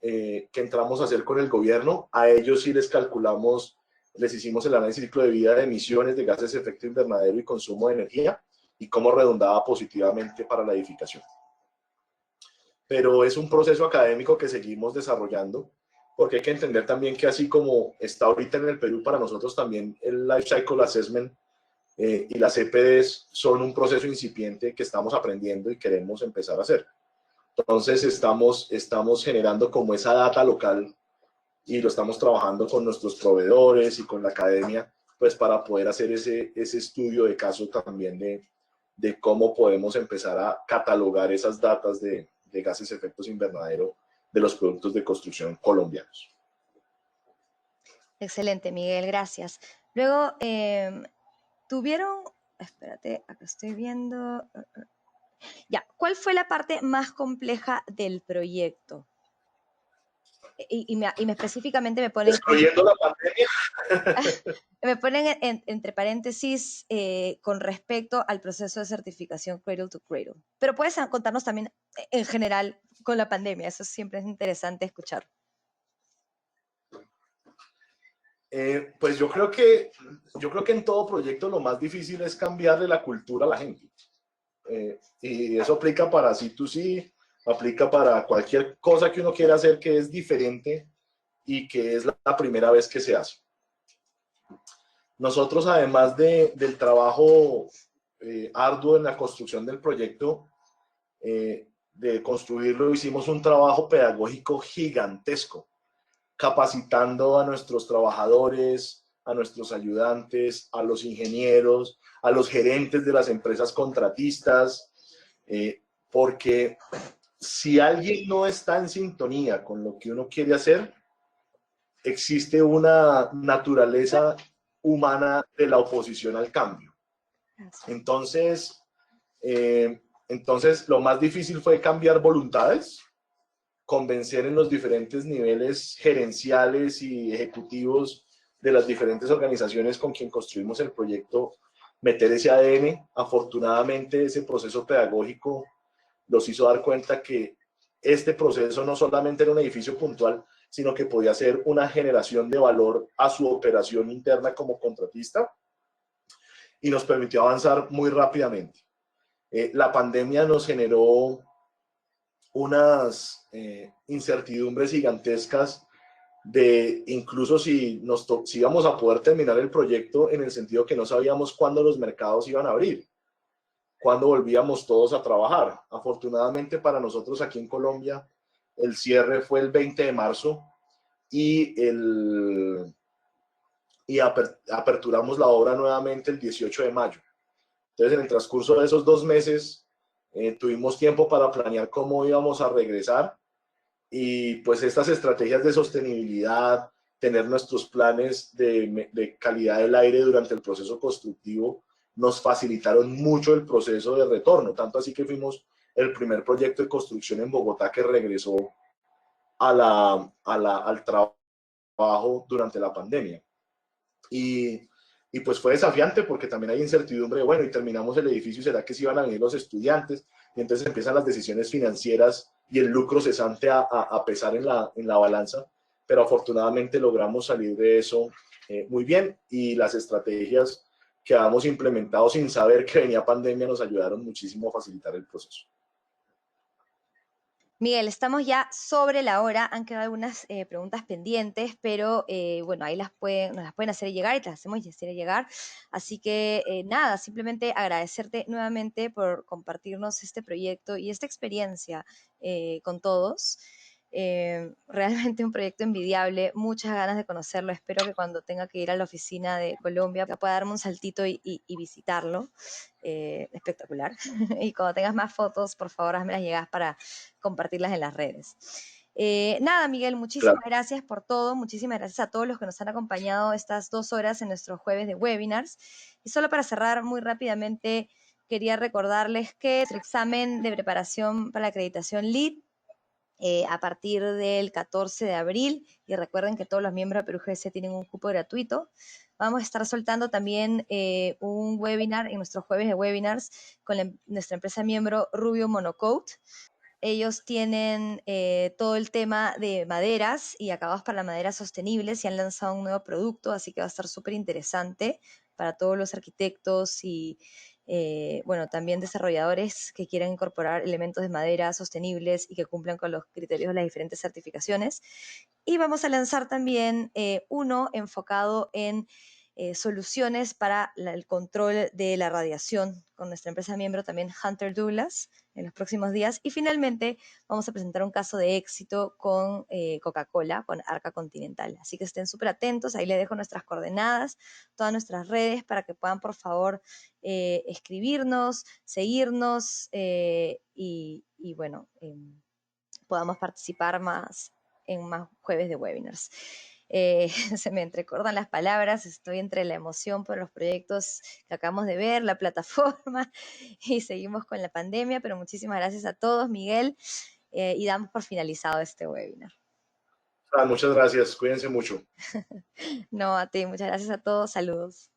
que entramos a hacer con el gobierno, a ellos sí les hicimos el análisis de ciclo de vida de emisiones de gases de efecto invernadero y consumo de energía y cómo redundaba positivamente para la edificación. Pero es un proceso académico que seguimos desarrollando, porque hay que entender también que así como está ahorita en el Perú, para nosotros también el Life Cycle Assessment y las EPDs son un proceso incipiente que estamos aprendiendo y queremos empezar a hacer. Entonces estamos generando como esa data local y lo estamos trabajando con nuestros proveedores y con la academia, pues para poder hacer ese estudio de caso también de cómo podemos empezar a catalogar esas datas de gases de efectos invernadero de los productos de construcción colombianos. Excelente, Miguel, gracias. Luego, espérate, acá estoy viendo. Ya, ¿cuál fue la parte más compleja del proyecto? Y específicamente me ponen... Excluyendo la pandemia. Me ponen entre paréntesis con respecto al proceso de certificación Cradle to Cradle. Pero puedes contarnos también en general con la pandemia, eso siempre es interesante escuchar. Pues yo creo que en todo proyecto lo más difícil es cambiarle la cultura a la gente. y eso aplica para C2C, aplica para cualquier cosa que uno quiera hacer que es diferente y que es la primera vez que se hace. Nosotros, además del trabajo arduo en la construcción del proyecto, de construirlo, hicimos un trabajo pedagógico gigantesco, capacitando a nuestros trabajadores, a nuestros ayudantes, a los ingenieros, a los gerentes de las empresas contratistas, porque si alguien no está en sintonía con lo que uno quiere hacer, existe una naturaleza humana de la oposición al cambio. Entonces, lo más difícil fue cambiar voluntades, convencer en los diferentes niveles gerenciales y ejecutivos de las diferentes organizaciones con quien construimos el proyecto, meter ese ADN. Afortunadamente, ese proceso pedagógico los hizo dar cuenta que este proceso no solamente era un edificio puntual, sino que podía ser una generación de valor a su operación interna como contratista, y nos permitió avanzar muy rápidamente. La pandemia nos generó unas incertidumbres gigantescas de incluso si íbamos a poder terminar el proyecto, en el sentido que no sabíamos cuándo los mercados iban a abrir, cuándo volvíamos todos a trabajar. Afortunadamente para nosotros aquí en Colombia, el cierre fue el 20 de marzo y aperturamos la obra nuevamente el 18 de mayo. Entonces, en el transcurso de esos 2 meses, tuvimos tiempo para planear cómo íbamos a regresar, y pues estas estrategias de sostenibilidad, tener nuestros planes de calidad del aire durante el proceso constructivo, nos facilitaron mucho el proceso de retorno, tanto así que fuimos el primer proyecto de construcción en Bogotá que regresó al trabajo durante la pandemia. Y pues fue desafiante porque también hay incertidumbre de, bueno, y terminamos el edificio, ¿será que sí van a venir los estudiantes? Y entonces empiezan las decisiones financieras y el lucro cesante a pesar en la balanza, pero afortunadamente logramos salir de eso muy bien, y las estrategias que habíamos implementado sin saber que venía pandemia nos ayudaron muchísimo a facilitar el proceso. Miguel, estamos ya sobre la hora, han quedado algunas preguntas pendientes, pero bueno, ahí nos las pueden hacer llegar y te las hacemos hacer llegar. Así que nada, simplemente agradecerte nuevamente por compartirnos este proyecto y esta experiencia con todos. Realmente un proyecto envidiable, muchas ganas de conocerlo. Espero que cuando tenga que ir a la oficina de Colombia pueda darme un saltito y visitarlo. Espectacular. Y cuando tengas más fotos, por favor, házmelas llegar para compartirlas en las redes. Nada, Miguel, muchísimas gracias por todo. Muchísimas gracias a todos los que nos han acompañado estas 2 horas en nuestro jueves de webinars. Y solo para cerrar muy rápidamente, quería recordarles que el examen de preparación para la acreditación LEED a partir del 14 de abril, y recuerden que todos los miembros de Perú GS tienen un cupo gratuito. Vamos a estar soltando también un webinar en nuestros jueves de webinars con nuestra empresa miembro Rubio Monocoat. Ellos tienen todo el tema de maderas y acabados para la madera sostenibles, y han lanzado un nuevo producto, así que va a estar súper interesante para todos los arquitectos y bueno, también desarrolladores que quieran incorporar elementos de madera sostenibles y que cumplan con los criterios de las diferentes certificaciones. Y vamos a lanzar también uno enfocado en soluciones para el control de la radiación con nuestra empresa miembro también Hunter Douglas en los próximos días. Y finalmente vamos a presentar un caso de éxito con Coca-Cola, con Arca Continental. Así que estén súper atentos, ahí les dejo nuestras coordenadas, todas nuestras redes para que puedan por favor escribirnos, seguirnos y bueno, podamos participar más en más jueves de webinars. Se me entrecortan las palabras, estoy entre la emoción por los proyectos que acabamos de ver, la plataforma, y seguimos con la pandemia, pero muchísimas gracias a todos, Miguel, y damos por finalizado este webinar. Muchas gracias, cuídense mucho. No, a ti, muchas gracias a todos, saludos.